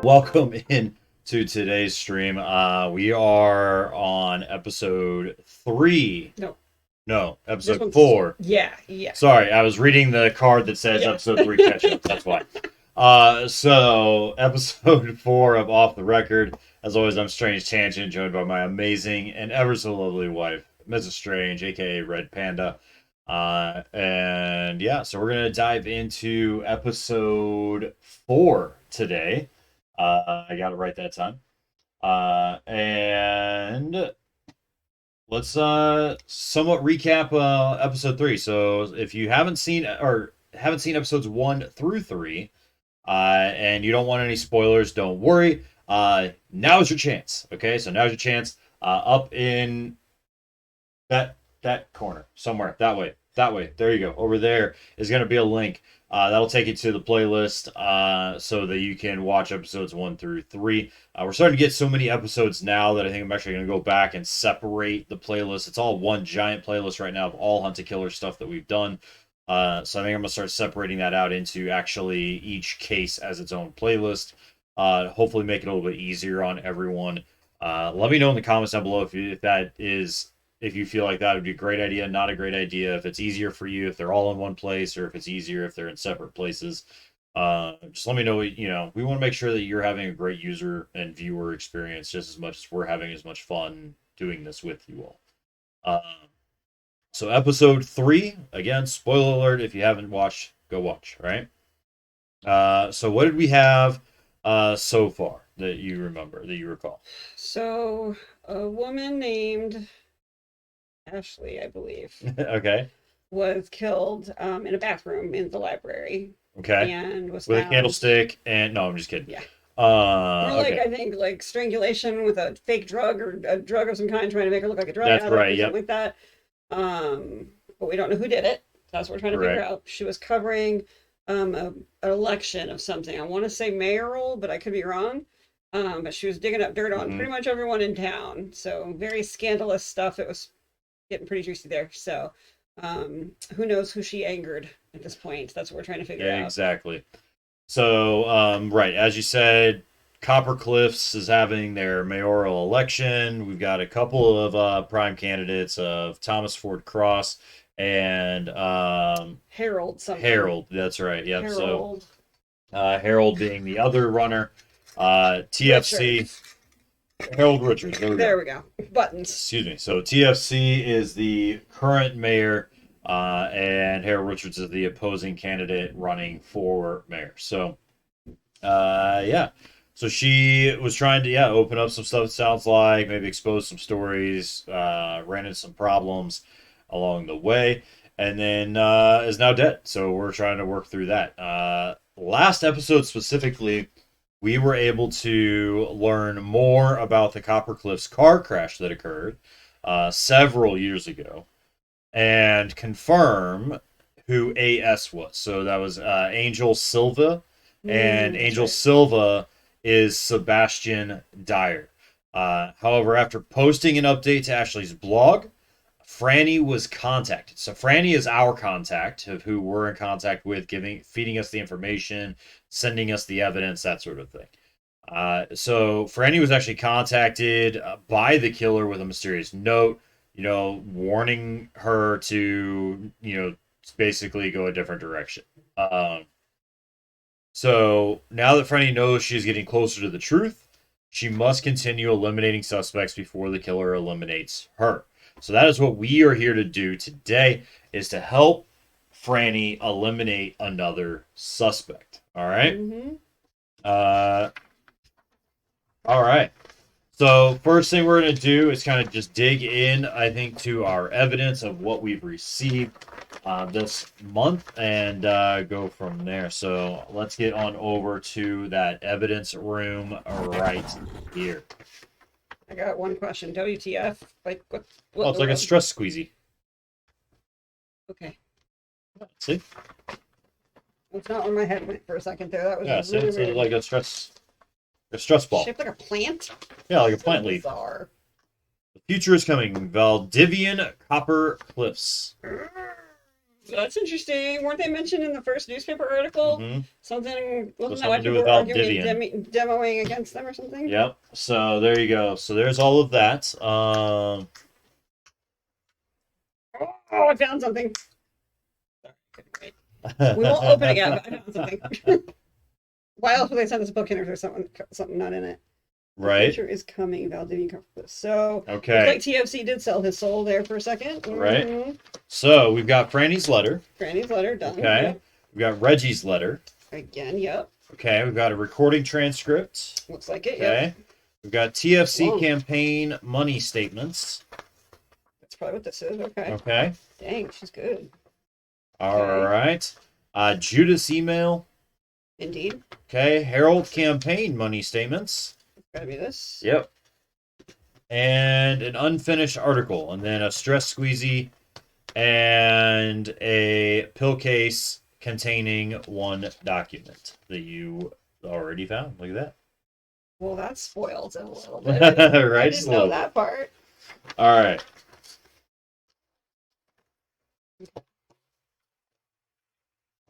Welcome in to today's stream. We are on episode 3. No, No, this episode one's 4. yeah. Sorry, I was reading the card that says Yeah. episode 3 catch up. That's why. So episode 4 of Off the Record. As always, I'm Strange Tangent, joined by my amazing and ever so lovely wife, Mrs. Strange, aka Red Panda. And yeah, so we're gonna dive into episode 4 today. I got it right that time. And let's somewhat recap episode 3. So if you haven't seen episodes 1 through 3, and you don't want any spoilers, don't worry. Now's your chance. Okay, so now's your chance. Up in that corner somewhere, that way. There you go. Over there is going to be a link. That'll take you to the playlist so that you can watch episodes 1 through 3. We're starting to get so many episodes now that I think I'm actually going to go back and separate the playlist. It's all one giant playlist right now of all Hunt a Killer stuff that we've done. So I think I'm going to start separating that out into actually each case as its own playlist. Hopefully make it a little bit easier on everyone. Let me know in the comments down below if you feel like that would be a great idea, not a great idea, if it's easier for you, if they're all in one place, or if it's easier if they're in separate places. Just let me know. We want to make sure that you're having a great user and viewer experience just as much as we're having as much fun doing this with you all. So episode 3, again, spoiler alert, if you haven't watched, go watch, right? So what did we have so far that you remember, that you recall? So a woman named Ashley, I believe, Okay. was killed in a bathroom in the library Okay. and was With a found. candlestick and no, I'm just kidding. Yeah. More like Okay. I think like strangulation with a fake drug or a drug of some kind, trying to make her look like a drug That's addict right, or yep. something like that. But we don't know who did it. That's what we're trying to figure Correct. out. She was covering an election of something. I want to say mayoral, but I could be wrong. But she was digging up dirt on Mhm. pretty much everyone in town. So very scandalous stuff. It was getting pretty juicy there. So who knows who she angered at this point? That's what we're trying to figure Yeah, out. exactly. So, right, as you said, Copper Cliffs is having their mayoral election. We've got a couple of prime candidates of Thomas Ford Cross and Harold something. Harold. That's right. Yep. Harold. So Harold being the other runner. TFC. Richards. Harold Richards. There we go. Buttons. Excuse me. So TFC is the current mayor, and Harold Richards is the opposing candidate running for mayor. So, yeah. So she was trying to, open up some stuff, it sounds like, maybe expose some stories, ran into some problems along the way, and then is now dead. So we're trying to work through that. Last episode specifically, we were able to learn more about the Copper Cliffs car crash that occurred several years ago and confirm who AS was. So that was Angel Silva, and Angel Right. Silva is Sebastian Dyer. However, after posting an update to Ashley's blog, Franny was contacted. So Franny is our contact of who we're in contact with, feeding us the information, sending us the evidence, that sort of thing. So Franny was actually contacted by the killer with a mysterious note, warning her to, basically go a different direction. So now that Franny knows she's getting closer to the truth, she must continue eliminating suspects before the killer eliminates her. So that is what we are here to do today, is to help Franny eliminate another suspect. All right? Mm-hmm. All right. So first thing we're going to do is kind of just dig in, I think, to our evidence of what we've received this month and go from there. So let's get on over to that evidence room right here. I got one question. WTF? Like what? Oh, it's like a stress squeezy. Okay. See? That's not where my head went for a second there. That was Yeah, see, really it's weird. like a stress ball. Shaped like a plant. Yeah, like a So plant leaf. bizarre. The future is coming. Valdivian Copper Cliffs. That's interesting. Weren't they mentioned in the first newspaper article? Mm-hmm. Something, wasn't that Something why to do people with were arguing Valdivian. and demoing against them or something? Yep. So there you go. So there's all of that. Oh, I found something. Sorry, couldn't wait. We won't open it yet, but I found something. Why else would they send this book in if there's something not in it? The Right. future is coming, Valdivian. So, Okay. looks like TFC did sell his soul there for a second. Right. Mm-hmm. So we've got Franny's letter. Franny's letter done. Okay. Yep. We've got Reggie's letter. Again, yep. Okay. We've got a recording transcript. Looks like it. Okay. Yep. We've got TFC Long. campaign money statements. That's probably what this is. Okay. Okay. Dang, she's good. All Okay. right. Judas email. Indeed. Okay. Harold campaign money statements. Gotta be this. Yep. And an unfinished article, and then a stress squeezy, and a pill case containing one document that you already found. Look at that. Well, that spoils it a little bit. I didn't know that part. All right.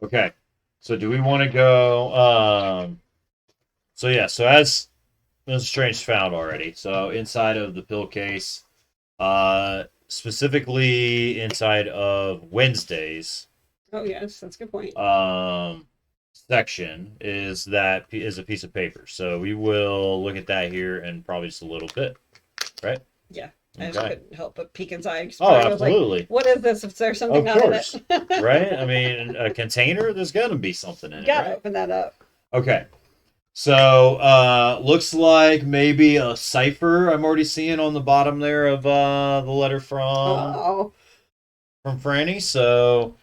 Okay. So do we want to go? So yeah. So as Mrs. Strange found already. So inside of the pill case, specifically inside of Wednesday's. Oh yes, that's a good point. Section is a piece of paper. So we will look at that here in probably just a little bit, right? Yeah. I Okay. just couldn't help but peek inside. Oh, I was like, absolutely. what is this? If there's something Of not course. in it. Right? I mean, a container, there's got to be something in it, Gotta right? open that up. Okay. So, looks like maybe a cipher I'm already seeing on the bottom there of the letter Oh, from Franny. So,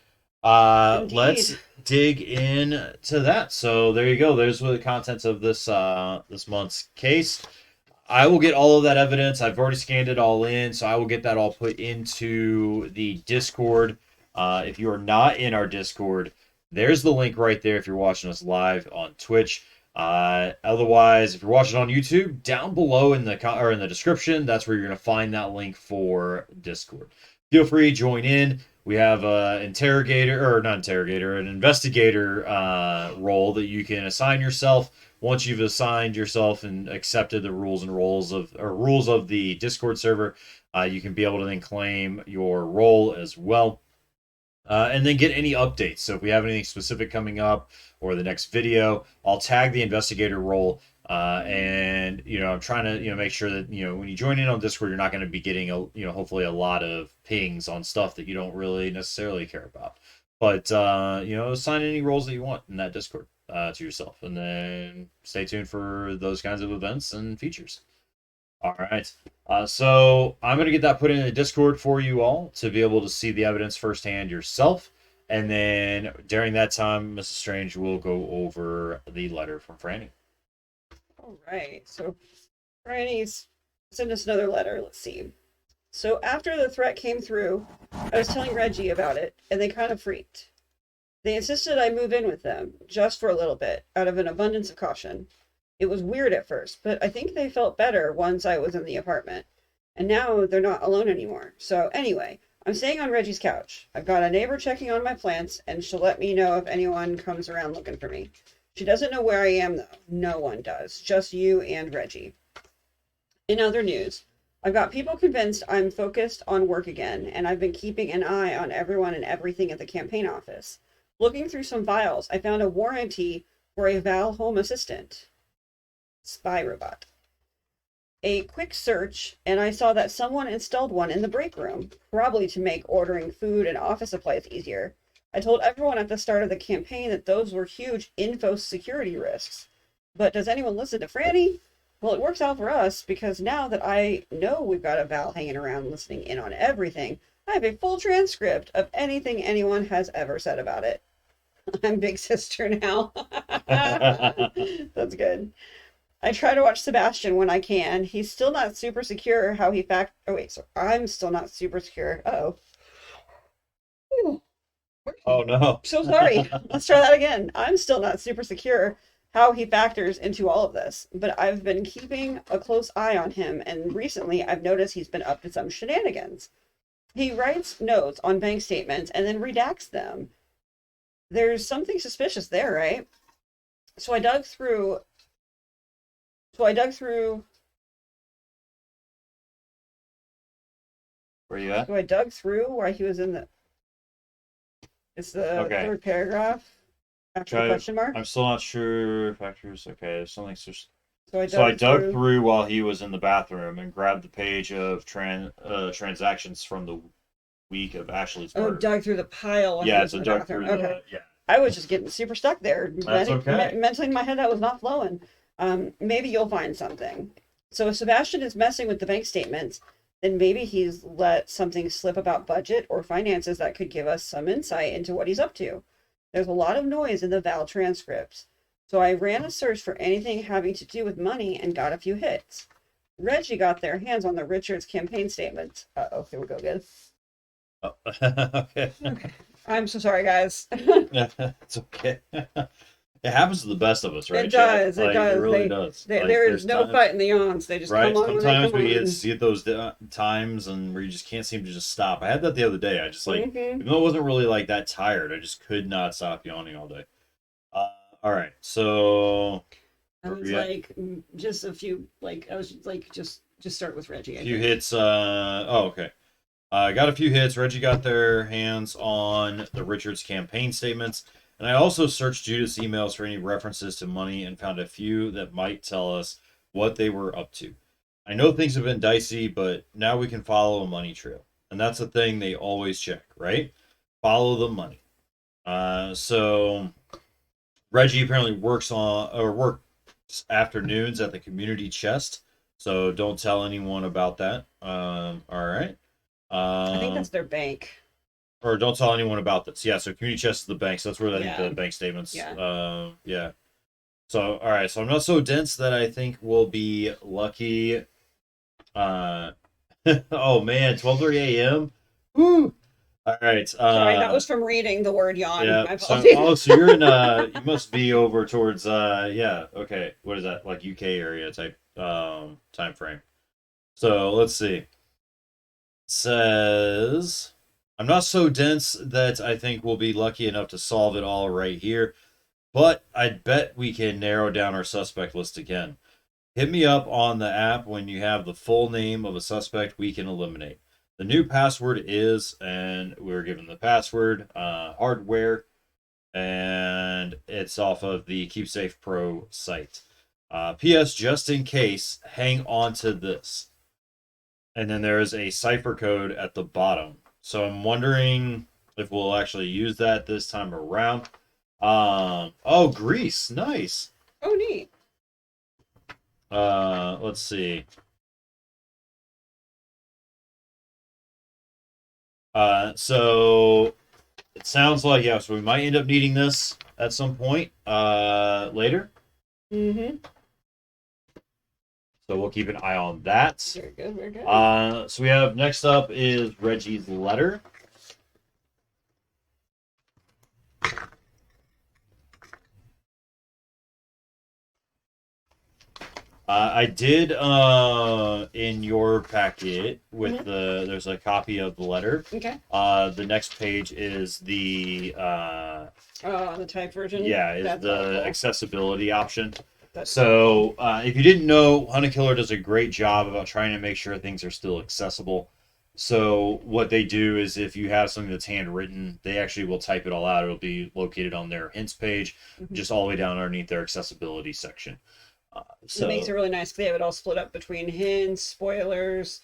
indeed. let's dig in to that. So there you go. There's the contents of this this month's case. I will get all of that evidence. I've already scanned it all in, so I will get that all put into the Discord. If you are not in our Discord, there's the link right there if you're watching us live on Twitch. Otherwise, if you're watching on YouTube, down below in the description, that's where you're going to find that link for Discord. Feel free to join in. We have an investigator role that you can assign yourself. Once you've assigned yourself and accepted the rules of the Discord server, you can be able to then claim your role as well. And then get any updates. So if we have anything specific coming up or the next video, I'll tag the investigator role. And I'm trying to make sure that when you join in on Discord, you're not going to be getting hopefully a lot of pings on stuff that you don't really necessarily care about. But assign any roles that you want in that Discord to yourself, and then stay tuned for those kinds of events and features. All right. So I'm going to get that put in the Discord for you all to be able to see the evidence firsthand yourself. And then during that time, Mrs. Strange will go over the letter from Franny. All right. So Franny's sent us another letter. Let's see. So after the threat came through, I was telling Reggie about it, and they kind of freaked. They insisted I move in with them, just for a little bit, out of an abundance of caution. It was weird at first, but I think they felt better once I was in the apartment. And now they're not alone anymore. So anyway, I'm staying on Reggie's couch. I've got a neighbor checking on my plants, and she'll let me know if anyone comes around looking for me. She doesn't know where I am, though. No one does. Just you and Reggie. In other news, I've got people convinced I'm focused on work again, and I've been keeping an eye on everyone and everything at the campaign office. Looking through some files, I found a warranty for a Val Home Assistant. Spy robot. A quick search, and I saw that someone installed one in the break room, probably to make ordering food and office supplies easier. I told everyone at the start of the campaign that those were huge info security risks. But does anyone listen to Franny? Well, it works out for us, because now that I know we've got a Val hanging around listening in on everything, I have a full transcript of anything anyone has ever said about it. I'm big sister now. That's good. I try to watch Sebastian when I can. He's still not super secure how he I'm still not super secure. Uh-oh. Oh, no. So sorry. Let's try that again. I'm still not super secure how he factors into all of this, but I've been keeping a close eye on him, and recently I've noticed he's been up to some shenanigans. he writes notes on bank statements and then redacts them. There's something suspicious there, right? So I dug through. So I dug through. Where you at? So I dug through where he was in the. It's the Okay. third paragraph after the question mark. I'm still not sure factors. Okay, there's something. So I I dug dug through. through while he was in the bathroom and grabbed the page of transactions from the week of Ashley's Oh, murder. dug through the pile when he Yeah, was so in the dug bathroom. through Okay. the I was just getting super stuck there. That's okay. Mentally in my head, that was not flowing. Maybe you'll find something. So if Sebastian is messing with the bank statements, then maybe he's let something slip about budget or finances that could give us some insight into what he's up to. There's a lot of noise in the Val transcripts. So I ran a search for anything having to do with money and got a few hits. Reggie got their hands on the Richards campaign statements. Uh-oh, here we go again. Oh, okay. Okay. I'm so sorry, guys. It's okay. It happens to the best of us, right? It does. Like, It does. it really does. Like, there is no fighting the yawns. They just right? come on when they Sometimes come we on. get those times and where you just can't seem to just stop. I had that the other day. I just Mm-hmm. even though I wasn't really like that tired, I just could not stop yawning all day. All right, so I was like, just a few. Like I was like, just start with Reggie. a few hits. Okay. I got a few hits. Reggie got their hands on the Richards campaign statements. And I also searched Judith's emails for any references to money and found a few that might tell us what they were up to. I know things have been dicey, but now we can follow a money trail. And that's the thing they always check, right? Follow the money. So Reggie apparently works afternoons at the community chest. So don't tell anyone about that. All right. I think that's Um, their bank. or don't tell anyone about this. Yeah, so community chest is the bank. So that's where I think the bank statements. Yeah. Yeah. So all right. So I'm not so dense that I think we'll be lucky. Uh, oh man, 12:30 a.m. Woo. All right. Sorry, that was from reading the word yawn. Yeah. My So apologies. so you're in you must be over towards yeah, okay. What is that? Like UK area type time frame. So let's see. Says I'm not so dense that I think we'll be lucky enough to solve it all right here, but I'd bet we can narrow down our suspect list again. Hit me up on the app when you have the full name of a suspect we can eliminate. The new password is, and we're given the password, hardware, and it's off of the KeepSafe Pro site. P.S. Just in case, hang on to this. And then there is a cipher code at the bottom. So I'm wondering if we'll actually use that this time around. Oh, Greece, nice. Oh, neat. Let's see. So it sounds like yeah, so we might end up needing this at some point later. Mm-hmm. So we'll keep an eye on that. Very good, very good. So we have next up is Reggie's letter. I did in your packet with there's a copy of the letter. Okay. The next page is the the type version. Yeah, is That's the helpful. accessibility option. That's So if you didn't know, Hunter Killer does a great job about trying to make sure things are still accessible. So what they do is if you have something that's handwritten, they actually will type it all out. It'll be located on their hints page, just all the way down underneath their accessibility section. So it makes it really nice. They have it all split up between hints, spoilers,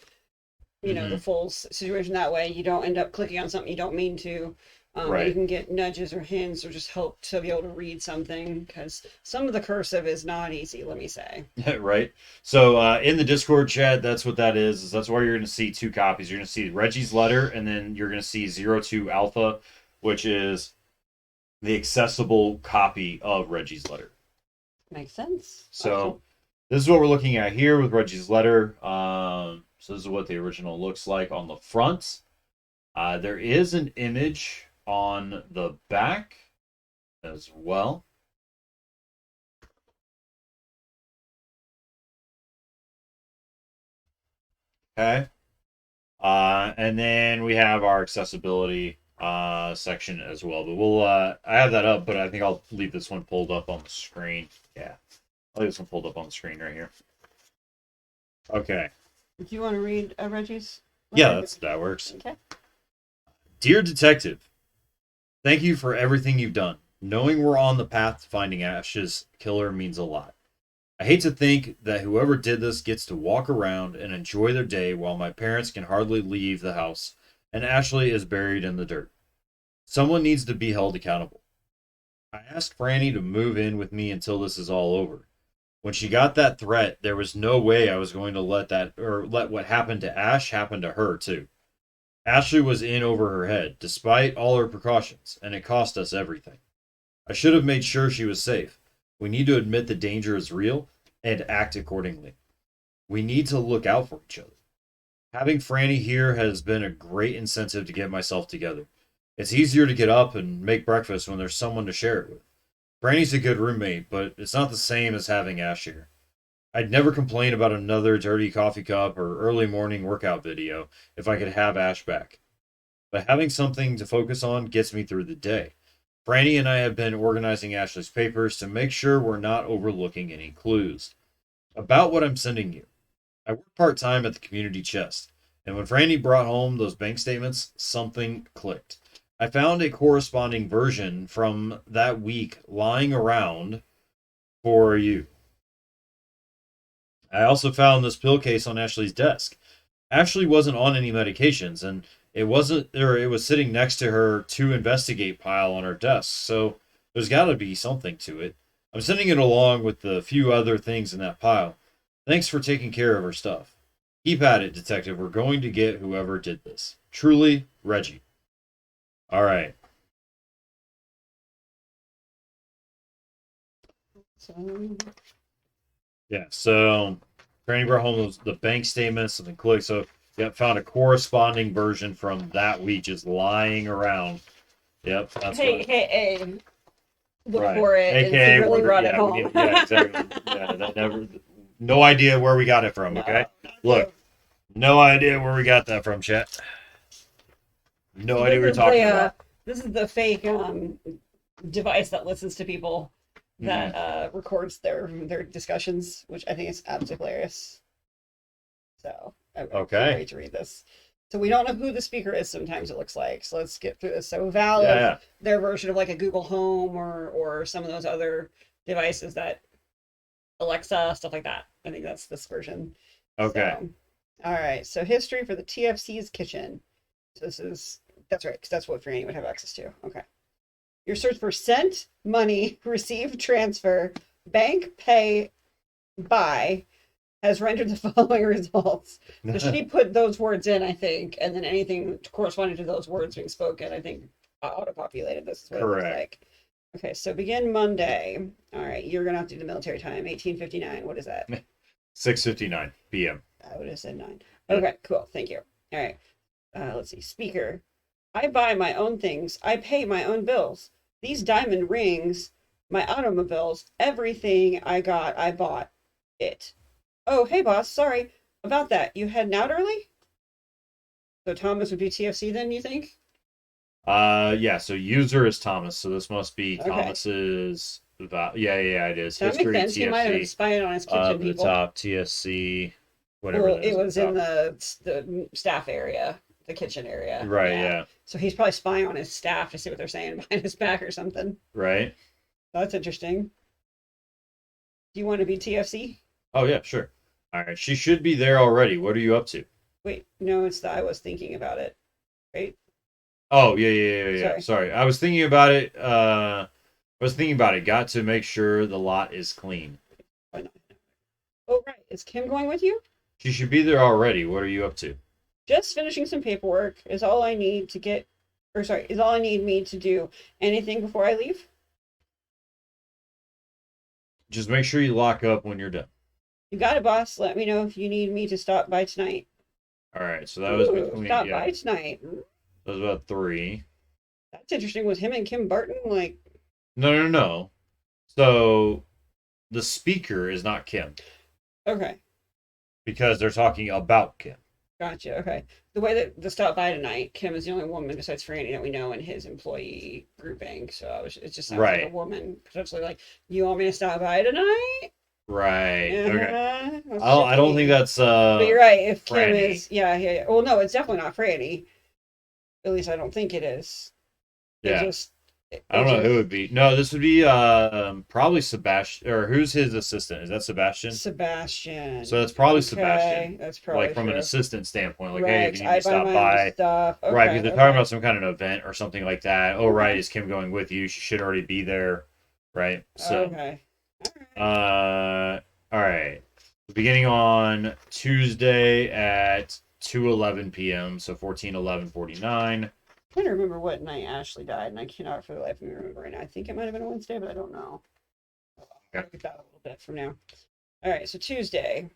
the full situation. That way you don't end up clicking on something you don't mean to. Right. You can get nudges or hints or just help to be able to read something because some of the cursive is not easy, let me say. Right. So in the Discord chat, that's what that is. That's why you're going to see two copies. You're going to see Reggie's letter, and then you're going to see 02 Alpha, which is the accessible copy of Reggie's letter. Makes sense. So Awesome. this is what we're looking at here with Reggie's letter. So this is what the original looks like on the front. There is an image on the back as well. Okay. And then we have our accessibility section as well. But we'll I have that up, but I think I'll leave this one pulled up on the screen. Yeah, I'll leave this one pulled up on the screen right here. Okay. Do you want to read Reggie's Yeah, letter? that works. Okay. Dear Detective, thank you for everything you've done. Knowing we're on the path to finding Ash's killer means a lot. I hate to think that whoever did this gets to walk around and enjoy their day while my parents can hardly leave the house and Ashley is buried in the dirt. Someone needs to be held accountable. I asked Franny to move in with me until this is all over. When she got that threat, there was no way I was going to let what happened to Ash happen to her too. Ashley was in over her head, despite all her precautions, and it cost us everything. I should have made sure she was safe. We need to admit the danger is real and act accordingly. We need to look out for each other. Having Franny here has been a great incentive to get myself together. It's easier to get up and make breakfast when there's someone to share it with. Franny's a good roommate, but it's not the same as having Ash here. I'd never complain about another dirty coffee cup or early morning workout video if I could have Ash back. But having something to focus on gets me through the day. Franny and I have been organizing Ashley's papers to make sure we're not overlooking any clues. About what I'm sending you. I work part time at the community chest, and when Franny brought home those bank statements, something clicked. I found a corresponding version from that week lying around for you. I also found this pill case on Ashley's desk. Ashley wasn't on any medications, and it was sitting next to her to investigate pile on her desk. So there's got to be something to it. I'm sending it along with the few other things in that pile. Thanks for taking care of her stuff. Keep at it, detective. We're going to get whoever did this. Truly, Reggie. All right. So, Yeah. So Granny brought home the bank statements and the click. So yep, found a corresponding version from that week just lying around. Yep, that's hey, what. hey, hey, look Right. for it and AKA, secretly brought it yeah, home. yeah, exactly. Yeah, that never. No idea where we got it from. No, Okay. not Look, you. no idea where we got that from, chat. No So idea what you're talking about. this is the fake device that listens to people Hmm. that records their discussions, which I think is absolutely hilarious. So I can't Okay. wait to read this. So we don't know who the speaker is. Sometimes it looks like. So let's get through this. So Val Yeah, is yeah. their version of like a Google Home or some of those other devices that Alexa stuff like that. I think that's this version. Okay. So all right. So history for the TFC's kitchen. So this is that's right because that's what Franny would have access to. Okay. Your search for sent, money, receive, transfer, bank, pay, buy has rendered the following results. So she put those words in, I think, and then anything corresponding to those words being spoken, I think, auto-populated. This is what it looks Correct. like. Okay, so begin Monday. All right, you're gonna have to do the military time, 1859. What is that? 6:59 p.m. I would have said 9. Yeah. Okay, cool. Thank you. All right. Let's see. Speaker. I buy my own things. I pay my own bills. These diamond rings, my automobiles, everything I got, I bought it. Oh, hey, boss. Sorry about that. You heading out early? So Thomas would be TFC then, you think? Yeah. So user is Thomas. So this must be Okay. Thomas's. Yeah. It is That makes history sense. He might have TFC. spied on his Up kitchen at the people. top TSC. Whatever Well, that it is at was the in top. the staff area, the kitchen area. Right. Yeah. Yeah. So he's probably spying on his staff to see what they're saying behind his back or something. Right. That's interesting. Do you want to be TFC? Oh yeah. Sure. All right. She should be there already. What are you up to? Wait, no, it's the I was thinking about it. Right? Oh yeah. Sorry. Sorry. I was thinking about it. Got to make sure the lot is clean. Why not? Oh, right. Is Kim going with you? She should be there already. What are you up to? Just finishing some paperwork is all I need to get, or sorry, is all I need me to do. Anything before I leave? Just make sure you lock up when you're done. You got it, boss. Let me know if you need me to stop by tonight. All right. So that was Ooh, between stop yeah. by tonight. That was about 3. That's interesting. Was him and Kim Barton like? No. So the speaker is not Kim Okay, because they're talking about Kim. Gotcha. Okay. The way that the stop by tonight, Kim is the only woman besides Franny that we know in his employee grouping. So it just sounds like a Right. woman potentially like, you want me to stop by tonight? Right. Okay. That's I don't think shifty. that's But you're right. If Kim Franny. is, yeah, yeah, yeah. Well, no, it's definitely not Franny. At least I don't think it is. It Yeah. just, I it don't know who it just would be. No, this would be probably Sebastian, or who's his assistant? Is that Sebastian? So Sebastian. that's probably Sebastian. Okay, that's Like probably from an true. assistant standpoint, like, hey, if Right, you 'cause need me I to buy stop my own by, stuff. right? Because Okay, they're talking okay, about some kind of event or something like that. Oh, right, okay, is Kim going with you? She should already be there, right? So, okay. All right. all right. Beginning on Tuesday at 2:11 p.m. So 14:11:49. Trying to remember what night Ashley died, and I cannot for the life of me remember right now. I think it might have been a Wednesday, but I don't know. I'll Okay. look at that a little bit from now. All right, so Tuesday.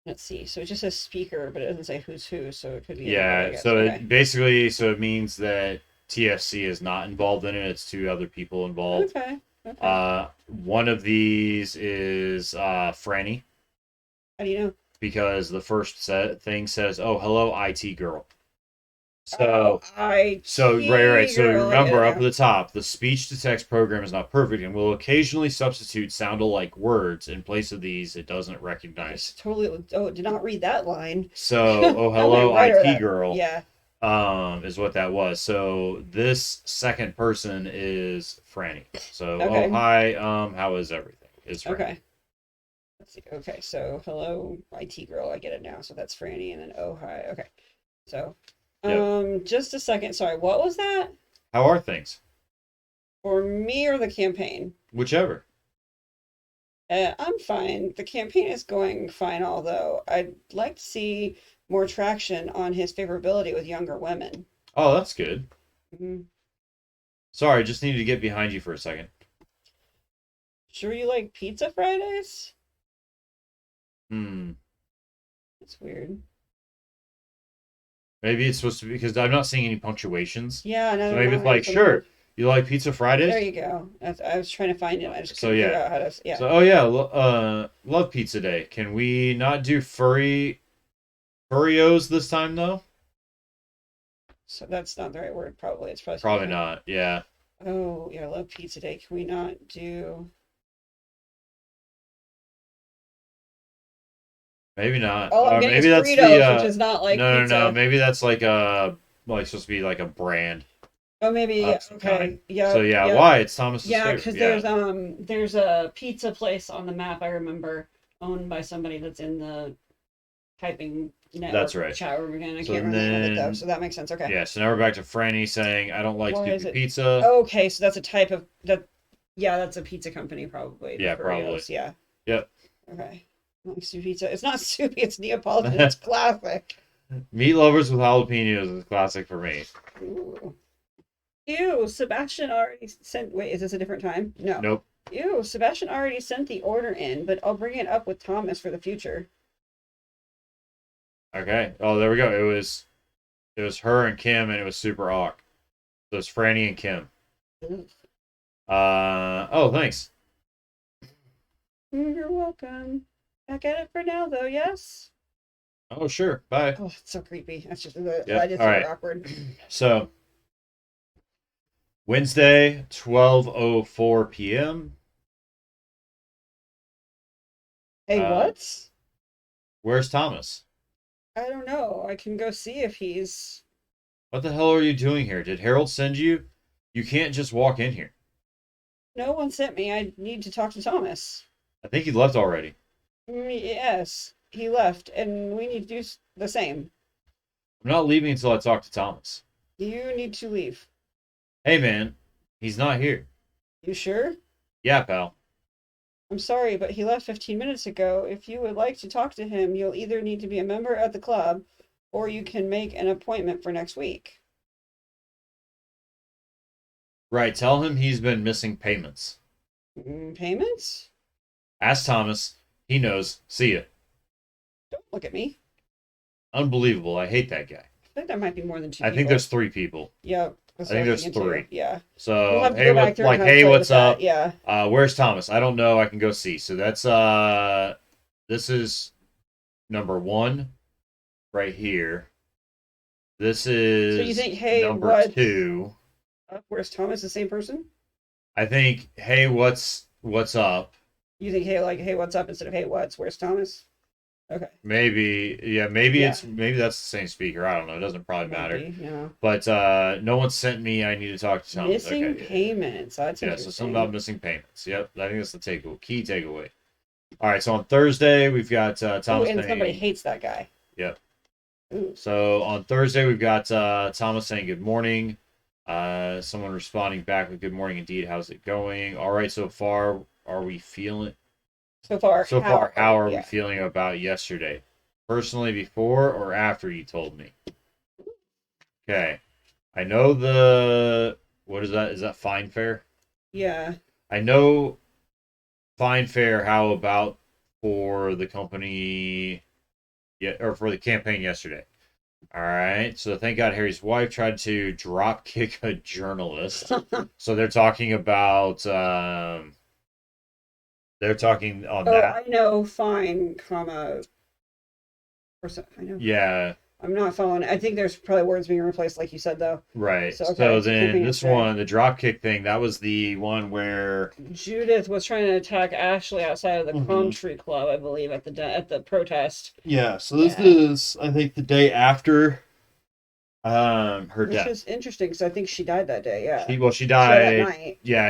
Let's see. So it just says speaker, but it doesn't say who's who, so it could be anybody, I Yeah. guess. So Okay. it basically, so it means that TFC is not involved in it. It's two other people involved. Okay. Okay. One of these is Franny, How do you know? because the first thing says, "Oh, hello, IT girl." Oh, Right. IT So girl. I get remember it up at now. the top, the speech to text program is not perfect and will occasionally substitute sound-alike words in place of these it doesn't recognize. Just totally. Oh, did not read that line. So, oh, That went hello, right over IT that. girl, Yeah. is what that was. So this second person is Franny. So, oh, Okay. hi, how is everything? Is Franny. Okay. Let's see. Okay. So hello, IT girl. I get it now. So that's Franny, and then oh hi. Okay. So, Yep. just a second. Sorry. What was that? How are things? For me or the campaign? Whichever. I'm fine. The campaign is going fine, although I'd like to see more traction on his favorability with younger women. Oh, that's good. Mhm. Sorry, just needed to get behind you for a second. Sure, you like pizza Fridays? Hmm. That's weird. Maybe it's supposed to be because I'm not seeing any punctuations. Yeah, So neither am maybe it's I. like, So maybe sure, you like pizza there Fridays? you go. I was trying to find it. I just So couldn't figure yeah. out how to. Yeah. So oh yeah, love pizza day. Can we not do furrios this time though? So that's not the right word. Probably it's probably Probably something like. not. Yeah, Oh yeah, I love pizza day. Can we not do? maybe not. All I'm Or getting is maybe that's the Fritos, which is not like no. pizza. Maybe that's like supposed to be like a brand Oh, maybe of some kind. okay. So Yep, yeah, yep. why? It's Thomas's Yeah, favorite. because Yeah, there's a pizza place on the map I remember owned by somebody that's in the typing that's network right. chat room again. I So can't remember the name of it though, then so that makes sense. Okay. yeah, so now we're back to Franny saying, I don't like Why is stupid it? pizza. Okay, so that's a type of that. Yeah, that's a pizza company probably. The Yeah, probably. Furios. Yeah. Yep. Okay. Like soup pizza. It's not soupy. It's Neapolitan. It's classic. Meat lovers with jalapenos is classic for me. Ooh. Ew, Sebastian already sent. Wait, is this a different time? No. Nope. Ew, Sebastian already sent the order in, but I'll bring it up with Thomas for the future. Okay. Oh, there we go. It was her and Kim, and it was super awk. So it's Franny and Kim. Ugh. Oh, thanks. You're welcome. Back at it for now, though, yes? Oh, sure. Bye. Oh, it's so creepy. That's just, Yep. that is All super right. awkward. So Wednesday, 12:04 p.m. Hey, Uh, what? where's Thomas? I don't know. I can go see if he's. What the hell are you doing here? Did Harold send you? You can't just walk in here. No one sent me. I need to talk to Thomas. I think he left already. Yes, he left, and we need to do the same. I'm not leaving until I talk to Thomas. You need to leave. Hey, man, he's not here. You sure? Yeah, pal. I'm sorry, but he left 15 minutes ago. If you would like to talk to him, you'll either need to be a member at the club or you can make an appointment for next week. Right, tell him he's been missing payments. Payments? Ask Thomas. He knows. See ya. Don't look at me. Unbelievable. I hate that guy. I think there might be more than two I think people. there's three people. Yeah, I that's what think I was there's thinking three. too. Yeah. We'll So have to go back through and kind of hey, play with what's that. up? Yeah. Where's Thomas? I don't know. I can go see. So that's this is number one. right here. This So you is think, hey, number 2. where's Thomas the same person? I think, hey, what's up? You think, hey, like, hey, what's up instead of hey, where's Thomas? Okay. Maybe, yeah, Yeah. maybe that's the same speaker. I don't know. It doesn't probably Might matter. be, yeah. But no one sent me. I need to talk to Thomas. Missing Okay, yeah. payments. That's Yeah, so something about interesting. missing payments. Yep, I think that's the key takeaway. All right, so on Thursday we've got Oh, Thomas and somebody saying, hates that guy. yep. Ooh. So on Thursday we've got Thomas saying good morning. Someone responding back with good morning indeed. How's it going? All right, so far. Are we feeling? So far, So far, how are we yeah. feeling about yesterday? Personally, before or after you told me? Okay. I know what is that? Is that fine fare? Yeah. I know fine fare. How about for the company? Yeah, or for the campaign yesterday. All right. So thank God Harry's wife tried to drop kick a journalist. So they're talking about. They're talking on Oh, that. I know. Fine, comma. I know. Yeah. I'm not following. I think there's probably words being replaced, like you said, though. Right. So So okay. So then camping this yesterday. one, the drop kick thing, that was the one where Judith was trying to attack Ashley outside of the Mhm. Country Club, I believe, at the protest. Yeah, so this Yeah. is I think the day after her Which death. is interesting because I think she died that day. Yeah. She She died that died, night, yeah,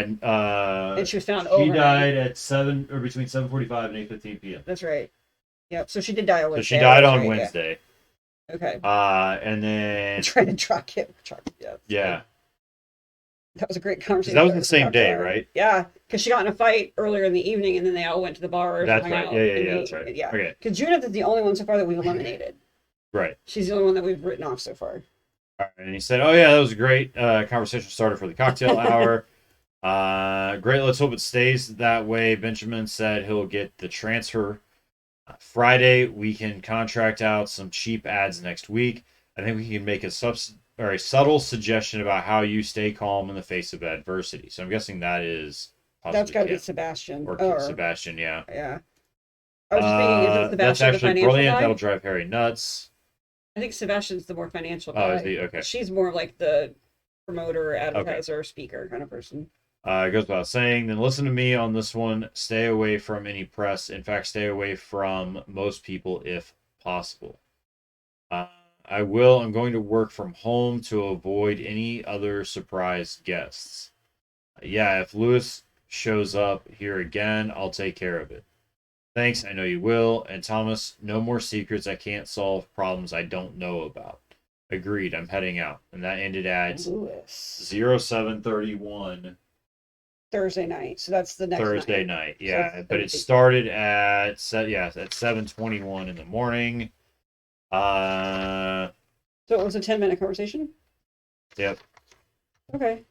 and she was found she overnight. died at 7 or between 7:45 and 8:15 p.m. That's right. Yep. So she did die on So she Wednesday. died That's on right. Yeah. Wednesday. Okay. And then Trying to truck him. Truck. Yeah. yeah, That was a great because conversation that was the starter for same cocktail day, hour. right? Yeah, because she got in a fight earlier in the evening, and then they all went to the bars and That's hung right. Yeah, out. yeah, And yeah, that's right. yeah, Okay. because Judith is the only one so far that we've eliminated. Right. She's the only one that we've written off so far. All right. And he said, "Oh yeah, that was a great conversation starter for the cocktail hour." Great. Let's hope it stays that way. Benjamin said he'll get the transfer Friday. We can contract out some cheap ads next week. I think we can make a subtle suggestion about how you stay calm in the face of adversity. So I'm guessing that is That's possibly got to be Kim Sebastian. or Or Sebastian. Yeah. yeah, I was just thinking, is it That's Sebastian the actually financial brilliant. That'll guy? drive Harry nuts. I think Sebastian's the more financial Oh, is guy. he okay? She's more like the promoter, Okay. advertiser, speaker kind of person. It goes without saying. Then listen to me on this one. Stay away from any press. In fact, stay away from most people if possible. Uh, I will. I'm going to work from home to avoid any other surprise guests. Yeah, if Lewis shows up here again, I'll take care of it. Thanks, I know you will. And Thomas, no more secrets. I can't solve problems I don't know about. Agreed, I'm heading out. And that ended at Lewis. 0731 Thursday night. So that's the next Thursday night. night. Yeah, So but it started at 7:21 in the morning. Uh, so it was a 10-minute conversation. yep. Okay.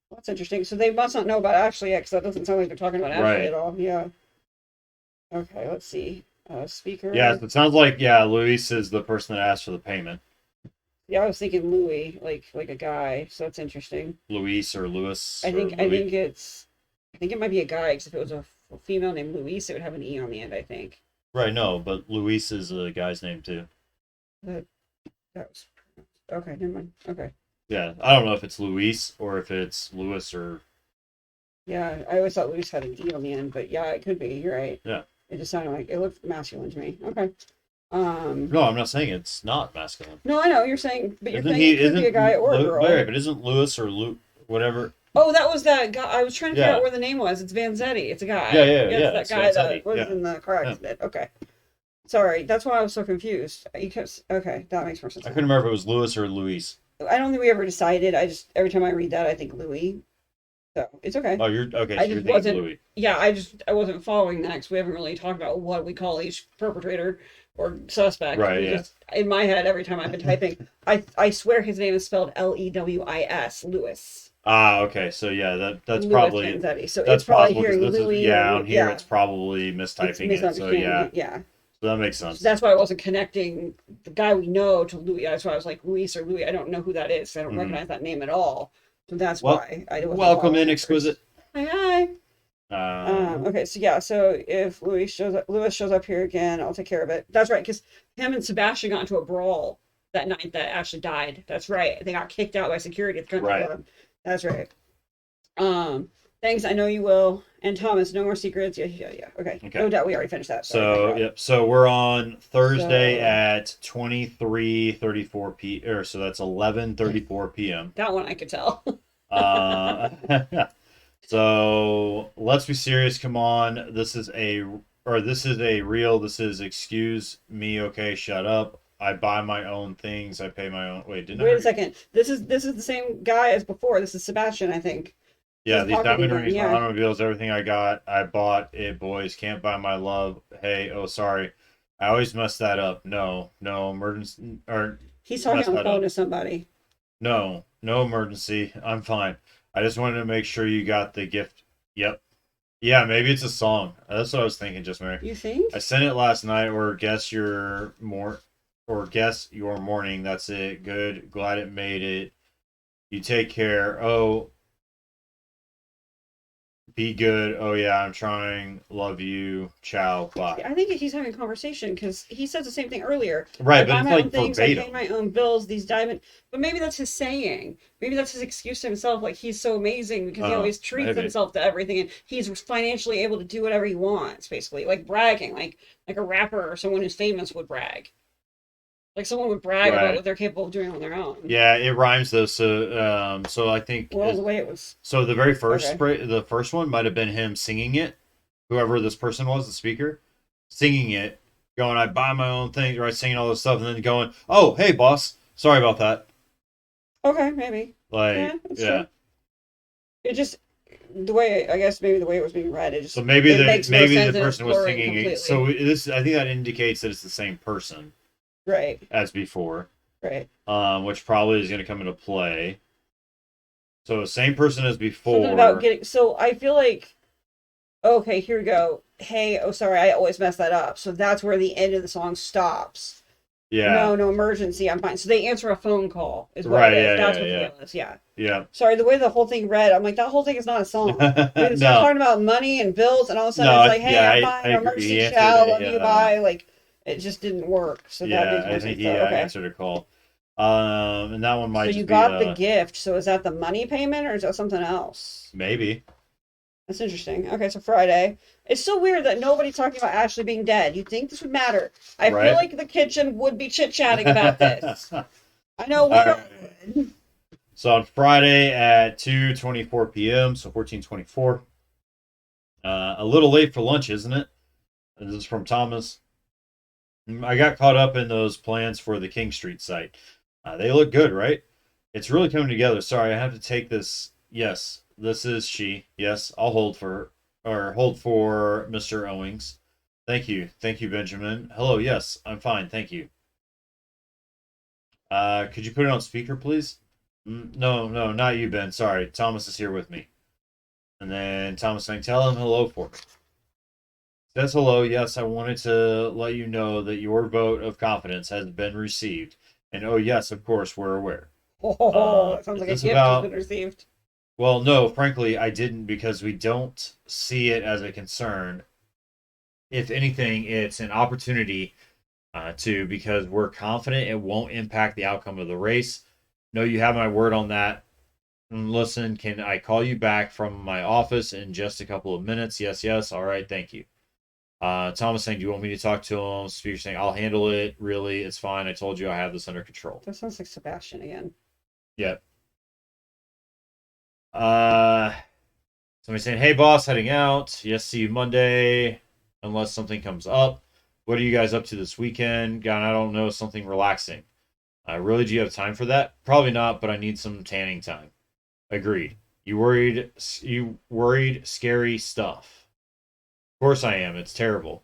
Well, that's interesting. So they must not know about Ashley yet, because that doesn't sound like they're talking about Ashley Right. at all. Yeah. Okay, let's see. Speaker. Yeah, so it sounds like Luis is the person that asked for the payment. Yeah, I was thinking Louis, like a guy. So that's interesting. Luis or Lewis. I or think Louis. I think it might be a guy, because if it was a female named Louise, it would have an E on the end, I think. Right, no, but Luis is a guy's name too. That was okay. Never mind. Okay. Yeah, I don't know if it's Luis or if it's Lewis or Yeah, I always thought Louis had an E on the end, but yeah, it could be. You're right. yeah. It just sounded like it looked masculine to me. Okay. No, I'm not saying it's not masculine. No, I know you're saying, but you're Isn't saying he? it could be a guy or a girl. Larry, but isn't Lewis or Luke whatever? Oh, that was that guy. I was trying to figure Yeah. out where the name was. It's Vanzetti. It's a guy. Yeah, It's it's that guy Vanzetti, that was yeah. in the car accident. Okay. Sorry, that's why I was so confused. Okay, that makes more sense. I couldn't remember if it was Lewis or Luis. I don't think we ever decided. I just every time I read that, I think Louis. So it's okay. Oh, you're okay. So I you're just thinking wasn't. Louis. Yeah, I wasn't following that because we haven't really talked about what we call each perpetrator or suspect. Right, We yeah. just in my head every time I've been typing, I swear his name is spelled Lewis. Lewis. Ah, okay. So yeah, that's Louis probably Vanzetti. So that's it's probably possible because hearing this Louis. is or, on here it's probably mistyping it. So misunderstanding yeah, it. Yeah. so that makes sense. So that's why I wasn't connecting the guy we know to Louis. That's why I was like Luis or Louis. I don't know who that is. I don't recognize that name at all. So that's why I wasn't welcome following in, it exquisite. first. Hi. Uh, Okay, so yeah, so if Louis shows up here again, I'll take care of it. That's right, because him and Sebastian got into a brawl that night that Ashley died. That's right. They got kicked out by security at the country right. club. That's right. Um, thanks. I know you will. And Thomas, no more secrets. Yeah, yeah, yeah. Okay. Okay. No doubt we already finished that. Sorry, my So God. yep. So we're on Thursday So at 23:34 or so that's 11:34 p.m. that one I could tell. Uh, so let's be serious. Come on. This is a real. This is excuse me. Okay, shut up. I buy my own things. I pay my own. Wait, didn't I Wait a already? second. This is the same guy as before. This is Sebastian, I think. This Yeah, is these Pocket diamond Demon. rings, my Yeah. automobiles, everything I got. I bought it, boys. Can't buy my love. Hey, oh sorry. I always mess that up. No, no emergency or He's talking mess on the that phone up. to somebody. No, no emergency. I'm fine. I just wanted to make sure you got the gift. Yep. Yeah, maybe it's a song. That's what I was thinking, just Mary. You think? I sent it last night, or guess your morning. That's it. Good. Glad it made it. You take care. Oh, be good. Oh yeah, I'm trying. Love you. Ciao. Bye. I think he's having a conversation because he said the same thing earlier. I Right, but buy it's my own like things. I pay verbatim. my own bills. These diamond, but maybe that's his saying. Maybe that's his excuse to himself. Like he's so amazing because he always treats Maybe. himself to everything, and he's financially able to do whatever he wants. Basically, like bragging, like a rapper or someone who's famous would brag. Like someone would brag about Right. what they're capable of doing on their own. Yeah, it rhymes though. So I think Well, the way it was. so. The very first Okay. spray, the first one might have been him singing it. Whoever this person was, the speaker, singing it, going, "I buy my own thing," right? Singing all this stuff, and then going, "Oh, hey, boss, sorry about that." Okay, maybe. Yeah, Like, that's yeah. true. It just the way I guess maybe the way it was being read, it So just maybe it the makes no maybe the sense and it's person was blurring singing it. So completely. this, I think that indicates that it's the same person Right, as before, right. which probably is going to come into play. So same person as Something about before. getting. So I feel like okay, here we go. Hey, oh sorry, I always mess that up. So that's where the end of the song stops. Yeah. No, no emergency. I'm fine. So they answer a phone call is what it Right. is. Yeah. That's Yeah. what the Yeah. deal is. Yeah. Yeah. Sorry, the way the whole thing read, I'm like that whole thing is not a song. They start No. talking about money and bills, and all of a sudden No. it's like, hey, Yeah. I'm I fine. No agree. emergency. He answered Ciao. a. Love you. Bye. Like it just didn't work. So that Yeah. makes I more think sense he though. Okay. answered a call. And that one So might you just be got the gift. So is that the money payment or is that something else? maybe. That's interesting. Okay, so Friday. It's so weird that nobody's talking about Ashley being dead. You'd think this would matter. I feel Right. like the kitchen would be chit-chatting about this. All I know we all right. would. So on Friday at 2:24 p.m. So 14:24. A little late for lunch, isn't it? And this is from Thomas. I got caught up in those plans for the King Street site. They look good, right? It's really coming together. Sorry, I have to take this. Yes, this is she. Yes, I'll hold for Mr. Owings. Thank you, Benjamin. Hello. Yes, I'm fine. Thank you. Could you put it on speaker, please? No, no, not you, Ben. Sorry, Thomas is here with me. And then Thomas saying, "Tell him hello for me." Says hello. Yes, I wanted to let you know that your vote of confidence has been received. And oh, yes, of course, we're aware. Oh, that sounds Is like a this gift has been about? received. Well, no, frankly, I didn't because we don't see it as a concern. If anything, it's an opportunity because we're confident it won't impact the outcome of the race. No, you have my word on that. Listen, can I call you back from my office in just a couple of minutes? Yes, yes. All right, thank you. Thomas saying, "Do you want me to talk to him?" Speaker saying, "I'll handle it. Really, it's fine. I told you I have this under control." That sounds like Sebastian again. Yep. Uh, Somebody saying, "Hey, boss, heading out. Yes, see you Monday, unless something comes up. What are you guys up to this weekend? God, I don't know. Something relaxing. Really, do you have time for that? Probably not, but I need some tanning time." Agreed. You worried? You worried? Scary stuff. Of course I am. It's terrible.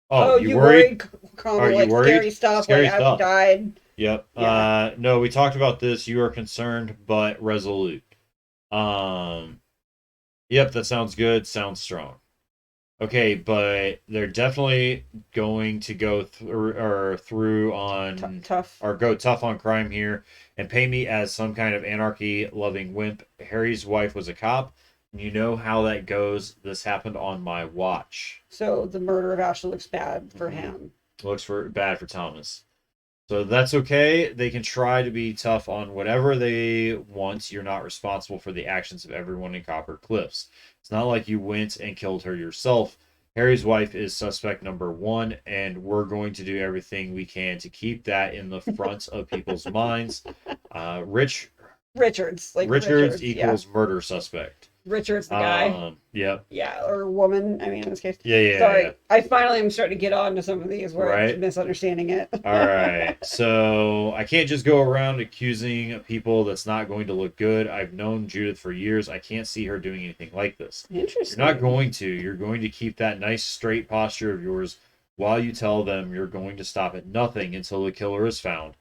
Oh, Oh, you you worried? worried, comma, Are you like worried? scary stuff, like Scary Ashley stuff. died. Yep. Yeah. No, we talked about this. You are concerned but resolute. Um. Yep, that sounds good. Sounds strong. Okay, but they're definitely going to go through on Tough. or go tough on crime here and pay me as some kind of anarchy loving wimp. Harry's wife was a cop. You know how that goes. This happened on my watch. So the murder of Ashley looks bad for Mhm. him. Looks for bad for Thomas. So that's okay. They can try to be tough on whatever they want. You're not responsible for the actions of everyone in Copper Cliffs. It's not like you went and killed her yourself. Harry's wife is suspect number one, and we're going to do everything we can to keep that in the front of people's minds. Rich Richards, like Richards Richards, yeah. equals murder suspect. Richards, the guy. Yep. Yeah, or woman. I mean, in this case. Yeah. Sorry, I finally am starting to get on to some of these where I'm Right. misunderstanding it. All right. So I can't just go around accusing people that's not going to look good. I've known Judith for years. I can't see her doing anything like this. Interesting. You're not going to. You're going to keep that nice straight posture of yours while you tell them you're going to stop at nothing until the killer is found.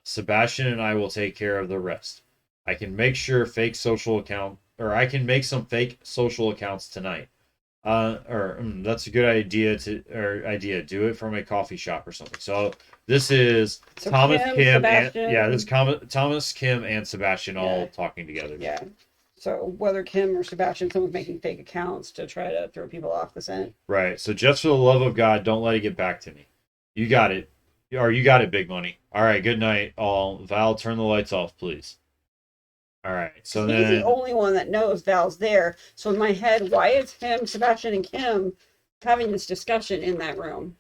Sebastian and I will take care of the rest. I can make sure fake social account or I can make some fake social accounts tonight. That's a good idea. Do it from a coffee shop or something. So this is So Thomas, Kim, and Sebastian. this Thomas, Kim, and Sebastian all talking together. Yeah. So whether Kim or Sebastian, someone's making fake accounts to try to throw people off the scent. Right. So just for the love of God, don't let it get back to me. You got it. Or you got it, Big Money. All right. Good night, all. Val, turn the lights off, please. All right. So he's then the only one that knows Val's there. So in my head, why is him, Sebastian, and Kim having this discussion in that room?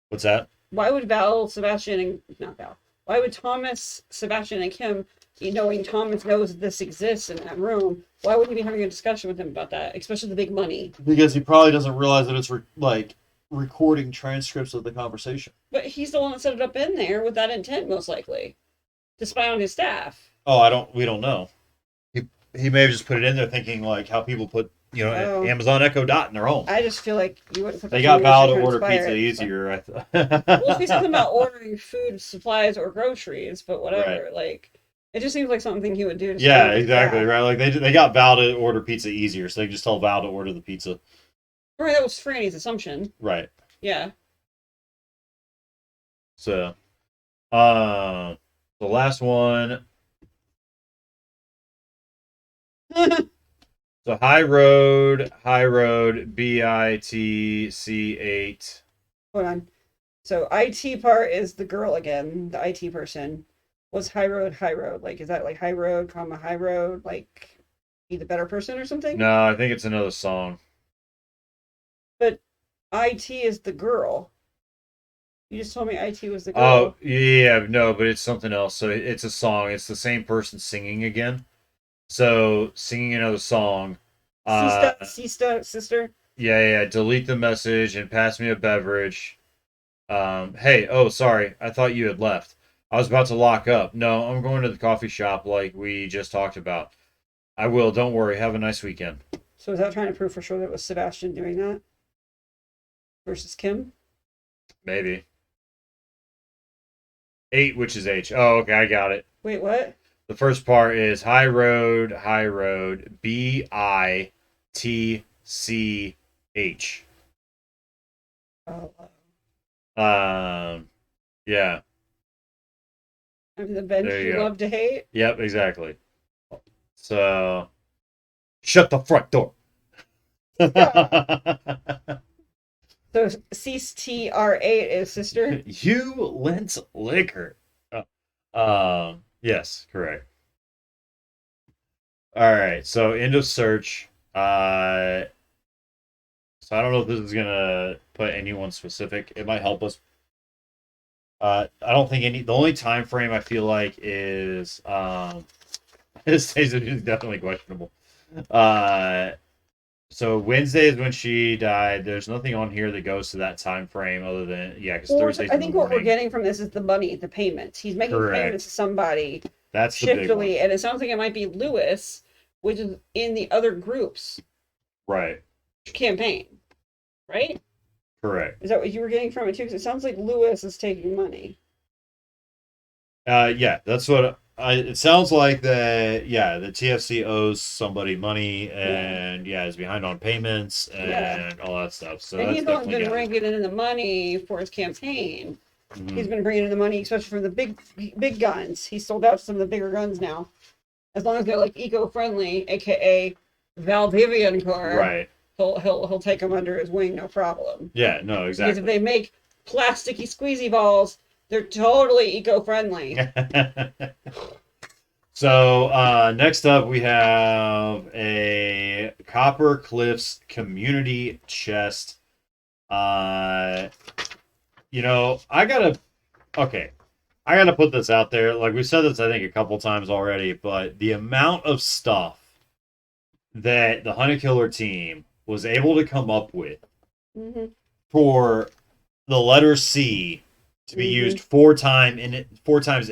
What's that? Why would Val, Sebastian, and not Val? Why would Thomas, Sebastian, and Kim, knowing Thomas knows this exists in that room, why would he be having a discussion with him about that, especially the big money? Because he probably doesn't realize that it's recording transcripts of the conversation. But he's the one that set it up in there with that intent, most likely, to spy on his staff. Oh, we don't know. He may have just put it in there thinking like how people put, Amazon Echo Dot in their home. I just feel like you wouldn't put. They got Val to order pizza easier. Well, he's talking about ordering food, supplies, or groceries, but whatever. Right. Like, it just seems like something he would do. Yeah, exactly. Right. Like they got Val to order pizza easier, so they just tell Val to order the pizza. Right. That was Franny's assumption. Right. Yeah. So, the last one. So High Road, BITC8. Hold on. So IT part is the girl again, the IT person. What's High Road, High Road? Like, is that like High Road, comma, High Road? Like, be the better person or something? No, I think it's another song. But IT is the girl. You just told me IT was the girl. Oh, yeah, no, but it's something else. So it's a song. It's the same person singing again. So singing another song. Sister. Yeah. Delete the message and pass me a beverage. Hey, oh, sorry. I thought you had left. I was about to lock up. No, I'm going to the coffee shop like we just talked about. I will. Don't worry. Have a nice weekend. So is that trying to prove for sure that it was Sebastian doing that versus Kim? Maybe. 8, which is H. Oh, okay. I got it. Wait, what? The first part is High Road, BITCH. Oh, Yeah. I'm the bench There you you go. love to hate. Yep, exactly. So, shut the front door. So CTR8 is sister. You lent liquor. Yes, correct. All right, so end of search. So I don't know if this is gonna put anyone specific. It might help us. I don't think the only time frame I feel like is this is definitely questionable. So Wednesday is when she died. There's nothing on here that goes to that time frame other than because Thursday's I think what we're getting from this is the money, the payments. He's making payments to somebody. That's the big one. And it sounds like it might be Lewis, which is in the other group's right campaign, right? Correct. Is that what you were getting from it too? Because it sounds like Lewis is taking money. Yeah, that's what it sounds like. That the TFC owes somebody money and is behind on payments and all that stuff. So and that's he's the one been bringing in the money for his campaign. Mm-hmm. He's been bringing in the money, especially from the big guns. He's sold out some of the bigger guns now, As long as they're like eco-friendly, aka Valdivian core, Right. he'll take them under his wing, no problem. Yeah, no, Because if exactly. they make plasticky squeezy balls, they're totally eco-friendly. So next up, we have a Copper Cliffs community chest. Uh, I gotta okay. I gotta put this out there. Like we said this, I think a couple times already, but the amount of stuff that the Hunter Killer team was able to come up with Mm-hmm. for the letter C to be Mm-hmm. used four times in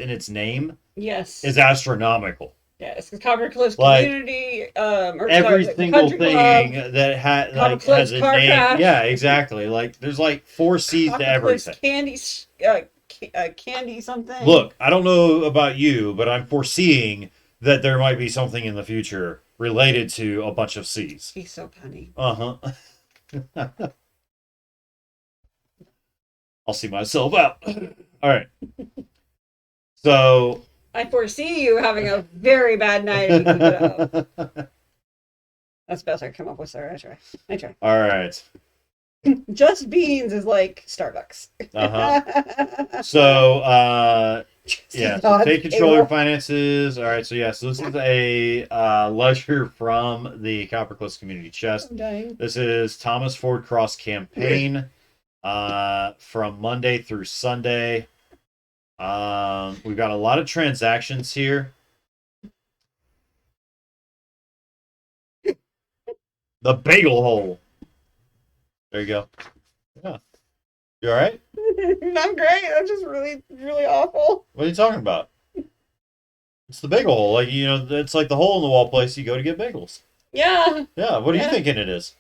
its name Yes. is astronomical. Yes, because Copper Cliffs Like Community, or sorry, every the single Country Club, thing that Copper has Cliffs a Car name. Yeah, Crash, exactly. Like there's like four C's to Copper Cliffs everything. Candy, Candy something. Look, I don't know about you, but I'm foreseeing that there might be something in the future related to a bunch of C's. He's so punny. Uh huh. I'll see myself out. All right. So. I foresee you having a very bad night if you keep it up. That's the best I can come up with, sir. I try. All right. Just Beans is like Starbucks. So, Yeah, so take control of your finances. All right. So, so this is a ledger from the Copper Cliffs Community Chest. I'm dying. This is Thomas Ford Cross campaign from Monday through Sunday. We've got a lot of transactions here. The bagel hole. There you go. Yeah. You all right? I'm great. I'm just really, really awful. What are you talking about? It's the bagel hole. Like, it's like the hole in the wall place you go to get bagels. Yeah. Yeah. What are you thinking it is?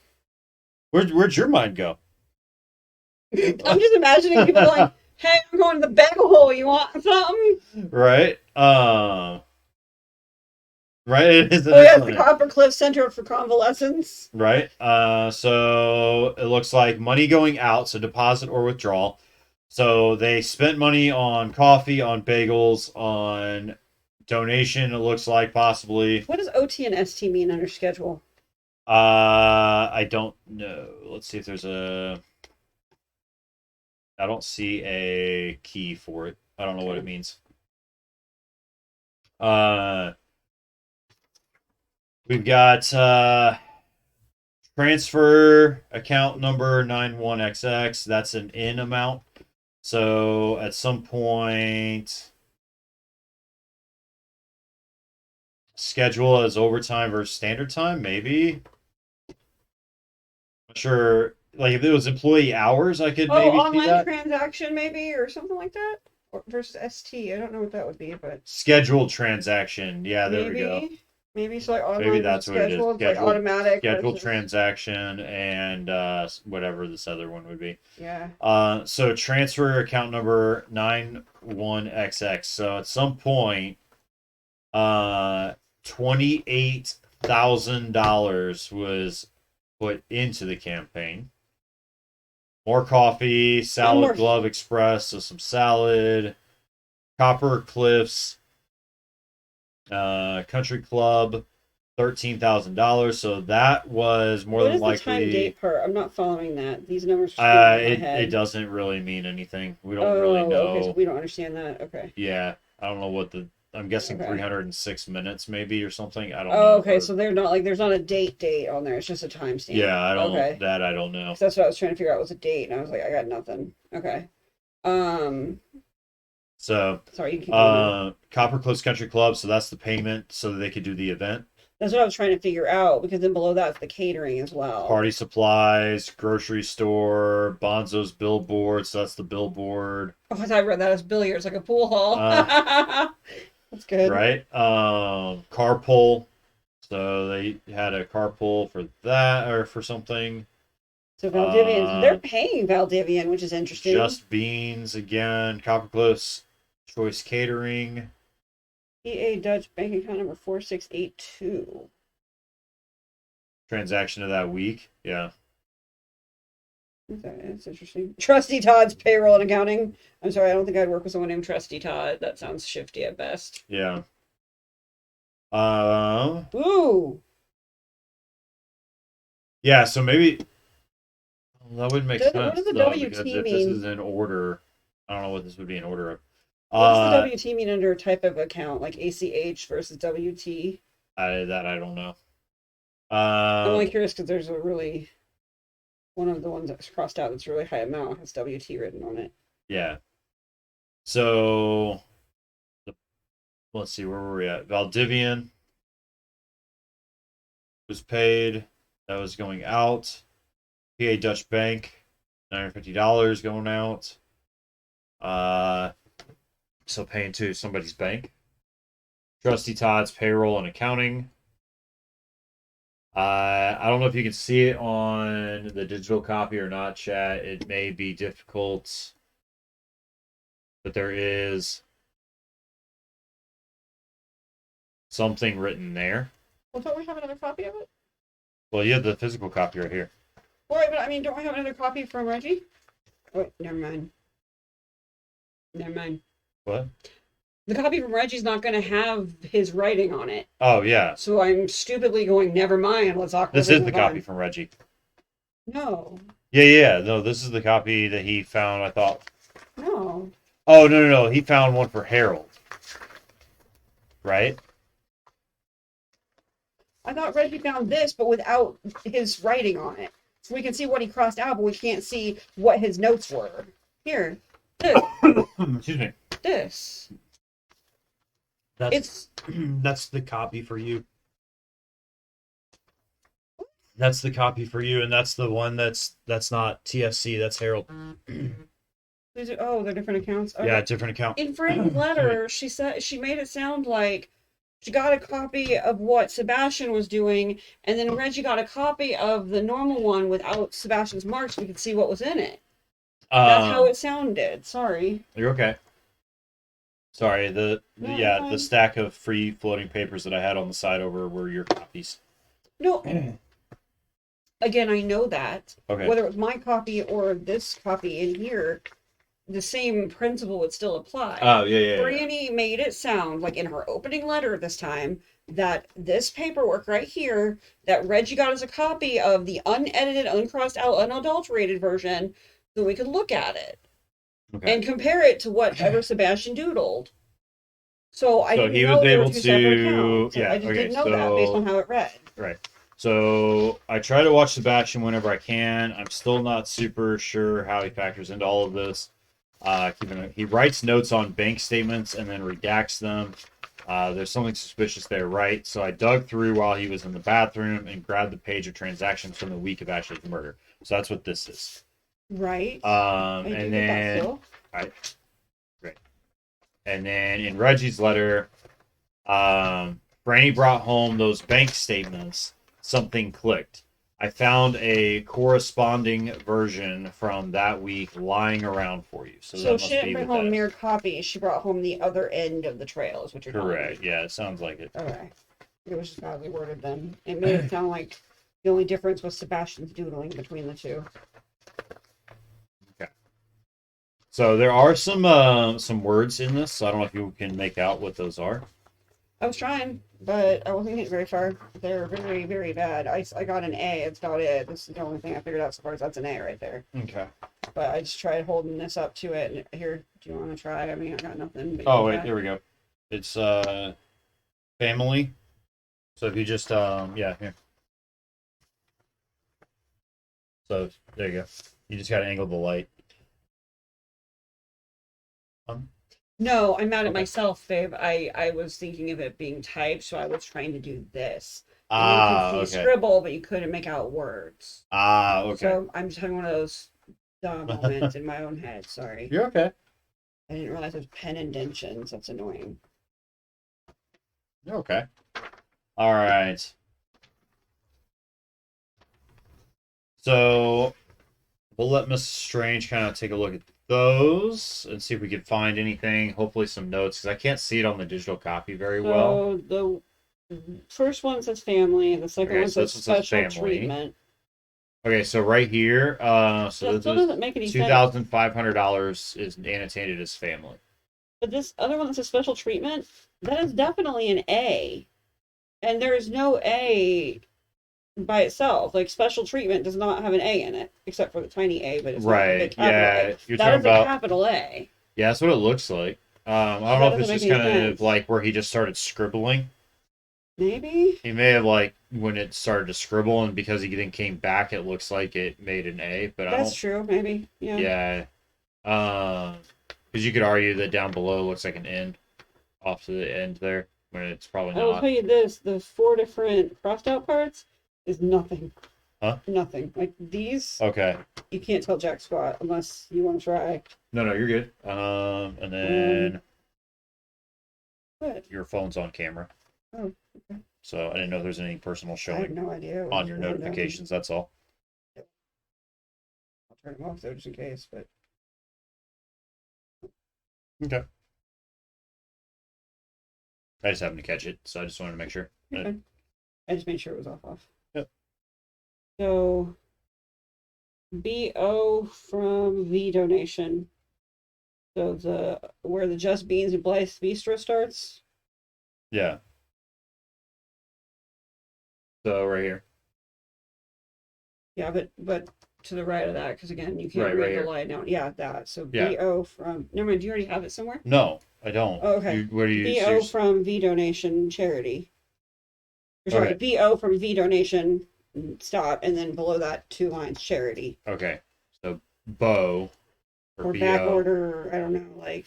Where'd your mind go? I'm just imagining people like, hey, I'm going to the bagel hole. You want something? Right. Right. It is. Oh, yeah, it's the Copper Cliff Center for Convalescence. Right. So it looks like money going out, so deposit or withdrawal. So they spent money on coffee, on bagels, on donation. It looks like possibly. What does OT and ST mean under schedule? I don't know. Let's see if there's a. I don't see a key for it. I don't know what it means. We've got transfer account number 91XX. That's an in amount. So at some point, schedule as overtime versus standard time, maybe. Not sure. Like if it was employee hours, I could maybe see online that. transaction maybe or something like that? Or versus ST. I don't know what that would be, but Scheduled transaction. Yeah, there we go. Maybe so like online Maybe that's what it is. scheduled, like automatic Scheduled versus... transaction and whatever this other one would be. Yeah. So transfer account number 91XX. So at some point, $28,000 was put into the campaign. More coffee, salad glove express, so some salad, Copper Cliffs, Country Club, $13,000. So that was more than likely. What is the time date part? I'm not following that. These numbers are in my head. It doesn't really mean anything. We don't really know. Okay, so we don't understand that. Okay. Yeah, I don't know what I'm guessing 306 minutes maybe or something. I don't know. Oh, okay. So they're not like there's not a date on there. It's just a timestamp. Yeah, I don't. Okay. That I don't know. That's what I was trying to figure out was a date, and I was like, I got nothing. Okay. So sorry, you keep going. Copper Cliffs Country Club. So that's the payment so that they could do the event. That's what I was trying to figure out because then below that's the catering as well. Party supplies, grocery store, Bonzo's billboard. So that's the billboard. Oh, I read that as billiards, like a pool hall. That's good. Right. Carpool. So they had a carpool for that or for something. So Valdivian, they're paying Valdivian, which is interesting. Just Beans again. Copper Cliffs Choice Catering. EA Dutch bank account number 4682. Transaction of that week. Yeah. That's interesting. Trusty Todd's payroll and accounting. I'm sorry, I don't think I'd work with someone named Trusty Todd. That sounds shifty at best. Yeah. Um, Ooh. yeah, so maybe that would make What does sense the though, because WT if this mean? is in order, I don't know what this would be in order of. What does the Uh, WT mean under type of account, like ACH versus WT? I don't know. I'm only Um, curious because there's a really one of the ones that's crossed out that's really high amount has WT written on it. yeah. So let's see, where were we at? Valdivian was paid. That was going out. PA Dutch Bank, $950 going out. Uh, so paying to somebody's bank. Trusty Todd's payroll and accounting. I don't know if you can see it on the digital copy or not, chat. It may be difficult, but there is something written there. Well, don't we have another copy of it? Well, you have the physical copy right here. Wait, but I mean, don't we have another copy from Reggie? Wait, never mind. Never mind. What? The copy from Reggie's not going to have his writing on it. Oh, yeah. So I'm stupidly going, never mind, let's This awkwardly is the move copy on. from Reggie. No. Yeah. No, this is the copy that he found, I thought. No. Oh, no. He found one for Harold. Right? I thought Reggie found this, but without his writing on it. So we can see what he crossed out, but we can't see what his notes were. Here. This. Excuse me. This. That's It's that's the copy for you. That's the copy for you, and that's the one that's not TFC. That's Harold. these are, oh, they're different accounts. Yeah, Okay. different account. In Fran's letter, she said she made it sound like she got a copy of what Sebastian was doing, and then Reggie got a copy of the normal one without Sebastian's marks. We could see what was in it. That's how it sounded. Sorry. You're okay. Sorry, No, the fine. stack of free floating papers that I had on the side over were your copies. No. Again, I know that. Okay. Whether it was my copy or this copy in here, the same principle would still apply. Oh, yeah. Franny made it sound like in her opening letter this time that this paperwork right here that Reggie got as a copy of the unedited, uncrossed out, unadulterated version, so we could look at it Okay. and compare it to whatever Sebastian doodled. So I So didn't he know was they were able two separate to- accounts. yeah, I just okay, didn't know that based so- on how it read. Right. So I try to watch Sebastian whenever I can. I'm still not super sure how he factors into all of this. He writes notes on bank statements and then redacts them. There's something suspicious there, right? So I dug through while he was in the bathroom and grabbed the page of transactions from the week of Ashley's murder. So that's what this is. Right. I do And get that then still. Great. And then in Reggie's letter, Franny brought home those bank statements. Something clicked. I found a corresponding version from that week lying around for you. So that So must she didn't be bring what home that is. mere copies. She brought home the other end of the trail, is what you're telling me. Correct. Yeah, it sounds like it. Okay. It was just badly worded then. It made it sound like the only difference was Sebastian's doodling between the two. So there are some words in this. So I don't know if you can make out what those are. I was trying, but I wasn't getting very far. They're very, very bad. I got an A. It's about it. This is the only thing I figured out so far. Is that's an A right there. Okay. But I just tried holding this up to it. And here, do you want to try? I mean, I got nothing. But Oh yeah. wait, here we go. It's family. So if you just yeah, here. So there you go. You just gotta angle the light. No, I'm mad at Okay. myself, babe. I was thinking of it being typed, so I was trying to do this. And Ah, you could see okay. scribble, but you couldn't make out words. Ah, okay. So I'm just having one of those dumb moments in my own head. Sorry. You're okay. I didn't realize there's pen indentions. That's annoying. You're okay. All right. So we'll let Miss Strange kind of take a look at those and see if we can find anything. Hopefully some notes because I can't see it on the digital copy very well. So the first one says family, the second Okay, one so says this one says special family. treatment. Okay, so right here, so That this still is doesn't make any sense. $2,500 is annotated as family. But this other one that says special treatment, that is definitely an A. And there's no A by itself. Like special treatment does not have an A in it, except for the tiny A, but it's not a Right. big capital A. Yeah. You're That talking is a about. capital A. Yeah, that's what it looks like. I So don't know that if doesn't it's make just any kind of sense. like where he just started scribbling. Maybe? He may have like when it started to scribble, and because he then came back, it looks like it made an A. But I That's don't. true, maybe. Yeah. Yeah. Because you could argue that down below looks like an N off to the end there when it's probably I will not. tell you this, the four different crossed out parts is nothing. Huh? Nothing. Like these, Okay. you can't tell jack squat unless you want to try. No, you're good. And then What? your phone's on camera, Oh, okay. so I didn't know if there's anything personal I have showing no idea. on your What I'm notifications. That's all. doing. I'll turn them off though, just in case. But Okay. I just happened to catch it, so I just wanted to make sure. okay. I just made sure it was off. Yep. So BO from V donation. So the where the Just Beans and Blythe's Bistro starts. Yeah. So right here. Yeah, but to the right of that, because again, you can't Right read here. the line out. Yeah, that. So Yeah. BO from. Never mind. Do you already have it somewhere? No, I don't. Oh, okay. Where do you? BO from V donation charity. Or sorry, Okay. BO from V donation. Stop, and then below that, two lines charity Okay. So Bo or BO back order. I don't know, like.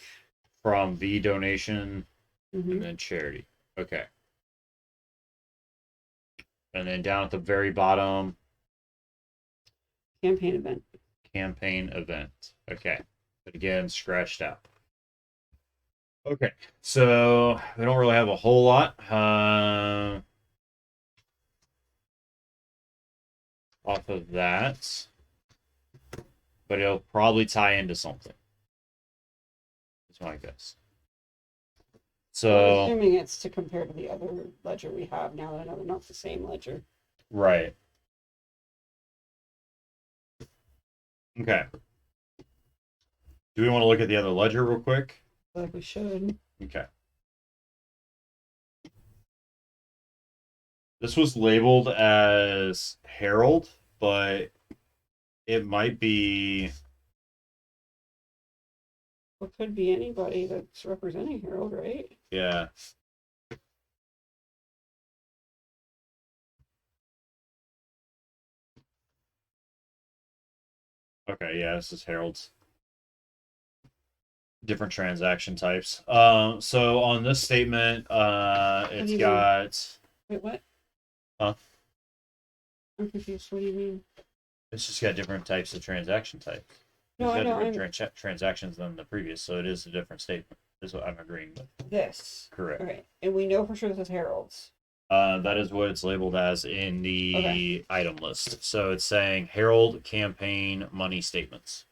from V donation Mhm. and then charity. Okay. And then down at the very bottom, Campaign event. campaign event. Okay. But again, scratched out. Okay. So we don't really have a whole lot. Off of that. But it'll probably tie into something. That's my guess. I'm So assuming it's to compare to the other ledger we have now that I know they're not the same ledger. right. Okay. Do we want to look at the other ledger real quick? I feel like we should. Okay. This was labeled as Herald, but it might be. Well, it could be anybody that's representing Harold, right? Yeah. Okay, yeah, this is Herald's. Different transaction types. So on this statement, do it's you mean? got. Wait, what? Huh? I'm confused. What do you mean? It's just got different types of transaction types. No, It's I got know. different transactions than the previous, so it is a different statement. Is what I'm agreeing with. This. Correct. All right. And we know for sure this is Harold's. That is what it's labeled as in the Okay. item list. So it's saying Herald campaign money statements.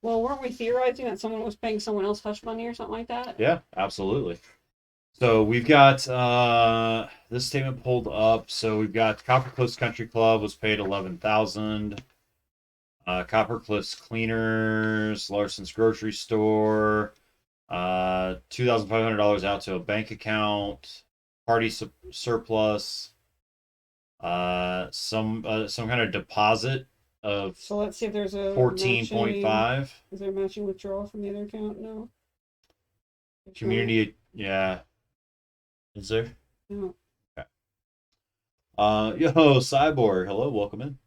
Well, weren't we theorizing that someone was paying someone else hush money or something like that? Yeah, absolutely. So we've got this statement pulled up. So we've got Copper Cliffs Country Club was paid 11,000. Copper Cliffs Cleaners, Larson's Grocery Store, $2,500 out to a bank account. Party surplus. Some kind of deposit of So let's see if there's a 14.5. Is there a matching withdrawal from the other account? No. Community, yeah. Is there? No. Okay. Yo, Cyborg, hello, welcome in.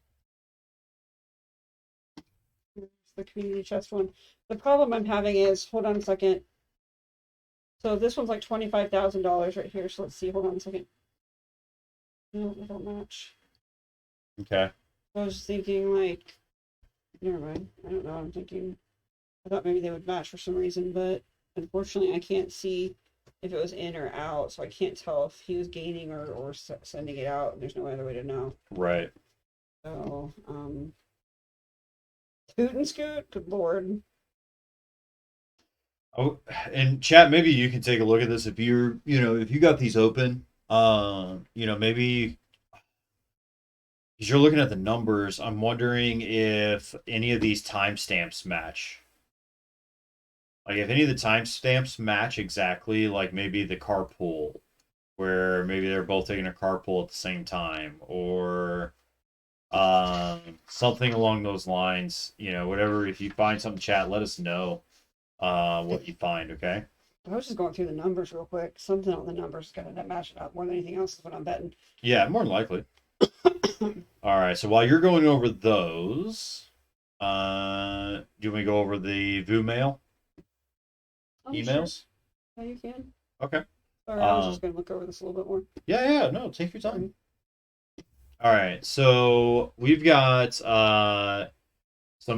There's the community chest one. The problem I'm having is, hold on a second. So this one's like $25,000 right here. So let's see. Hold on a second. No, they don't match. Okay. I was thinking like, never mind. I don't know what I'm thinking. I thought maybe they would match for some reason, but unfortunately I can't see if it was in or out, so I can't tell if he was gaining or sending it out. There's no other way to know. Right. So, toot and scoot, good lord. Oh, and chat, maybe you can take a look at this if you're, if you got these open. Maybe because you're looking at the numbers, I'm wondering if any of these timestamps match. Like if any of the timestamps match exactly, like maybe the carpool, where maybe they're both taking a carpool at the same time, or something along those lines. Whatever. If you find something, chat, let us know what you find. Okay. I was just going through the numbers real quick. Something on the numbers got to match it up more than anything else is what I'm betting. Yeah, more than likely. All right. So while you're going over those, do we go over the VU mail Oh, sure. emails? Yeah, you can. Okay. Sorry, I was just going to look over this a little bit more. Yeah. No, take your time. All right. So we've got some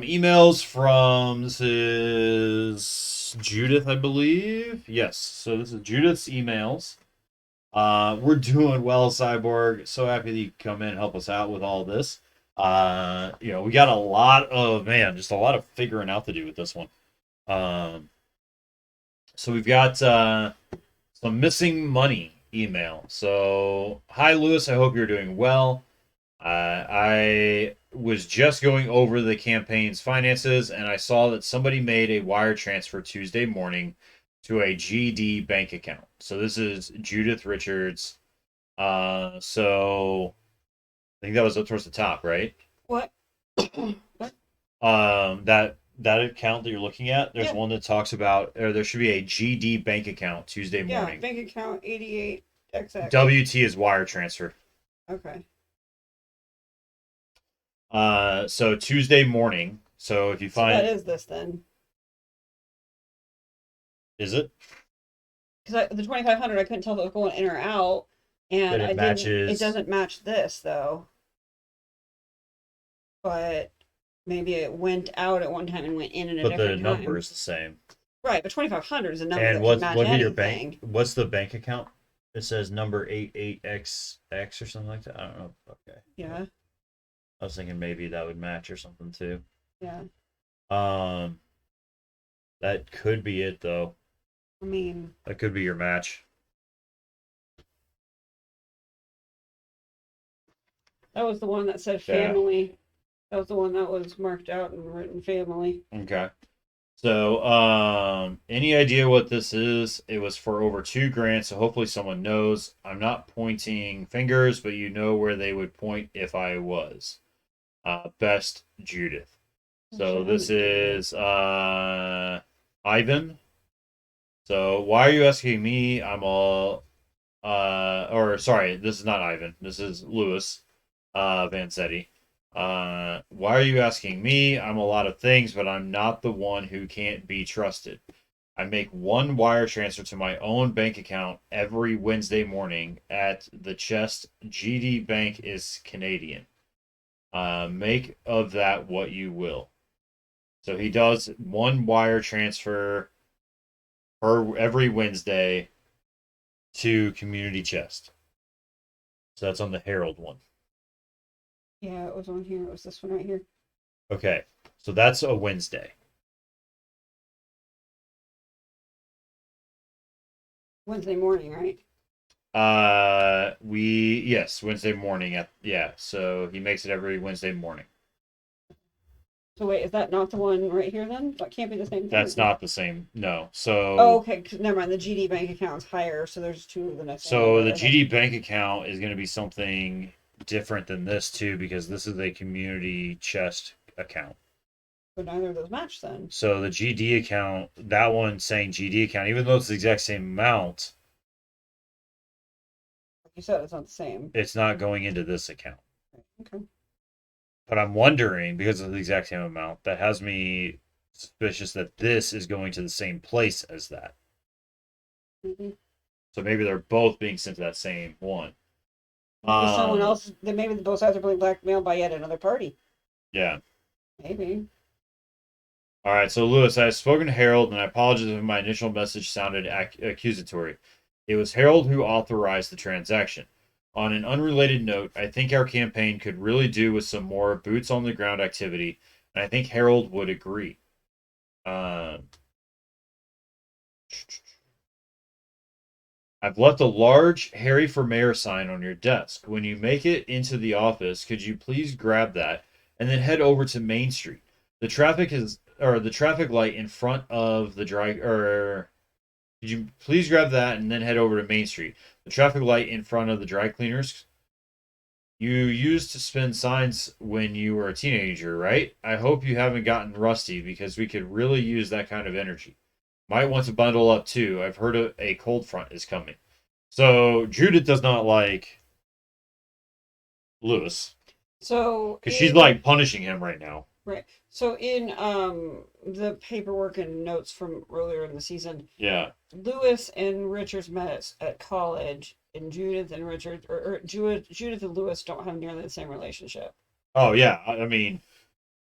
emails from, this is Judith, I believe. Yes. So this is Judith's emails. We're doing well, Cyborg. So happy that you could come in and help us out with all this. We got a lot of, just a lot of figuring out to do with this one. So we've got some missing money email. So, hi, Lewis. I hope you're doing well. I was just going over the campaign's finances, and I saw that somebody made a wire transfer Tuesday morning to a GD bank account. So this is Judith Richards. So I think that was up towards the top, right? What? What? That account that you're looking at, there's Yeah. one that talks about, or there should be a GD bank account Tuesday Yeah, morning. bank account 88XX. WT is wire transfer. Okay. So Tuesday morning. So if you So find, that is this then. is it? Because the 2500, I couldn't tell if it was going in or out, and But it I didn't. matches- It doesn't match this though. But maybe it went out at one time and went in at a But the different time. number is the same. Right, but 2500 is a number And that what's can match look at your anything. bank? What's the bank account? It says number 88XX or something like that. I don't know. Okay. Yeah, I was thinking maybe that would match or something too. yeah. That could be it though. I mean, That could be your match. that was the one that said Yeah. family. That was the one that was marked out and written family. Okay. So, any idea what this is? It was for over $2,000, so hopefully someone knows. I'm not pointing fingers, but you know where they would point if I was. Best Judith. So this is Ivan. So why are you asking me? I'm all or sorry, this is not Ivan. This is Lewis Vanzetti. Why are you asking me? I'm a lot of things, but I'm not the one who can't be trusted. I make one wire transfer to my own bank account every Wednesday morning at the Chest. GD Bank is Canadian. Make of that what you will. So he does one wire transfer every Wednesday to Community Chest. So that's on the Herald one. Yeah, it was on here. It was this one right here. Okay, so that's a Wednesday. Wednesday morning, right? Yes, Wednesday morning so he makes it every Wednesday morning. So wait, is that not the one right here then? That can't be the same thing. That's not the same. No. So Oh, okay. Never mind. The GD bank account's higher, so there's two of the next. So the GD bank account is going to be something different than this too, because this is a Community Chest account. But neither of those match then. So the GD account, that one saying GD account, even though it's the exact same amount, Like you said, it's not the same. it's not going into this account. Okay. But I'm wondering, because of the exact same amount, that has me suspicious that this is going to the same place as that. Mm-hmm. So maybe they're both being sent to that same one. Maybe someone else. Then maybe both sides are being blackmailed by yet another party. Yeah. Maybe. All right. So Lewis, I've spoken to Harold, and I apologize if my initial message sounded accusatory. It was Harold who authorized the transaction. On an unrelated note, I think our campaign could really do with some more boots on the ground activity, and I think Harold would agree. I've left a large Harry for Mayor sign on your desk. When you make it into the office, could you please grab that and then head over to Main Street? The traffic or the traffic light in front of the dry, or could you please grab that and then head over to Main Street? The traffic light in front of the dry cleaners you used to spin signs when you were a teenager, right? I hope you haven't gotten rusty because we could really use that kind of energy. Might want to bundle up too. I've heard a cold front is coming. So Judith does not like Lewis So because she's in like punishing him right now. right. So in the paperwork and notes from earlier in the season, Yeah. Lewis and Richard's met at college, and Judith and Richard, or Judith and Lewis don't have nearly the same relationship. Oh yeah. I mean,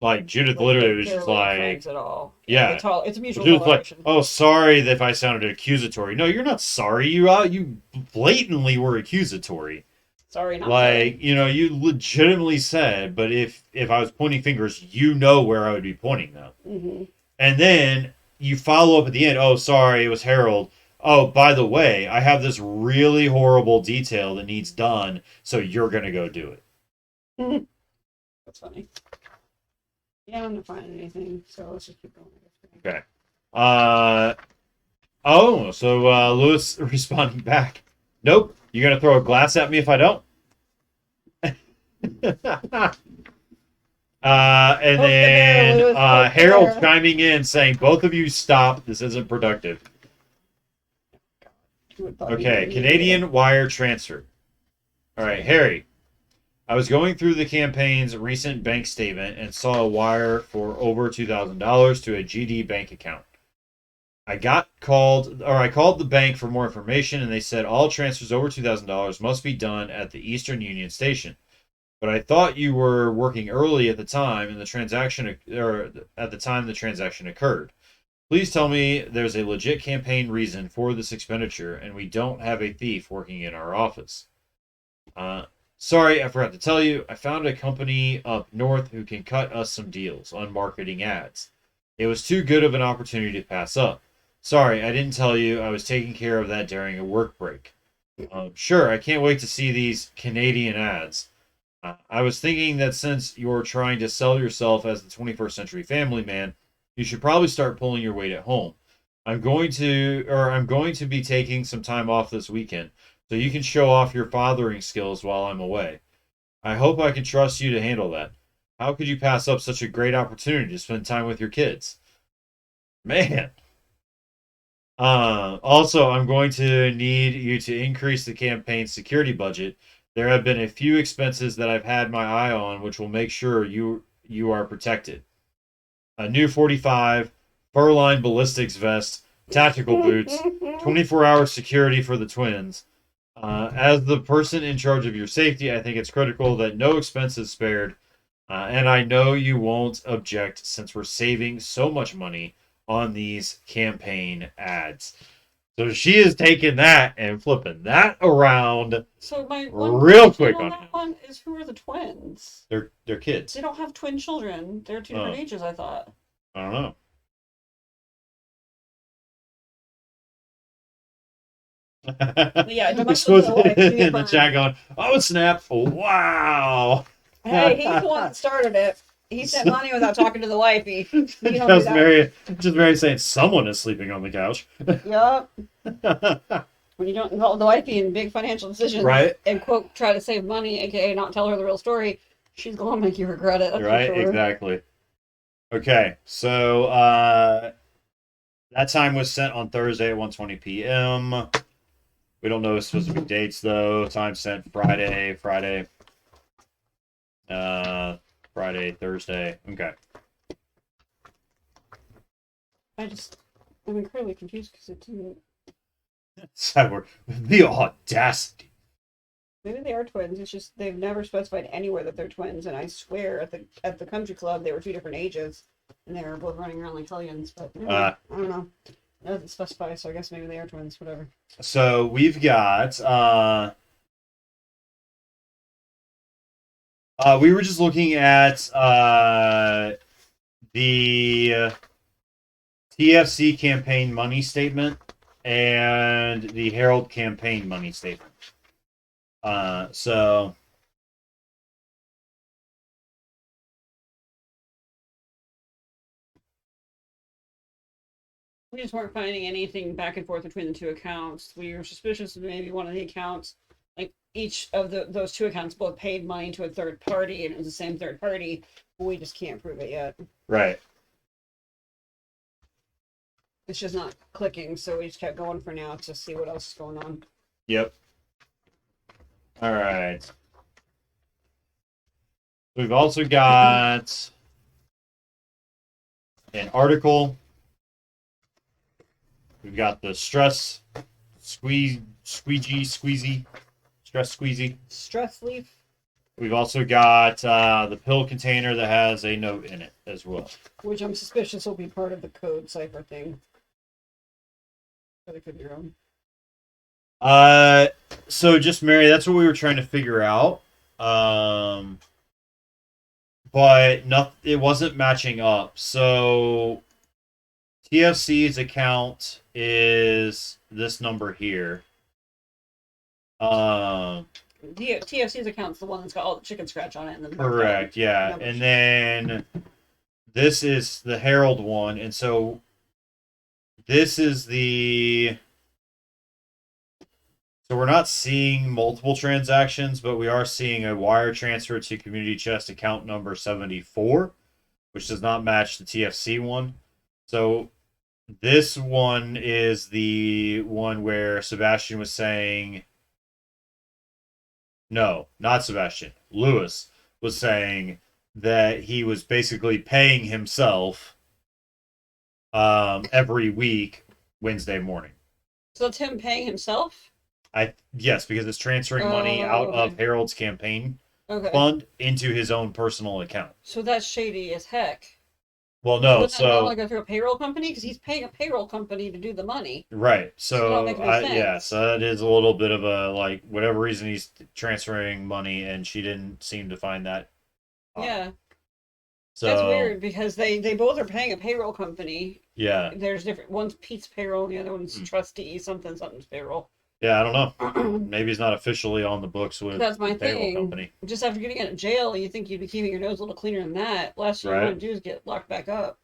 like Judith Like literally they're was just barely like, friends at all. yeah. It's a mutual Judith's like, toleration. oh, sorry if I sounded accusatory. No, you're not sorry. You blatantly were accusatory. Sorry, not Like, you know, you legitimately said, but if I was pointing fingers, you know where I would be pointing them. Mm-hmm. And then you follow up at the end. Oh, sorry, it was Harold. Oh, by the way, I have this really horrible detail that needs done, so you're gonna go do it. That's funny. Yeah, I'm not finding anything, so let's just keep going. Okay. Oh, so Lewis responding back. Nope. You gonna throw a glass at me if I don't? And Poke the bear, then Lewis, poke the Harold bear. chiming in saying, "Both of you stop. This isn't productive." Who would thought he'd Okay, be Canadian wire transfer. All right, Harry. I was going through the campaign's recent bank statement and saw a wire for over $2,000 to a GD bank account. I called the bank for more information, and they said all transfers over $2,000 must be done at the Eastern Union station. But I thought you were working early at the time, and at the time the transaction occurred. Please tell me there's a legit campaign reason for this expenditure, and we don't have a thief working in our office. Sorry, I forgot to tell you. I found a company up north who can cut us some deals on marketing ads. It was too good of an opportunity to pass up. Sorry, I didn't tell you. I was taking care of that during a work break. Sure, I can't wait to see these Canadian ads. I was thinking that since you're trying to sell yourself as the 21st century family man, you should probably start pulling your weight at home. I'm going to be taking some time off this weekend, so you can show off your fathering skills while I'm away. I hope I can trust you to handle that. How could you pass up such a great opportunity to spend time with your kids? Man. Also, I'm going to need you to increase the campaign's security budget. There have been a few expenses that I've had my eye on, which will make sure you are protected. A new 45, fur-lined ballistics vest, tactical boots, 24-hour security for the twins. As the person in charge of your safety, I think it's critical that no expense is spared. And I know you won't object since we're saving so much money on these campaign ads. So she is taking that and flipping that around So my one real question quick on on that him. one is, who are the twins? They're kids. They don't have twin children. They're two different ages, I thought. I don't know. Yeah, You're Domestic supposed Wife, to give me a in the burn. chat going, oh snap! Wow. Hey, he's the one that started it. He sent money without talking to the wifey. You don't do just that. Mary saying someone is sleeping on the couch. Yup. When you don't involve the wifey in big financial decisions, Right. and quote try to save money, aka not tell her the real story, she's gonna make you regret it. That's Right, for sure. exactly. Okay, so that time was sent on Thursday at 1:20 p.m. We don't know specific dates though. Time sent Friday, Thursday. Okay. I'm incredibly confused because it didn't. Cyborg, the audacity. Maybe they are twins. It's just they've never specified anywhere that they're twins, and I swear at the country club they were two different ages, and they were both running around like hellions. But I don't know. It doesn't specify, so I guess maybe they are twins. Whatever. So we've got we were just looking at the TFC campaign money statement and the Herald campaign money statement. So We just weren't finding anything back and forth between the two accounts. We were suspicious of maybe one of the accounts, like each of those two accounts both paid money to a third party, and it was the same third party. But we just can't prove it yet. Right. It's just not clicking, so we just kept going for now to see what else is going on. Yep. All right. We've also got an article. We've got the stress squeezy, stress squeezy. Stress leaf, We've also got the pill container that has a note in it as well. which I'm suspicious will be part of the code cipher thing. But it could be wrong. So just Mary, that's what we were trying to figure out. But it wasn't matching up. So TFC's account is this number here. TFC's account's the one that's got all the chicken scratch on it. And then Correct, yeah. numbers. And then this is the Herald one, and so this is the. So we're not seeing multiple transactions, but we are seeing a wire transfer to Community Chest account number 74, which does not match the TFC one. So this one is the one where Sebastian was saying, no, not Sebastian, Lewis was saying that he was basically paying himself every week Wednesday morning. So that's him paying himself? Yes, because it's transferring money out of Harold's campaign fund into his own personal account. So that's shady as heck. Well, no, Wouldn't that so not go through a payroll company because he's paying a payroll company to do the money. right. So that makes no sense. So that is a little bit of a like whatever reason he's transferring money, and she didn't seem to find that. Yeah, So that's weird because they both are paying a payroll company. yeah, There's different. One's Pete's payroll, the other one's trustee something's payroll. yeah. I don't know. Maybe he's not officially on the books with That's my the payroll thing. company. Just after getting out of jail, you think you'd be keeping your nose a little cleaner than that. Last thing you Right. want to do is get locked back up.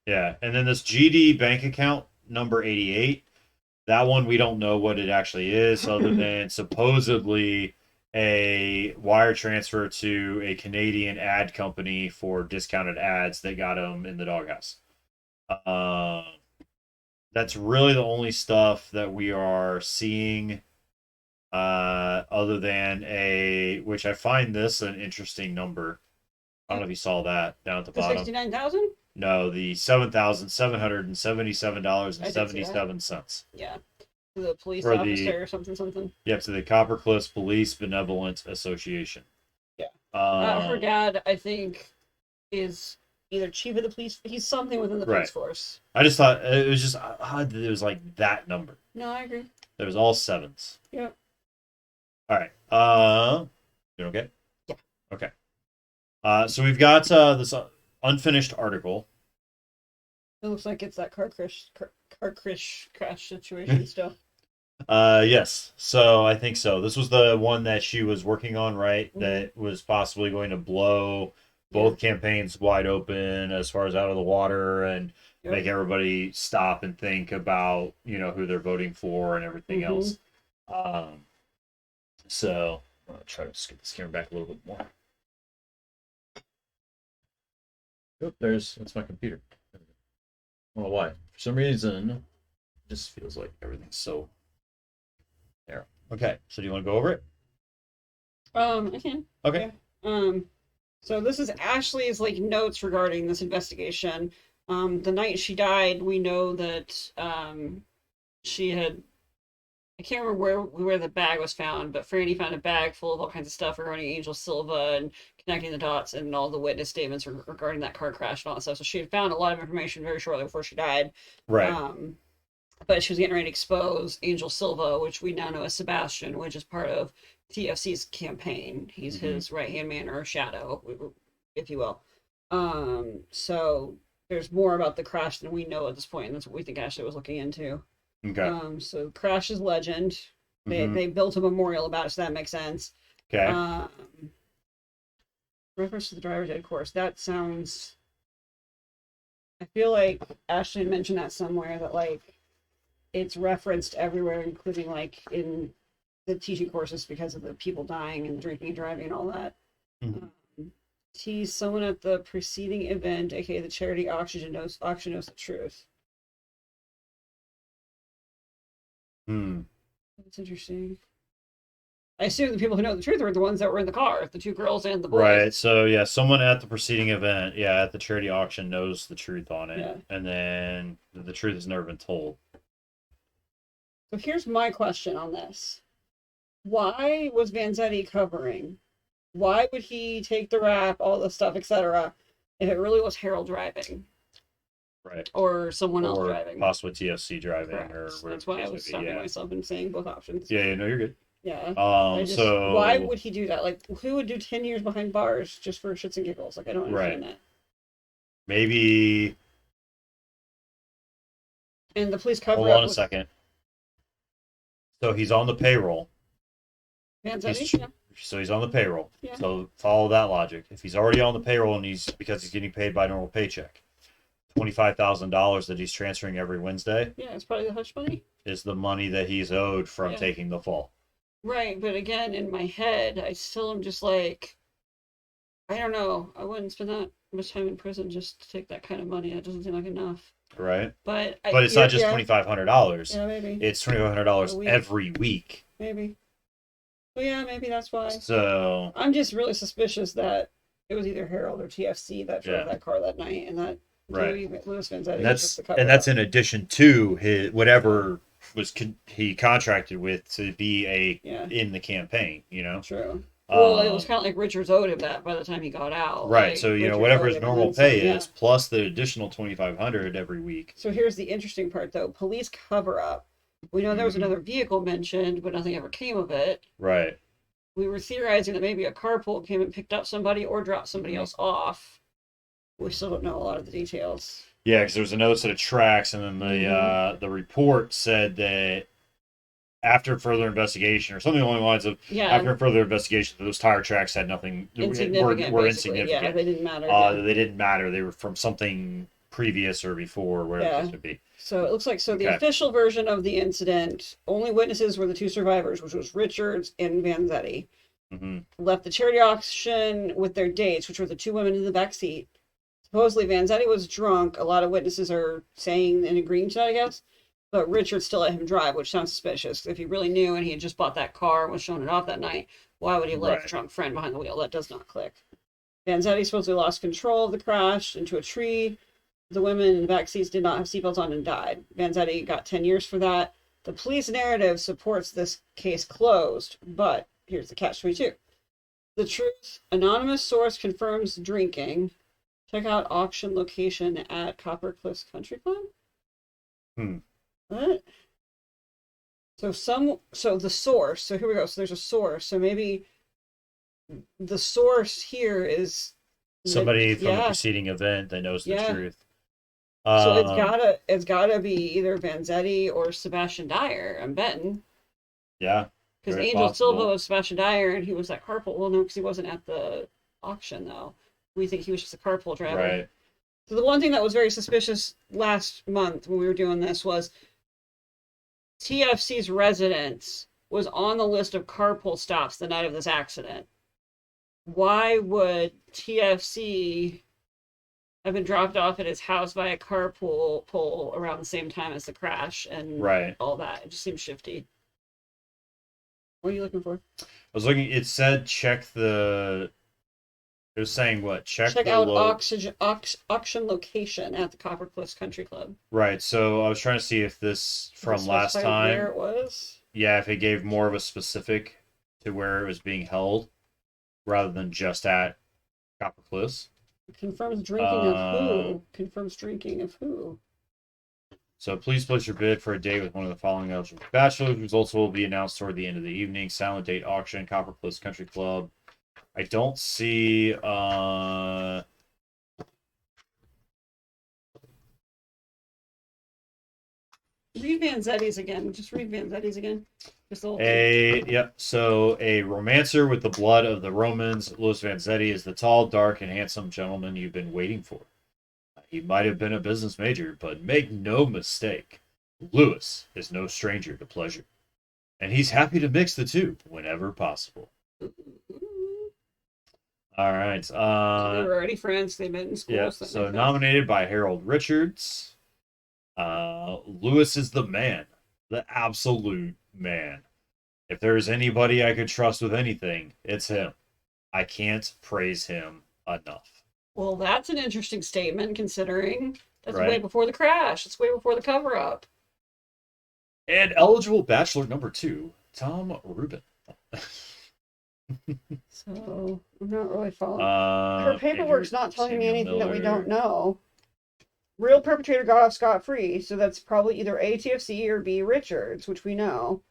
Yeah, and then this GD bank account number 88. That one we don't know what it actually is, other than supposedly a wire transfer to a Canadian ad company for discounted ads that got him in the doghouse. That's really the only stuff that we are seeing, other than which I find this an interesting number. I don't know if you saw that down at the The bottom. 69,000? No, the $7,777.77. Yeah. The police For the- officer or something. Yep, to the Copper Cliffs Police Benevolent Association. Yeah. Um, Her dad, I think, is either chief of the police. He's something within the police Right. force. I just thought it was just odd that it was like that number. No, I agree. There was all sevens. Yep. All right. You okay? Yeah. Okay. So we've got this unfinished article. It looks like it's that car crash situation still. Yes. So I think so. This was the one that she was working on, right? Mm-hmm. That was possibly going to blow both campaigns wide open as far as out of the water and make everybody stop and think about, who they're voting for and everything else. So I'll try to get this camera back a little bit more. Oh, that's my computer. I don't know why. For some reason, it just feels like everything's so narrow. Okay, so do you want to go over it? I can. Okay. Yeah. So this is Ashley's notes regarding this investigation. The night she died, we know that she had. I can't remember where the bag was found, but Franny found a bag full of all kinds of stuff regarding Angel Silva and connecting the dots and all the witness statements regarding that car crash and all that stuff. So she had found a lot of information very shortly before she died. Right. But she was getting ready to expose Angel Silva, which we now know as Sebastian, which is part of TFC's campaign. He's his right-hand man or shadow, if you will. So there's more about the crash than we know at this point, and that's what we think Ashley was looking into. Okay. So crash is legend. They built a memorial about it, so that makes sense. Okay. Reference to the driver's ed course. That sounds. I feel like Ashley mentioned that somewhere that like it's referenced everywhere, including like in the teaching courses because of the people dying and drinking and driving and all that. Mhm. Tease someone at the preceding event, aka the charity auction knows the truth. Hmm. That's interesting. I assume the people who know the truth are the ones that were in the car, the two girls and the boys. Right. So yeah, someone at the preceding event, yeah, at the charity auction knows the truth on it, Yeah. and then the truth has never been told. So here's my question on this. Why was Vanzetti covering? Why would he take the rap, all this stuff, etc., if it really was Harold driving Right. or someone else Or driving? possibly TFC driving Correct. or whatever That's the why I case may was be. stopping Yeah. myself and saying both options. Yeah, yeah, no, you're good. Yeah. I just why So would he do that? Like, who would do 10 years behind bars just for shits and giggles? Like, I don't right. understand that. Maybe And the police hold cover on up a with second. So he's on the payroll. Vanzetti. Yeah. So he's on the payroll. Yeah. So follow that logic. If he's already on the payroll and he's because he's getting paid by normal paycheck, $25,000 that he's transferring every Wednesday Yeah, it's probably the hush money. is the money that he's owed from Yeah. taking the fall. Right, but again, in my head, I still am just like, I don't know. I wouldn't spend that much time in prison just to take that kind of money. That doesn't seem like enough. Right. But But it's not just $2,500. Yeah, maybe. It's A $2,500 week. every week. Maybe. Well, yeah, maybe that's why. So I'm just really suspicious that it was either Harold or TFC that drove Yeah. that car that night, and that Right. Louis Vanzetti and was just that's the cover and that's up. in addition to his whatever he contracted with to be Yeah, in the campaign. true. Well, it was Um, kind of like Richards owed him that by the time he got out. right. Like, So Richards whatever owed his him and normal then some, pay yeah. is plus the additional 2,500 every week. So here's the interesting part, though. Police cover up. We know there was Mhm. another vehicle mentioned, but nothing ever came of it. Right. We were theorizing that maybe a carpool came and picked up somebody or dropped somebody Mhm. else off. We still don't know a lot of the details. Yeah, because there was another set of tracks, and then Mhm. the report said that after further investigation, or something along the lines of Yeah, after further investigation, those tire tracks had nothing insignificant. were Basically, yeah, insignificant. they didn't matter. Yeah. They didn't matter. They were from something previous or before, whatever Yeah. the case would be. So it looks like the Okay. official version of the incident, only witnesses were the two survivors, which was Richards and Vanzetti. Hmm. Left the charity auction with their dates, which were the two women in the back seat. Supposedly Vanzetti was drunk. A lot of witnesses are saying and agreeing to that, I guess. But Richard still let him drive, which sounds suspicious. If he really knew and he had just bought that car and was showing it off that night, why would he let his Right. drunk friend behind the wheel? That does not click. Vanzetti supposedly lost control of the crash into a tree. The women in the back seats did not have seatbelts on and died. Vanzetti got 10 years for that. The police narrative supports this case closed, but here's the catch-22. The truth, anonymous source confirms drinking. Check out auction location at Copper Cliffs Country Club. What? So the source. So here we go. So there's a source. So maybe the source here is Somebody from the yeah. preceding event that knows the Yeah. truth. So Um, it's gotta be either Vanzetti or Sebastian Dyer. I'm betting yeah, because very Angel Silva possible. was Sebastian Dyer and he was that carpool. Well, no, because he wasn't at the auction though. We think he was just a carpool driver. Right. So the one thing that was very suspicious last month when we were doing this was TFC's residence was on the list of carpool stops the night of this accident. Why would TFC have been dropped off at his house by a carpool pole around the same time as the crash and Right. all that? It just seems shifty. What are you looking for? I was looking. It said check the. It was saying what? Check Check the out auction location at the Copper Cliffs Country Club. Right. So I was trying to see if this Does it from last specify where time. it was? Yeah, if it gave more of a specific to where it was being held, rather than just at Copper Cliffs. Confirms drinking of who? Confirms drinking of who? So please place your bid for a date with one of the following eligible bachelors. Results will be announced toward the end of the evening. Silent date auction, Copper Cliffs Country Club. I don't see Read Vanzetti's again. Just read Vanzetti's again. Just the whole thing. So a romancer with the blood of the Romans, Louis Vanzetti is the tall, dark, and handsome gentleman you've been waiting for. He might have been a business major, but make no mistake, Lewis is no stranger to pleasure, and he's happy to mix the two whenever possible. All right. They were already friends. They met in school. Yeah. So nominated by Harold Richards. Lewis is the man, the absolute man. If there's anybody I could trust with anything, it's him. I can't praise him enough. Well, that's an interesting statement considering that's Right. way before the crash. It's way before the cover up. And eligible bachelor number 2, Tom Rubin. So I'm not really following. Her paperwork's not telling me anything that we don't know. Real perpetrator got off scot-free, so that's probably either A, TFC, or B, Richards, which we know.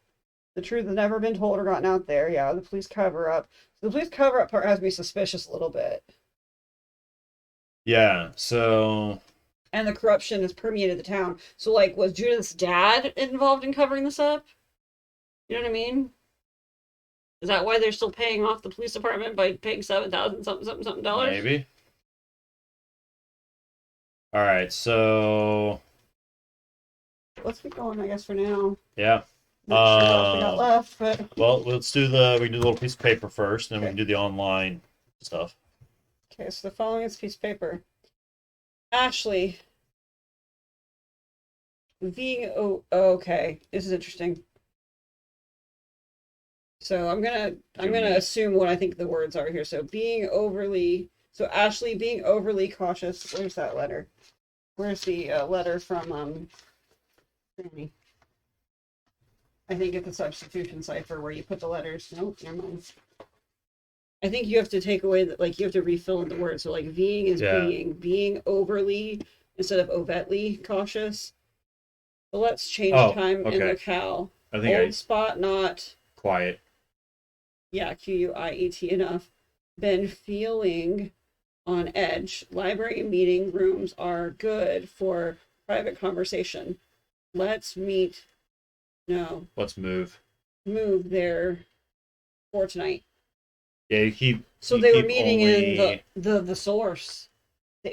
The truth has never been told or gotten out there. Yeah, the police cover-up. So the police cover-up part has me suspicious a little bit. Yeah, so... And the corruption has permeated the town. So, like, was Judith's dad involved in covering this up? You know what I mean? Is that why they're still paying off the police department by paying $7,000 something dollars? Maybe. All right, so Let's keep going, I guess, for now. yeah. Not sure what else we got left, but Well, we can do the little piece of paper first, and then we can do the online stuff. okay. So the following is a piece of paper. Ashley, okay. This is interesting. So I'm gonna assume what I think the words are here. So Ashley being overly cautious. Where's that letter? Where's the letter from Franny? I think it's a substitution cipher where you put the letters. Nope, never mind. I think you have to take away that, you have to refill in the words. So being is being overly instead of overtly cautious. But let's change time and locale. I think Old spot, not quiet. Yeah, QUIET enough. Been feeling on edge. Library meeting rooms are good for private conversation. Let's meet. No. Let's move. Move there for tonight. Yeah, you keep. So they were meeting in the source.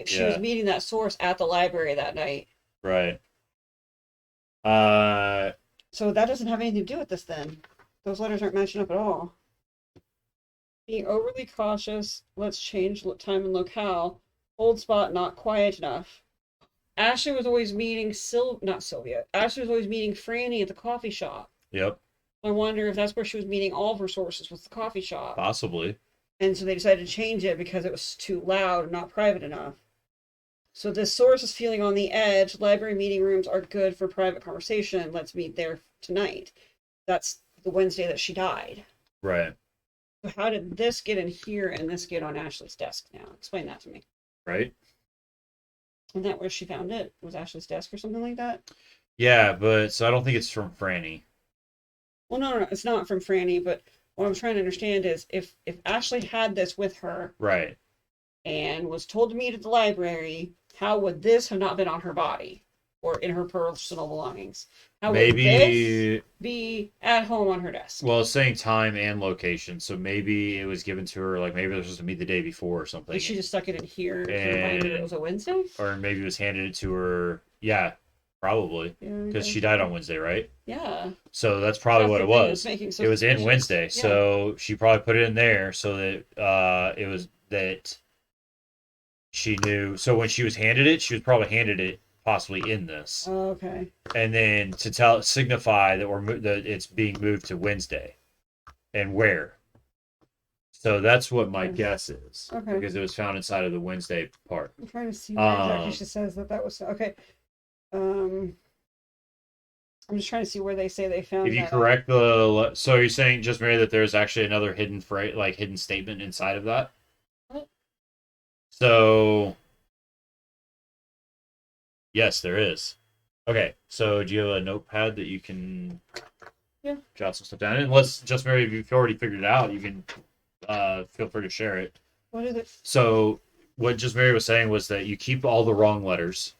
She was meeting that source at the library that night. Right. So that doesn't have anything to do with this then. Those letters aren't matching up at all. Being overly cautious. Let's change time and locale. Old spot, not quiet enough. Ashley was always meeting not Sylvia. Ashley was always meeting Franny at the coffee shop. Yep. I wonder if that's where she was meeting all of her sources, was the coffee shop. Possibly. And so they decided to change it because it was too loud and not private enough. So this source is feeling on the edge. Library meeting rooms are good for private conversation. Let's meet there tonight. That's the Wednesday that she died. Right. So how did this get in here and this get on Ashley's desk now? Explain that to me. Right. Isn't that where she found it? Was Ashley's desk or something like that? Yeah, but so I don't think it's from Franny. Well, no, it's not from Franny, but what I'm trying to understand is if Ashley had this with her, right, and was told to meet at the library, how would this have not been on her body or in her personal belongings? How would this be at home on her desk? Well, it's saying time and location, so maybe it was given to her, maybe it was supposed to meet the day before or something. She just stuck it in here to remind her it was a Wednesday? Or maybe it was handed it to her, yeah, probably, because she died on Wednesday, right? Yeah. So that's probably what it was. It was in Wednesday, so she probably put it in there so that it was that she knew. So when she was handed it, she was probably handed it possibly in this. Oh, okay. And then to signify that it's being moved to Wednesday, and where. So that's what my guess is. Okay. Because it was found inside of the Wednesday part. I'm trying to see where exactly she says that was okay. I'm just trying to see where they say they found. If you that correct so you're saying just Mary that there's actually another hidden phrase, hidden statement inside of that. What? So yes, there is. Okay, so do you have a notepad that you can jot some stuff down? And let's just Mary, if you've already figured it out, you can feel free to share it. What is it? So what just Mary was saying was that you keep all the wrong letters,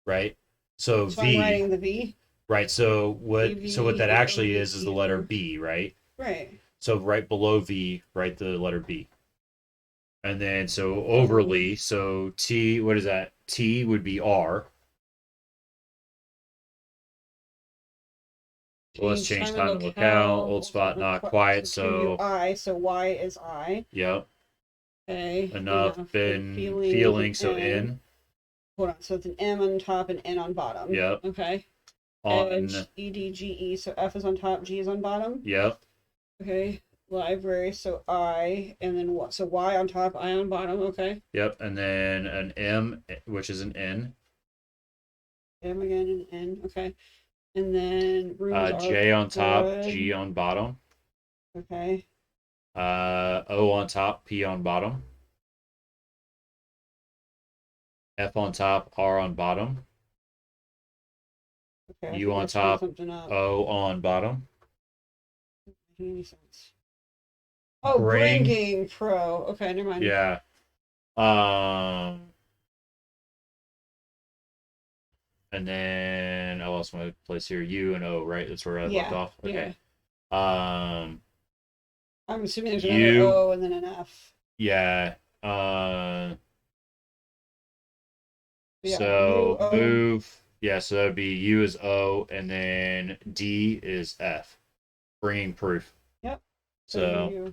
right? So V. I'm writing the V. Right. So what that actually is the letter B, right? Right. So right below V, write the letter B. And then so overly, so T, what is that? T would be R. So let's change time and locale. Old spot not quiet. So I, so Y is I. yep. Okay. Enough been feeling. So in. Hold on. So it's an M on top and N on bottom. Yep. Okay. On Edge, E, D, G, E. So F is on top, G is on bottom. Yep. Okay. Library. So I, and then what? So Y on top, I on bottom. Okay. Yep. And then an M, which is an N. M again and N. Okay. And then rooms J on top, good. G on bottom. Okay. O on top, P on bottom. F on top, R on bottom. Okay. U on top, O on bottom. Any sense. Oh, bringing pro. Okay, never mind. Yeah. And then I lost my place here. U and O, right? That's where I left off. Okay. Yeah. I'm assuming there's U, another O and then an F. Yeah. Yeah, So U, move. Yeah, so that would be U is O, and then D is F. Bringing proof. Yep. So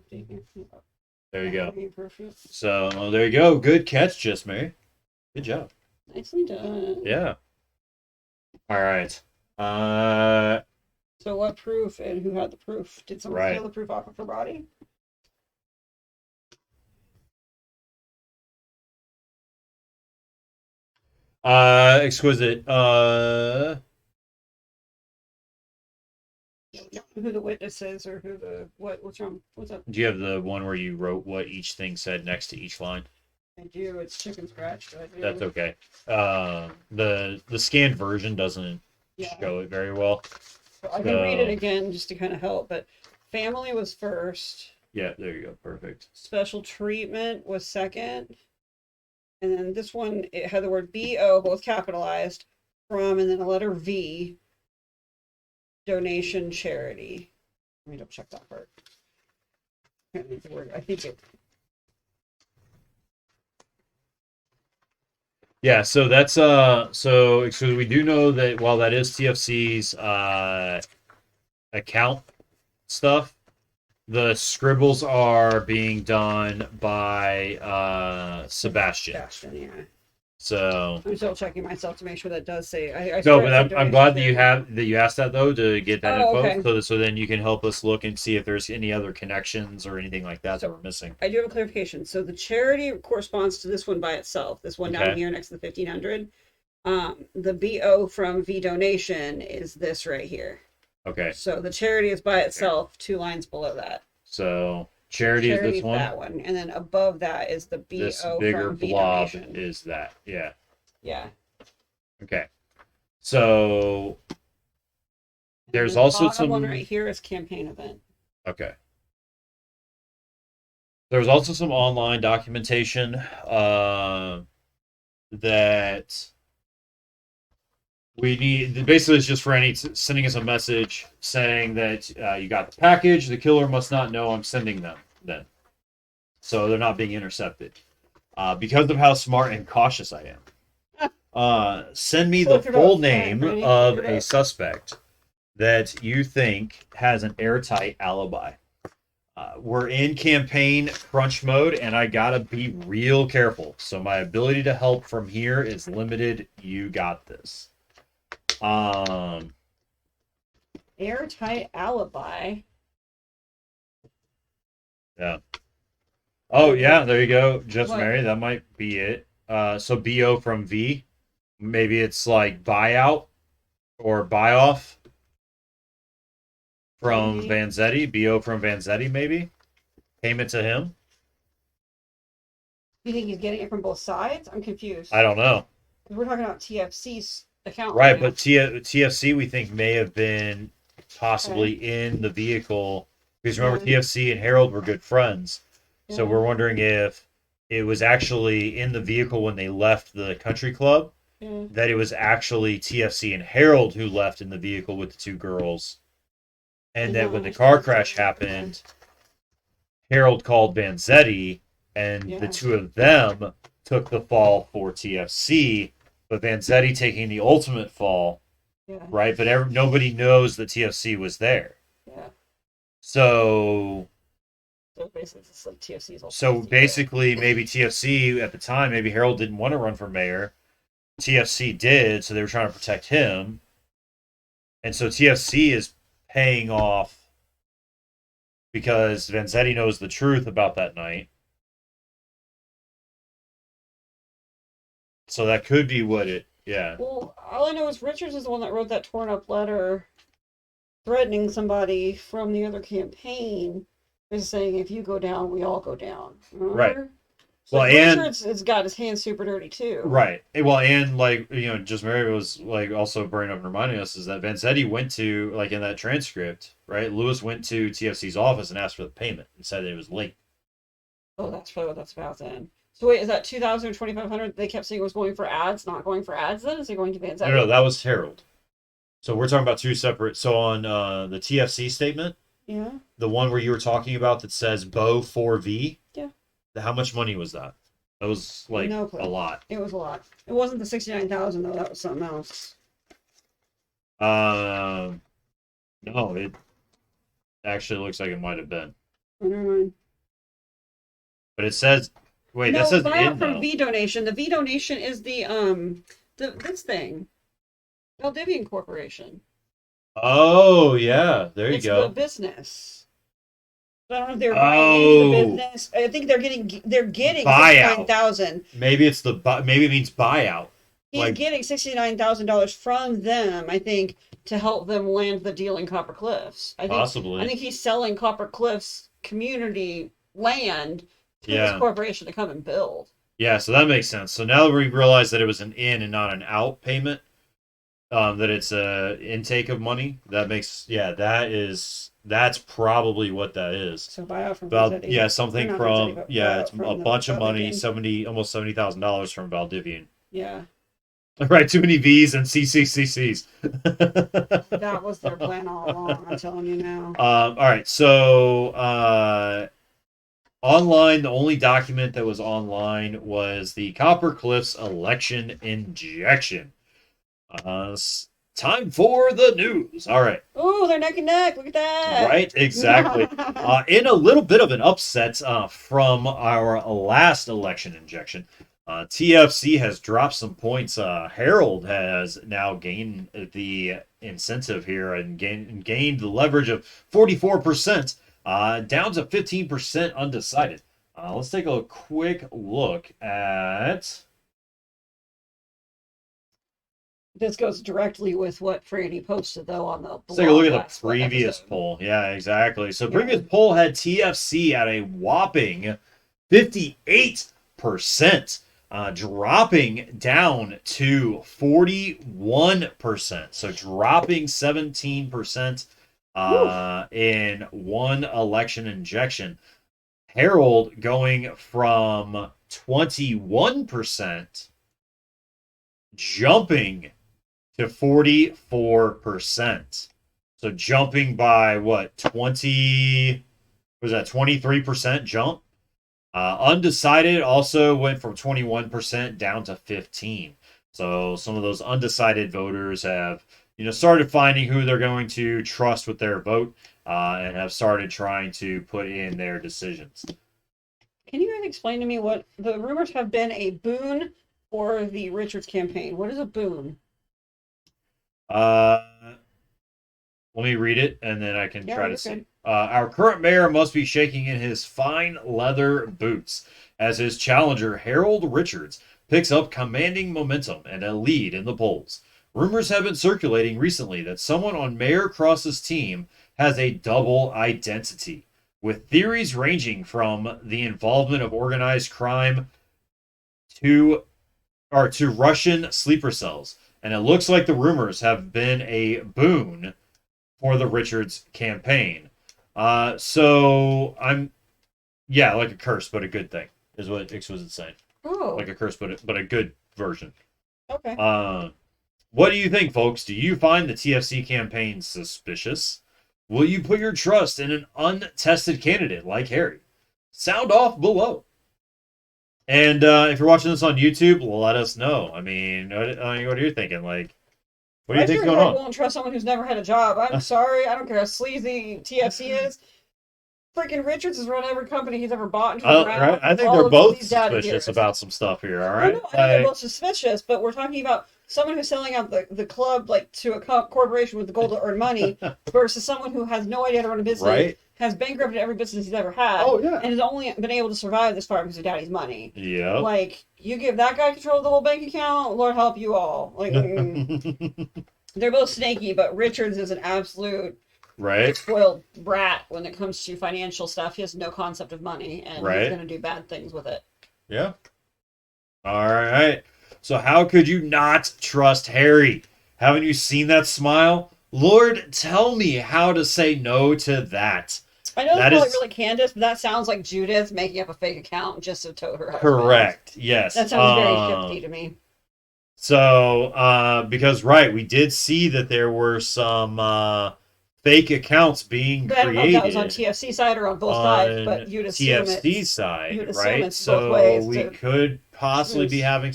there you go. Proof, yep. So well, there you go. Good catch, Just Mary. Good job. Nicely done. Yeah. All right. So what proof and who had the proof? Did someone steal the proof off of her body? Exquisite. Who the witness is or who the what's wrong? What's up? Do you have the one where you wrote what each thing said next to each line? I do. It's chicken scratch. But I do. That's okay. The scanned version doesn't show it very well. So I can read it again just to kind of help. But family was first. Yeah, there you go. Perfect. Special treatment was second. And then this one, it had the word BO, both capitalized, from, and then a letter V. Donation charity. Let me double check that part. I can't read the word. I think it. Yeah, so that's so we do know that while that is TFC's account stuff, the scribbles are being done by Sebastian. Sebastian, yeah. So I'm still checking myself to make sure that does say. No, but I'm glad that you asked that though to get that info, okay. so then you can help us look and see if there's any other connections or anything like that that we're missing. I do have a clarification. So the charity corresponds to this one by itself. This one down here next to the 1500. The BO from V donation is this right here. Okay. So the charity is by itself, 2 lines below that. So charity is this one. That one, and then above that is the BO this bigger from V blob donation. is that. Yeah. Yeah. Okay. So there's also some one right here is campaign event. Okay. There's also some online documentation that we need. Basically, it's just for sending us a message saying that you got the package. The killer must not know I'm sending them. Then, so they're not being intercepted. Because of how smart and cautious I am. Send me the full name of a suspect that you think has an airtight alibi. We're in campaign crunch mode, and I gotta be real careful. So my ability to help from here is limited. You got this. Airtight alibi. Yeah. Oh yeah, there you go. Just Mary, that might be it. So BO from V. Maybe it's like buyout or buy off from Vanzetti. BO from Vanzetti, maybe. Payment to him. You think he's getting it from both sides? I'm confused. I don't know. We're talking about TFC's account. Right, but TFC we think may have been possibly in the vehicle. Because remember, TFC and Harold were good friends. So we're wondering if it was actually in the vehicle when they left the country club. That it was actually TFC and Harold who left in the vehicle with the 2 girls. And that when the car crash happened, Harold called Vanzetti and the Yeah. two of them took the fall for TFC, but Vanzetti taking the ultimate fall, Yeah. right? But nobody knows that TFC was there. Yeah. So So basically, it's like TFC's all so TFC there. basically, maybe TFC at the time, maybe Harold didn't want to run for mayor. TFC did, so they were trying to protect him, and so TFC is paying off because Vanzetti knows the truth about that night. So that could be what it. Yeah. Well, all I know is Richards is the one that wrote that torn up letter threatening somebody from the other campaign, is saying if you go down, we all go down. Right. Remember? So Well, like, and Richards has got his hands super dirty too. right. Well, and like just Mary was like also bringing up and reminding us is that Vanzetti went to like in that transcript, right? Lewis went to TFC's office and asked for the payment and said it was late. Oh, that's probably what that's about then. So wait, is that 2,000 or 2,500? They kept saying it was going for ads, not going for ads. Then is it going to Vanzetti? No, that was Harold. So we're talking about two separate. So on the TFC statement, Yeah. the one where you were talking about that says Bo 4V. Yeah. How much money was that? That was like No clue. a lot. It was a lot. It wasn't the 69,000 though. That was something else. No, it actually looks like it might have been. Oh, never mind. But it says, wait, No, that says buyout in from though. V donation. The V donation is the this thing, Valdivian Corporation. Oh yeah, there you It's go. the business. So I don't know if they're buying into the Oh, business. I think they're getting Buyout. 69,000. maybe it's maybe it means buyout. He's Like getting $69,000 from them, I think, to help them land the deal in Copper Cliffs. possibly. I think he's selling Copper Cliffs community land to this Yeah. corporation to come and build. Yeah, so that makes sense. So now that we realize that it was an in and not an out payment, that it's a intake of money, that's probably what that is. So buyout from Val, Vanzetti. yeah, Or something not from Vanzetti, but yeah, buyout it's from a the bunch of money, Valdivian. almost $70,000 from Valdivian. Yeah, Right, too many V's and CCCCs. that was their plan all along. I'm telling you now. All right, so online, the only document that was online was the Copper Cliffs election injection. Time for the news. All right. Oh, they're neck and neck. Look at that. Right, exactly. In a little bit of an upset from our last election injection, TFC has dropped some points. Harold has now gained the incentive here and gained the leverage of 44%, down to 15% undecided. Let's take a quick look at. This goes directly with what Franny posted, though, on the blog. Let's take a look at the last previous episode. poll. Yeah, exactly. So Yeah. previous poll had TFC at a whopping 58%, dropping down to 41%. So dropping 17% in one election injection. Harold going from 21%, jumping to 44%. So jumping by what, 23% jump? Undecided also went from 21% down to 15. So some of those undecided voters have, started finding who they're going to trust with their vote, and have started trying to put in their decisions. Can you guys explain to me what the rumors have been a boon for the Richards campaign? What is a boon? Let me read it, and then I can Yeah, try you're to see. good. Our current mayor must be shaking in his fine leather boots as his challenger, Harold Richards, picks up commanding momentum and a lead in the polls. Rumors have been circulating recently that someone on Mayor Cross's team has a double identity, with theories ranging from the involvement of organized crime to Russian sleeper cells. And it looks like the rumors have been a boon for the Richards campaign. So I'm, yeah, like a curse, but a good thing is what Ix was saying. Oh, Like a curse, but a good version. okay. What do you think, folks? Do you find the TFC campaign suspicious? Will you put your trust in an untested candidate like Harry? Sound off below. And if you're watching this on YouTube, let us know. I mean, what are you thinking? Like, what do you I think's sure as going heck on? won't trust someone who's never had a job. I'm sorry. I don't care how sleazy TFC is. Freaking Richards has run every company he's ever bought into the Right? ground. I think they're All of both these data suspicious dealers. about some stuff here. All Oh right, no, I know they're like, both suspicious, but we're talking about someone who's selling out the club like to a corporation with the goal to earn money versus someone who has no idea how to run a business, right? has bankrupted every business he's ever had, Oh yeah, and has only been able to survive this far because of daddy's money. yep. Like, you give that guy control of the whole bank account, Lord help you all. Like, they're both snaky, but Richards is an absolute Right, spoiled brat when it comes to financial stuff. He has no concept of money, and he's right. going to do bad things with it. Yeah. All right. So how could you not trust Harry? Haven't you seen that smile? Lord, tell me how to say no to that. I know it's That probably is really Candace, but that sounds like Judith making up a fake account just to tote her husband. correct. Yes. That sounds very shifty to me. So because right, we did see that there were some fake accounts being But I don't know if that was on created TFC side or on both sides, on but TFC side, you'd assume right? it's both So ways we to could possibly be schmooze. having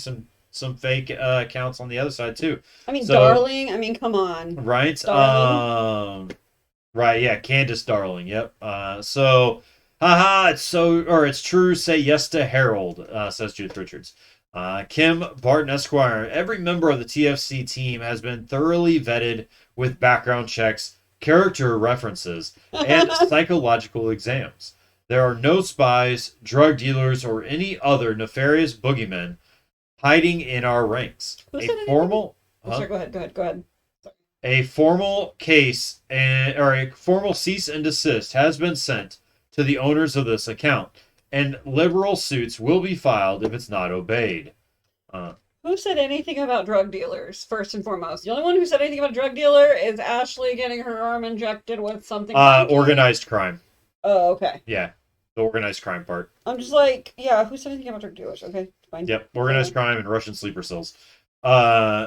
some fake accounts on the other side too. I mean, So darling. I mean, come on, right, darling. right, yeah, Candace Darling. Yep. Haha, it's true. Say yes to Harold, says Judith Richards. Kim Barton Esquire. Every member of the TFC team has been thoroughly vetted with background checks, character references, and psychological exams. There are no spies, drug dealers, or any other nefarious boogeymen hiding in our ranks. Who A said anything? formal, Oh, huh? sorry, go ahead, go ahead, go ahead. A formal case and or a formal cease and desist has been sent to the owners of this account, and liberal suits will be filed if it's not obeyed. Uh, Who said anything about drug dealers, first and foremost? The only one who said anything about a drug dealer is Ashley getting her arm injected with something funky. organized crime. Oh, okay. Yeah, the organized crime part. I'm just like, yeah, who said anything about drug dealers? Okay, fine. Yep, organized crime and Russian sleeper cells.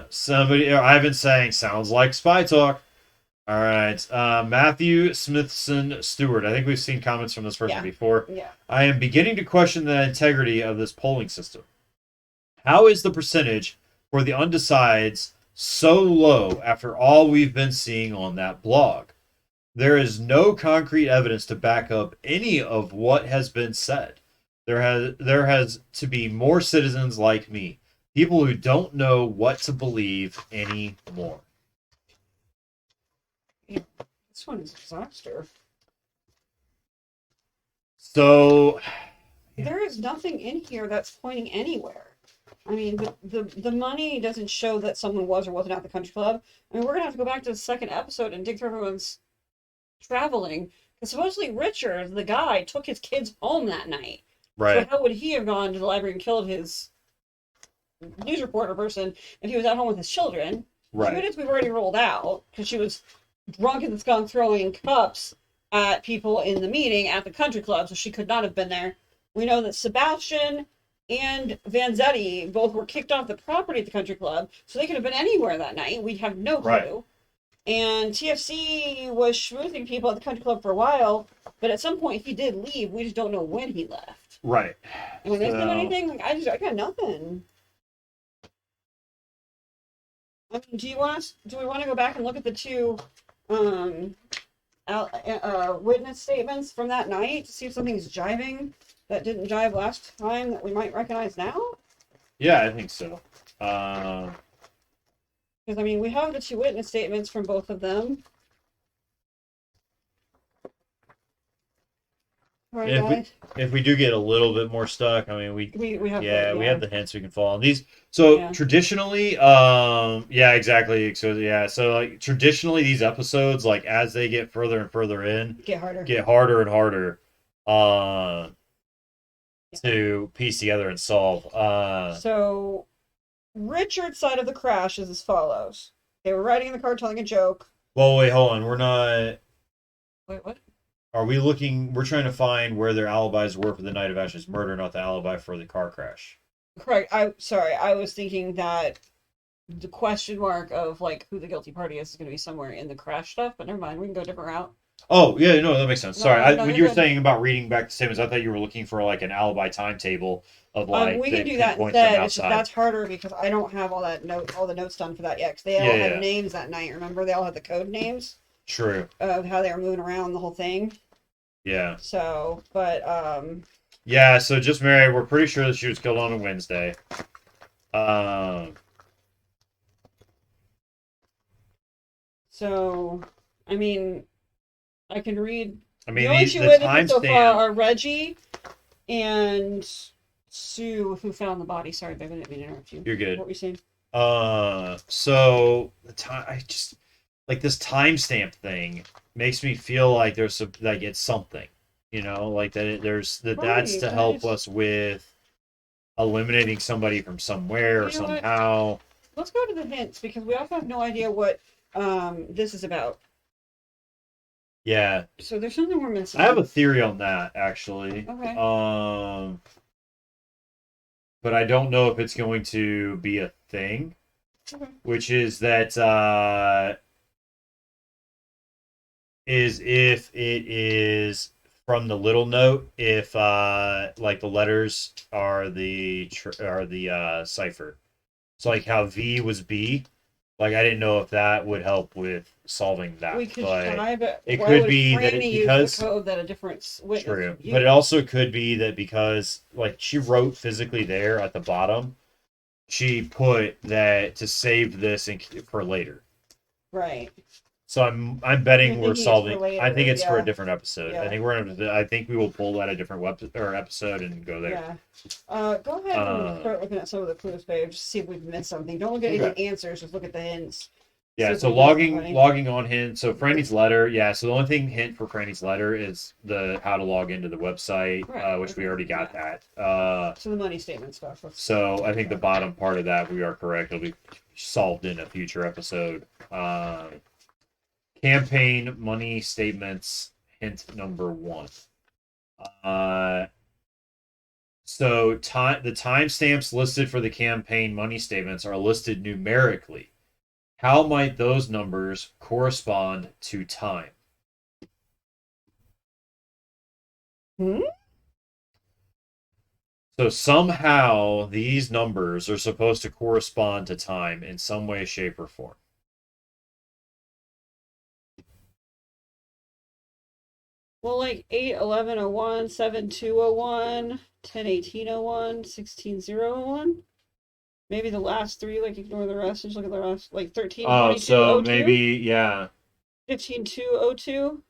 Somebody, Ivan saying sounds like spy talk. All right, Matthew Smithson Stewart. I think we've seen comments from this person Yeah. before. Yeah. I am beginning to question the integrity of this polling system. How is the percentage for the undecides so low after all we've been seeing on that blog? There is no concrete evidence to back up any of what has been said. There has to be more citizens like me, people who don't know what to believe anymore. Yeah. This one is a disaster. So There is nothing in here that's pointing anywhere. I mean, the money doesn't show that someone was or wasn't at the country club. I mean, we're gonna have to go back to the second episode and dig through everyone's traveling. Because supposedly Richard, the guy, took his kids home that night. So right, how would he have gone to the library and killed his news reporter person if he was at home with his children? right, Judith, we've already ruled out because she was drunk in the skunk throwing cups at people in the meeting at the country club, so she could not have been there. We know that Sebastian and Vanzetti both were kicked off the property at the country club, so they could have been anywhere that night. We'd have no clue. right. And TFC was schmoozing people at the country club for a while, but at some point he did leave. We just don't know when he left. Right. And when they said So, anything, like I got nothing. I mean, do we want to go back and look at the two witness statements from that night to see if something's jiving that didn't jive last time that we might recognize now? yeah, I think so. Because I mean, we have the two witness statements from both of them. All right, If we guys. if we do get a little bit more stuck, I mean, We have we have the hints we can fall on these. So Yeah. traditionally, yeah, exactly. So yeah, so like traditionally, these episodes, like as they get further and further in, Get harder. get harder and harder, Yeah. to piece together and solve. So Richard's side of the crash is as follows. They were riding in the car telling a joke. Well, wait, hold on. We're not. Wait, what? Are we looking? We're trying to find where their alibis were for the night of Ashley's murder, not the alibi for the car crash. Correct. I was thinking that the question mark of like who the guilty party is going to be somewhere in the crash stuff, but never mind. We can go a different route. Oh, yeah, no, that makes sense. Sorry, No, no, when you're you were good. saying about reading back the statements, I thought you were looking for like an alibi timetable of like We can they do that pinpoint them instead. It's just outside. that's harder because I don't have all the notes done for that yet. Because they Yeah, all yeah, had yeah. names that night. Remember, they all had the code names True. of how they were moving around the whole thing. Yeah. So, but Yeah, so just Mary, we're pretty sure that she was killed on a Wednesday. Um, so I mean, I can read. I The mean only two the witnesses so far timestamp. are Reggie and Sue, who found the body. Sorry, baby, I didn't mean to interrupt you. You're What good. were you saying? So the time I just like this timestamp thing makes me feel like there's like it's something, like there's that's Right, to help right. us with eliminating somebody from somewhere or You know what? somehow. Let's go to the hints because we also have no idea what this is about. Yeah, So there's something we're I have a missing. theory on that actually. Okay. But I don't know if it's going to be a thing, Okay. which is that is if it is from the little note, if like the letters are the cipher. So like how V was B, like I didn't know if that would help with solving that, We could but try, but it why could would be that Franny it use the because code that a different witness true, but it used? also could be that because like she wrote physically there at the bottom, she put that to save this for later. Right. So I'm You're betting we're thinking it's for solving. I think later. it's for a Yeah. different episode. I Yeah. think I think we will pull that a different web or episode and go there. Yeah. Go ahead and Uh, start looking at some of the clues, babe. Just see if we've missed something. Don't look at okay. any answers. Just look at the hints. See Yeah. if So we've missed logging somebody. logging on hint. So Franny's letter. Yeah. So the only thing hint for Franny's letter is the how to log into the website, Right. which we Okay. already got Yeah. that. So the money statement stuff. So I think the Okay. bottom part of that we are correct. It'll be solved in a future episode. Campaign money statements hint number one. Uh, the timestamps listed for the campaign money statements are listed numerically. How might those numbers correspond to time? Hmm? So somehow these numbers are supposed to correspond to time in some way, shape, or form. Well, like 8/11/01, 7/2/01, 10/18/01, 16/0/01. Maybe the last three, like ignore the rest and just look at the rest. Like Oh, so 13/22/02, maybe yeah. 15/2/02,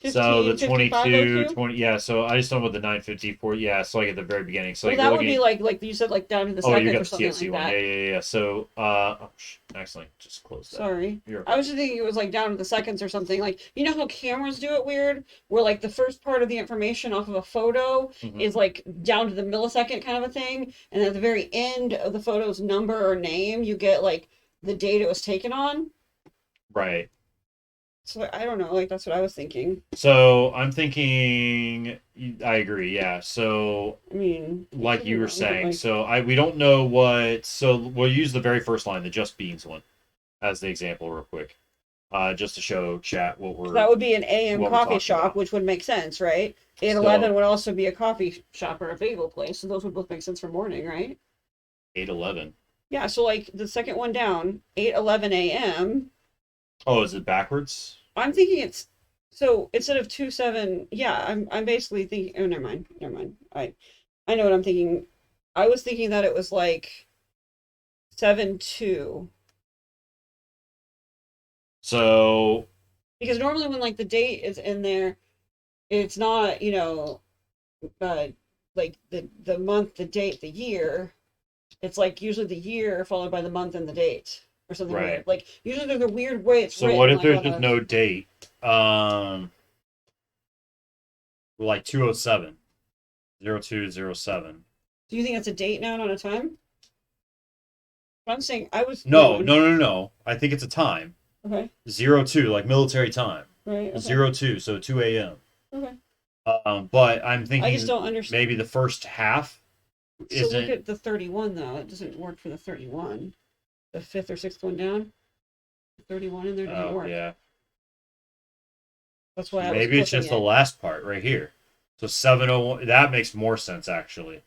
So the 22, 15/55/02. 20, yeah. So I just don't know what the 954. Yeah, so like at the very beginning. So Well, like we're that would be looking. like you said, like down to the Oh, you seconds got or the something TFC like one. Yeah, that. yeah, yeah. So, actually, just close that. Sorry. You're I okay. was just thinking it was like down to the seconds or something. Like, you know how cameras do it weird? Where like the first part of the information off of a photo Hmm. is like down to the millisecond kind of a thing. And at the very end of the photo's number or name, you get like the date it was taken on. Right. So I don't know. Like, that's what I was thinking. So I'm thinking. I agree. Yeah. So I mean, I like could be you were wrong, but saying, like, so we don't know what. So we'll use the very first line, the just beans one, as the example, real quick, just to show chat that would be an AM what we're coffee talking shop, about. which would make sense, right? 8/11 So would also be a coffee shop or a bagel place. So those would both make sense for morning, right? 8:11. Yeah, so like the second one down, 8:11 a.m. Oh, is it backwards? I'm thinking it's so instead of 2/7, yeah, I'm basically thinking oh never mind. Never mind. I know what I'm thinking. I was thinking that it was like 7/2. So Because normally when like the date is in there, it's not, uh like the month, the date, the year. It's like usually the year followed by the month and the date or something right. weird. Like usually there's a weird way it's So what written if like there's on just a no date? Like 207, 0207. do you think that's a date now, not a time? I'm saying I was never No, mind. no, no, no. I think it's a time. Okay. 02, like military time. Right. Okay. 02, so 2 a.m. Okay. But I'm I just don't thinking understand. maybe the first half So look isn't. at the 31 though. It doesn't work for the 31. The fifth or sixth one down. 31 in there doesn't Oh, work. yeah. That's why I was Maybe it's flipping just the it. last part right here. So 701. That makes more sense actually.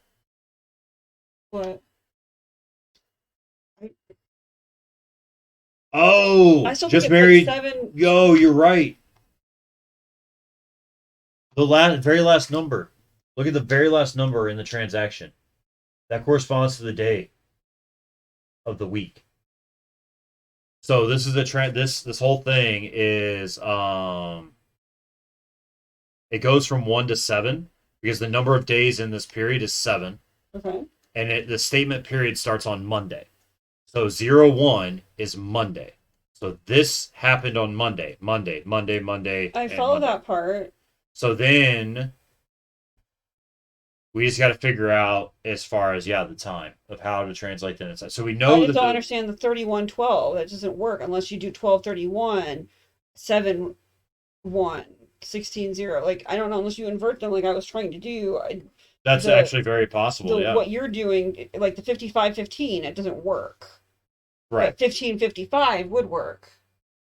What? I Oh, still think just it's like married. 7. Yo, you're right. The very last number. Look at the very last number in the transaction. That corresponds to the day of the week. So this is a trend. This whole thing is it goes from 1 to 7 because the number of days in this period is 7, Okay. and the statement period starts on Monday. So 01 is Monday. So this happened on Monday, Monday, I and follow Monday. that part. So then we just got to figure out as far as the time of how to translate that inside. So we I know just that don't the understand the 3112. That doesn't work unless you do 1231, 7 1, 16 0. Like, I don't know, unless you invert them like I was trying to do. that's The actually very possible. the Yeah, what you're doing, like the 5515, it doesn't work. right. But 1555 would work.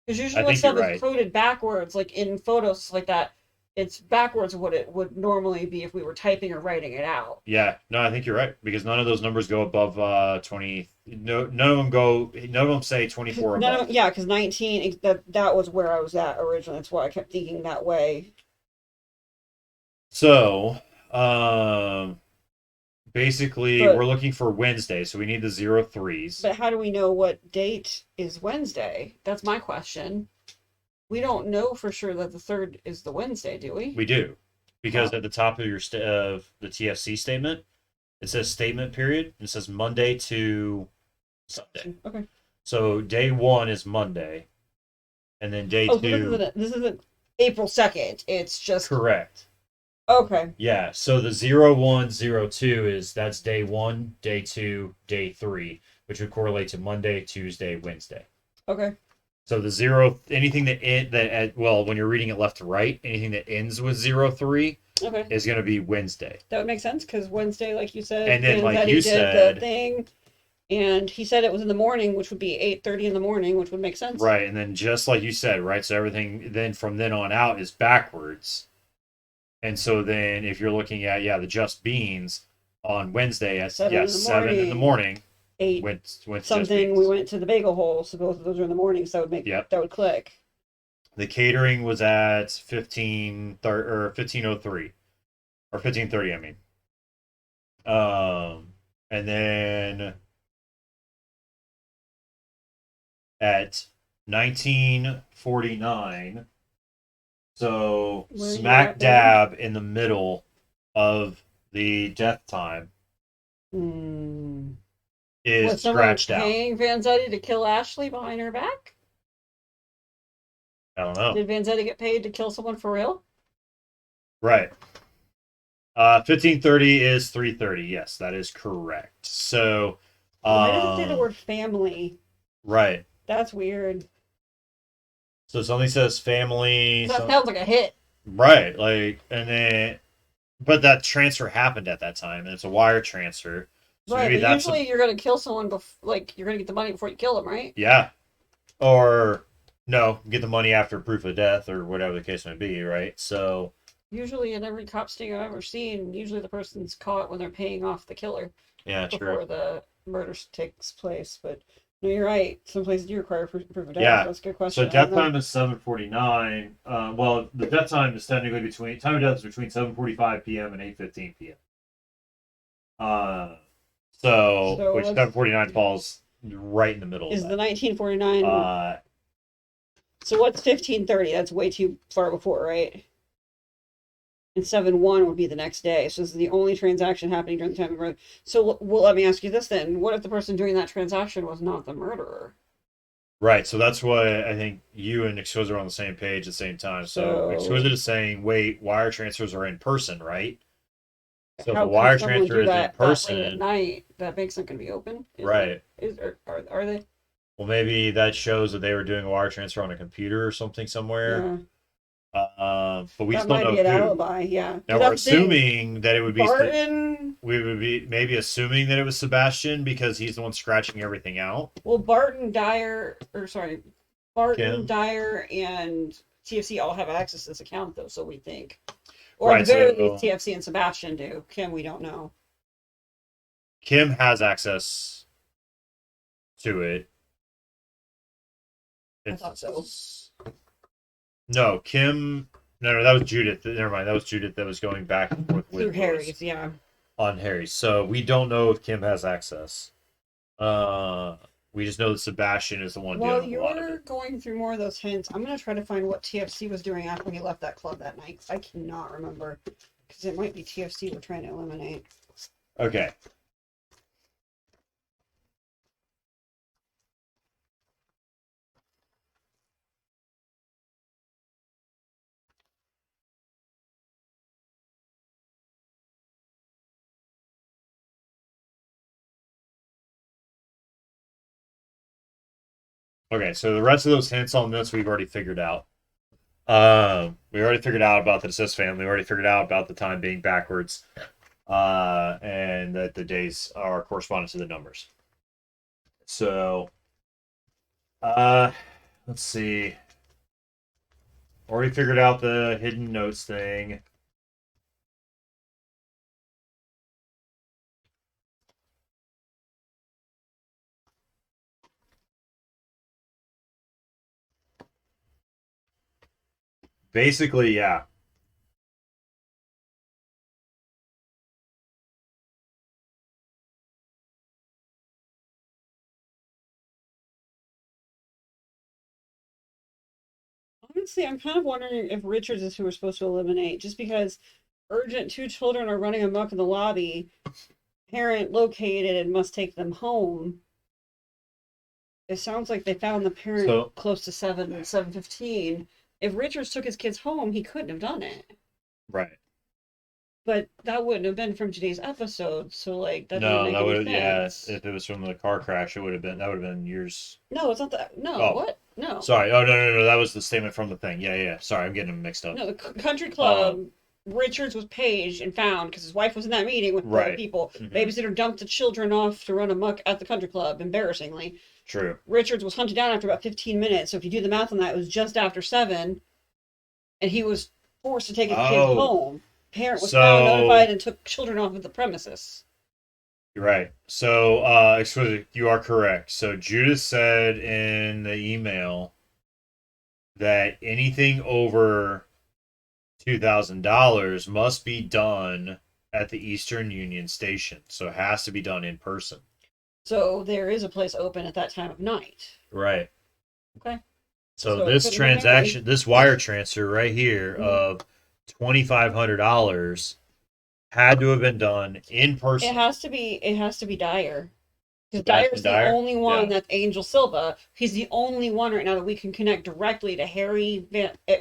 Because usually I when think you're stuff is right. coded backwards, like in photos like that, it's backwards of what it would normally be if we were typing or writing it out. Yeah, no, I think you're right because none of those numbers go above 20. No, none of them go. None of them say 24 None of above. them, yeah, because 19, that was where I was at originally. That's why I kept thinking that way. So, um, basically, we're But looking for Wednesday, so we need the 03s. but how do we know what date is Wednesday? That's my question. We don't know for sure that the third is the Wednesday, do we? We do because How? at the top of of the TFC statement, it says statement period. It says Monday to Sunday. Okay. So day one is Monday, and then day Oh, so this two. isn't April 2nd. It's just Correct. okay. Yeah. So the 0102 that's day one, day two, day three, which would correlate to Monday, Tuesday, Wednesday. Okay. So the zero, anything well, when you're reading it left to right, anything that ends with 03 Okay. is going to be Wednesday. That would make sense because Wednesday, like you said, And then, like Vanzetti you did the said, thing, and he said it was in the morning, which would be 8:30 in the morning, which would make sense. right, and then just like you said, right, so everything then from then on out is backwards. And so then if you're looking at the just beans on Wednesday at 7 in the morning, Eight went to just something. beans. We went to the bagel hole, so both of those are in the morning. So that would make that would click. The catering was at 1503 or 1530. I mean, and then at 1949, so Where you smack at there? dab in the middle of the death time Was is someone scratched out. paying Vanzetti to kill Ashley behind her back? I don't know. Did Vanzetti get paid to kill someone for real? Right. 1530 is 330. Yes, that is correct. So, Why does it say the word family? right. That's weird. So something says family. That sounds like a hit. Right. Like, and then, but that transfer happened at that time, and it's a wire transfer. So Right, maybe but that's usually you're gonna kill someone like you're gonna get the money before you kill them, right? yeah. Or no, get the money after proof of death or whatever the case may be. Right. So Usually in every cop sting I've ever seen, usually the person's caught when they're paying off the killer yeah, before true. the murder takes place. But no, you're right. Some places do require proof of death. Yeah. That's a good So question. death time is 7:49. Well, the death time is technically time of death is between 7:45 p.m. and 8:15 p.m. Which 7:49 falls right in the middle Is of the that. 1949? So what's 1530? That's way too far before, right? And 7-1 would be the next day. So this is the only transaction happening during the time of murder. So well, let me ask you this then: what if the person doing that transaction was not the murderer? Right, so that's why I think you and Exquisite are on the same page at the same time. So Exquisite is saying, wait, wire transfers are in person, right? So if how a wire could someone transfer do is in that person, late at night? That bank's not going to be open, right? Are they? Well, maybe that shows that they were doing a wire transfer on a computer or something somewhere. Yeah, But we that still might know be an who. alibi. Yeah, Now we're that's the thing. assuming that it would be Barton. we would be maybe assuming that it was Sebastian because he's the one scratching everything out. Well, Barton, Dyer, Kim? Dyer, and TFC all have access to this account though, so we think. Or at Right. the very least, So TFC and Sebastian do. Kim, we don't know. Kim has access to it. I thought so. No, Kim. No, that was Judith. Never mind. That was Judith that was going back and forth Through with Harry's, yeah. on Harry. So we don't know if Kim has access. We just know that Sebastian is the one While doing a lot of you're it. going through more of those hints, I'm gonna try to find what TFC was doing after he left that club that night. I cannot remember because it might be TFC we're trying to eliminate. Okay. Okay, so the rest of those hints on this we've already figured out. We already figured out about the Desist family. We already figured out about the time being backwards, and that the days are corresponding to the numbers. So, uh, let's see. Already figured out the hidden notes thing. Basically, yeah. Honestly, I'm kind of wondering if Richards is who we're supposed to eliminate, just because urgent two children are running amok in the lobby, parent located and must take them home. It sounds like they found the parent So, close to 7:15. If Richards took his kids home, he couldn't have done it. right. But that wouldn't have been from today's episode, so like that doesn't No, make that any would, yeah. sense. If it was from the car crash, it would have been, that would have been years. No, it's not that. No, Oh, what? No. sorry. Oh, no. That was the statement from the thing. Yeah, yeah. Sorry, I'm getting them mixed up. No, the country Um, club. Richards was paged and found because his wife was in that meeting with the right. people. Mhm. Babysitter dumped the children off to run amok at the country club, embarrassingly. True. Richards was hunted down after about 15 minutes. So if you do the math on that, it was just after 7, and he was forced to take his kids Oh, home. Parent was found, so notified, and took children off of the premises. you're right. So, excuse you are correct. So Judith said in the email that anything over $2,000 must be done at the Eastern Union Station. So it has to be done in person. So there is a place open at that time of night. Right. Okay. So So it this couldn't have been transaction, this wire transfer right here Mhm. of $2,500 had to have been done in person. It has to be. It has to be Dyer. Because Sebastian Dyer's the Dyer? only one Yeah. that's Angel Silva. He's the only one right now that we can connect directly to Harry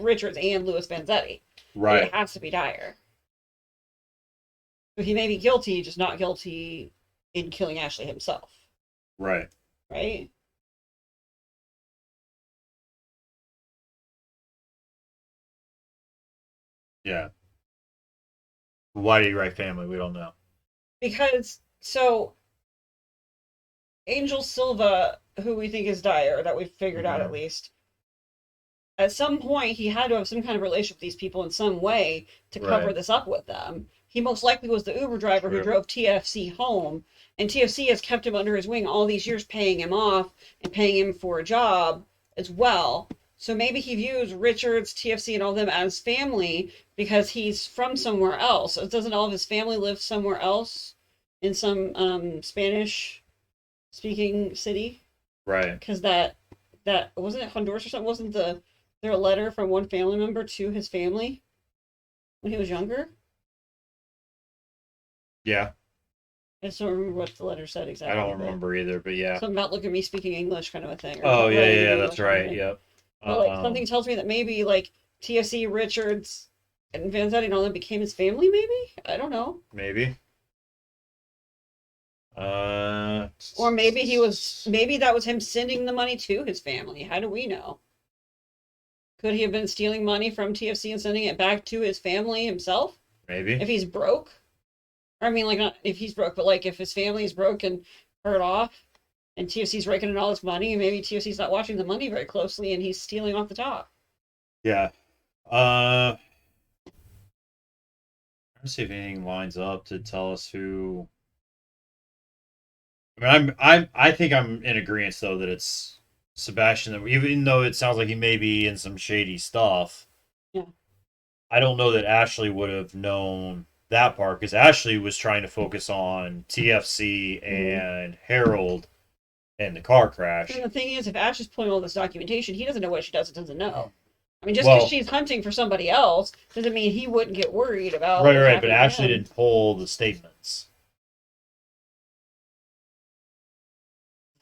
Richards and Louis Vanzetti. Right. It has to be Dyer. So he may be guilty, just not guilty in killing Ashley himself. Right. Right? Yeah. Why did he write family? We don't know. Because, so, Angel Silva, who we think is Dyer, that we've figured out Mhm. at least, at some point he had to have some kind of relationship with these people in some way to cover Right. this up with them. He most likely was the Uber driver who True. drove TFC home, and TFC has kept him under his wing all these years, paying him off and paying him for a job as well. So maybe he views Richards, TFC, and all them as family because he's from somewhere else. So doesn't all of his family live somewhere else in some Spanish speaking city? Right. Because that wasn't it Honduras or something? Wasn't there a letter from one family member to his family when he was younger? Yeah. I just don't remember what the letter said I exactly. don't remember either, but yeah. Something about look at me speaking English kind of a thing. Or Oh, yeah, writing in yeah, English that's kind of a right. thing. Yep. But like something tells me that maybe like TFC, Richards, and Vanzetti and all them became his family. Maybe I don't know. Maybe. Or maybe maybe that was him sending the money to his family. How do we know? Could he have been stealing money from TFC and sending it back to his family himself? Maybe. If he's broke? Or, I mean, like, not if he's broke, but like if his family's broke and hurt off and TFC's raking in all this money, maybe TFC's not watching the money very closely and he's stealing off the top. Yeah. Let's see if anything lines up to tell us who. I mean, I think I'm in agreement though that it's Sebastian. Even though it sounds like he may be in some shady stuff, Yeah. I don't know that Ashley would have known that part because Ashley was trying to focus on TFC Mm-hmm. and Harold and the car And crash. the thing is, if Ash is pulling all this documentation, he doesn't know what she does and doesn't know. I mean, just because Well, she's hunting for somebody else doesn't mean he wouldn't get worried about right, what's right, but happening to Ashley him. didn't pull the statements.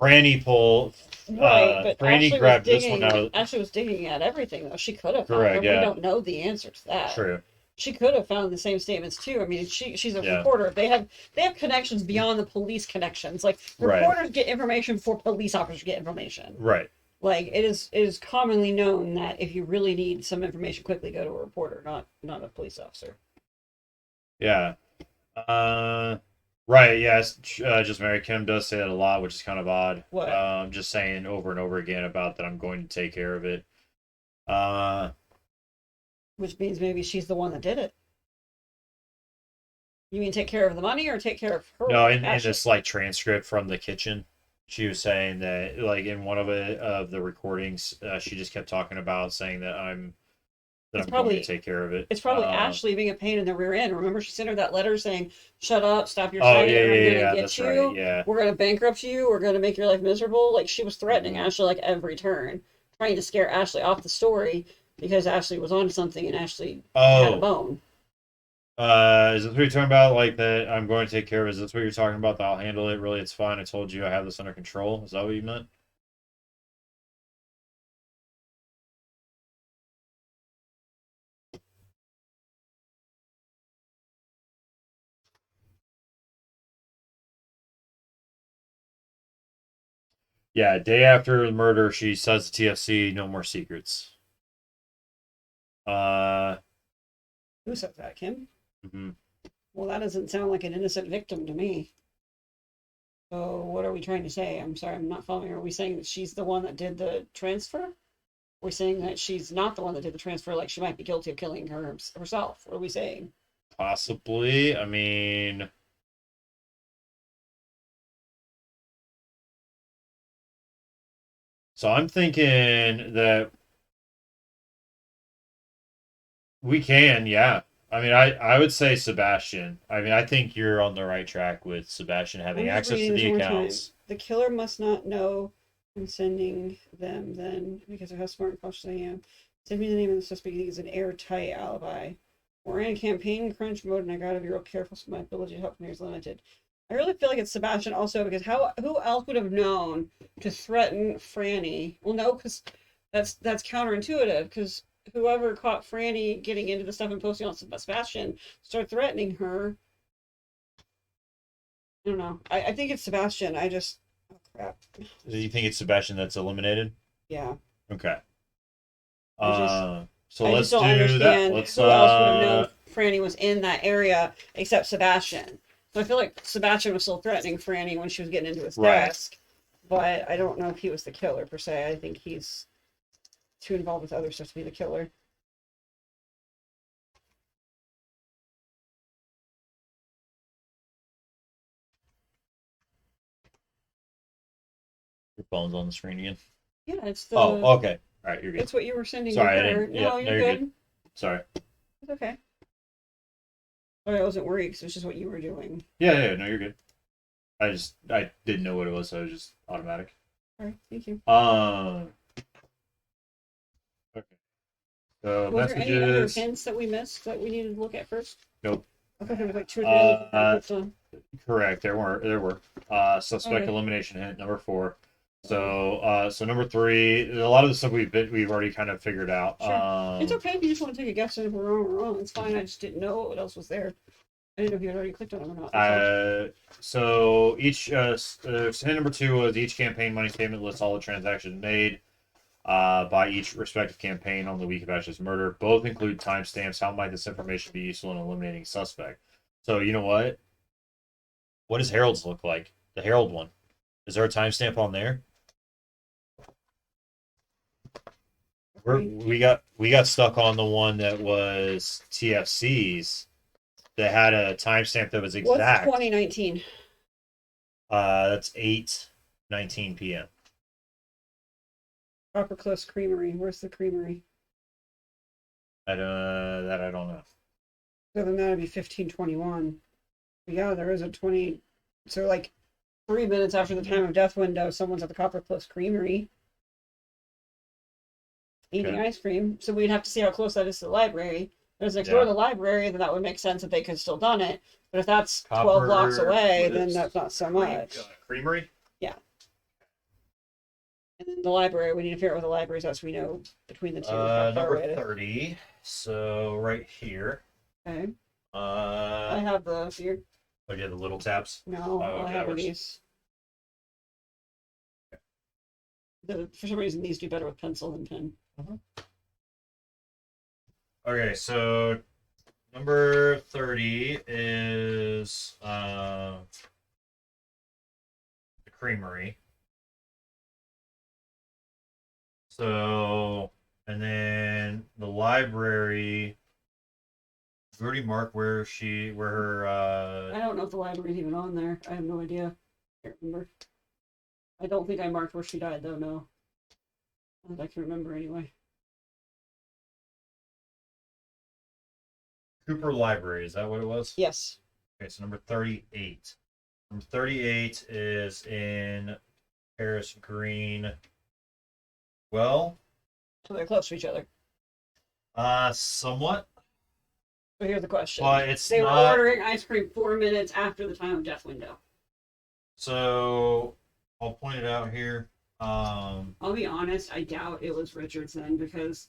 Franny pulled. Right, but Franny grabbed this one out. Of, Ashley was digging at everything though. She could have found correct. them. We Yeah. don't know the answer to that. True. She could have found the same statements too. I mean, she's a Yeah. reporter. They have connections beyond the police connections. Like Right. reporters get information before police officers get information. Right. Like it is commonly known that if you really need some information quickly, go to a reporter, not a police officer. Yeah. Right. Yes. Just Mary Kim does say that a lot, which is kind of odd. What? Just saying over and over again about that I'm going to take care of it. Uh, Which means maybe she's the one that did it. You mean take care of the money or take care of her? no, in Ashley? this like transcript from the kitchen, she was saying that like in one of the recordings, she just kept talking about saying that It's I'm going probably to take care of it. it's probably Ashley being a pain in the rear end. Remember, she sent her that letter saying, "Shut up, stop your Oh saying, yeah, or I'm yeah, gonna yeah. get That's you. right. Yeah. We're gonna bankrupt you. We're gonna make your life miserable." Like she was threatening Mhm. Ashley like every turn, trying to scare Ashley off the story because Ashley was on something and Ashley had a Oh, bone. is this what you're talking about? Like that I'm going to take care of? Is this what you're talking about? That I'll handle it. Really, it's fine. I told you I have this under control. Is that what you meant? Yeah. Day after the murder, she says to TFC, "No more secrets." Uh. Who said that, Kim? Mhm. Well, that doesn't sound like an innocent victim to me. So what are we trying to say? I'm sorry, I'm not following. Are we saying that she's the one that did the transfer? Are we saying that she's not the one that did the transfer, like she might be guilty of killing herself? What are we saying? Possibly. I mean, so I'm thinking that we can, yeah. I mean, I would say Sebastian. I mean, I think you're on the right track with Sebastian I'm having just access to reading this the one more time. accounts. The killer must not know I'm sending them then because of how smart and cautious I am. Send me the name of the suspect. He is an airtight alibi. We're in a campaign crunch mode, and I gotta be real careful so my ability to help from here is limited. I really feel like it's Sebastian also because who else would have known to threaten Franny? Well, no, because that's counterintuitive. Because whoever caught Franny getting into the stuff and posting on Sebastian started threatening her. I don't know. I think it's Sebastian. Oh crap. Do you think it's Sebastian that's eliminated? Yeah. Okay. I just So I just let's don't do that. understand Let's who else would have known Franny was in that area except Sebastian. So I feel like Sebastian was still threatening Franny when she was getting into his right. desk, but I don't know if he was the killer per se. I think he's too involved with other stuff to be the killer. Your phone's on the screen again. Yeah, it's Oh, okay. All right, you're good. it's what you were sending to Sorry, I her. didn't. Yeah, No, no, you're you're good. good. Sorry. It's okay. But I wasn't worried because it's just what you were doing. Yeah, yeah, no, you're good. I didn't know what it was, so it was just automatic. All right, thank you. Okay. So Was there any other messages. hints that we missed that we needed to look at first? Nope. I thought there was like two or three others that I clicked on. Correct. There were. Suspect Okay. elimination hint number 4. So number 3. A lot of the stuff we've already kind of figured out. Sure. It's okay if you just want to take a guess, and if we're wrong, we're wrong. It's fine. I just didn't know what else was there. I didn't know if you had already clicked on it or not. So each hint number 2 was each campaign money statement lists all the transactions made by each respective campaign on the week of Ashley's murder. Both include timestamps. How might this information be useful in eliminating suspect? So you know what? What does Harold's look like? The Harold one. Is there a timestamp on there? we got stuck on the one that was TFC's that had a timestamp that was What's exact. 2019? That's 8:19 p.m. Copper Cliffs Creamery. Where's the creamery? I don't know. So then that'd be 1521. But yeah, there is a 20. So like 3 minutes after the time of death window, someone's at the Copper Cliffs Creamery eating Okay. ice cream. So we'd have to see how close that is to the library. If it's next Yeah. door to the library, then that would make sense that they could still done it. But if that's 12 Copper blocks away, then Cliffs that's not so much. Creamery. And then the library, we need to figure out what the library is, so we know between the two how far Number away it is. 30. So right here. Okay. I Uh, have the here. oh, yeah, the little tabs. No, Oh, all I okay, have that are works. these. For some reason, these do better with pencil than pen. Okay, so number 30 is the creamery. So, and then the library. We've already marked where her. I don't know if the library's even on there. I have no idea. I can't remember. I don't think I marked where she died, though. No, not that I can remember anyway. Cooper Library. Is that what it was? Yes. Okay, so number 38. Number 38 is in Paris Green. Well, So they're close to each other. somewhat. So here's the question: But it's they were not. ordering ice cream 4 minutes after the time of death window. So I'll point it out here. I'll be honest, I doubt it was Richardson because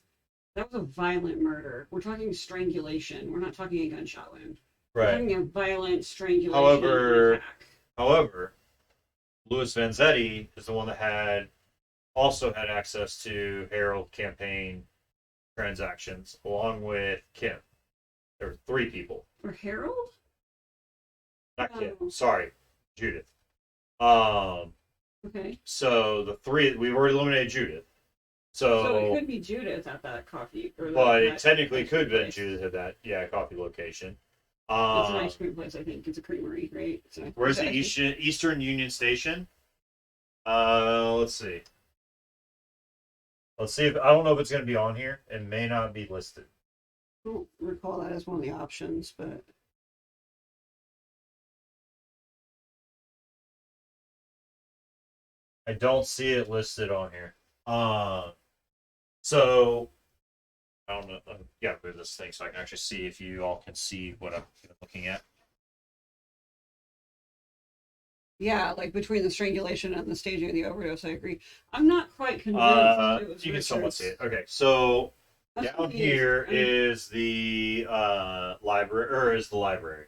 that was a violent murder. We're talking strangulation. We're not talking a gunshot wound. We're Right. talking a violent strangulation However- attack. However, Louis Vanzetti is the one that also had access to Herald campaign transactions, along with Kim. There were 3 people. Or Harold? Not Kim. Oh. Sorry, Judith. Okay. So the 3 we've already eliminated Judith. So it could be Judith at that coffee. Or But that it technically ice cream could have been place. Judith at that coffee location. It's an ice cream place, I think. It's a creamery, right? So, Where's it's the actually- Eastern Union Station? Let's see. Let's see if I don't know if it's going to be on here. It may not be listed. I don't recall that as one of the options, but I don't see it listed on here. So I don't know. I gotta move this thing so I can actually see if you all can see what I'm looking at. yeah, like between the strangulation and the staging of the overdose, I agree. I'm not quite convinced it was You can somewhat Richards. see it. Okay, so That's down confused. here I'm- is the library, or is the library.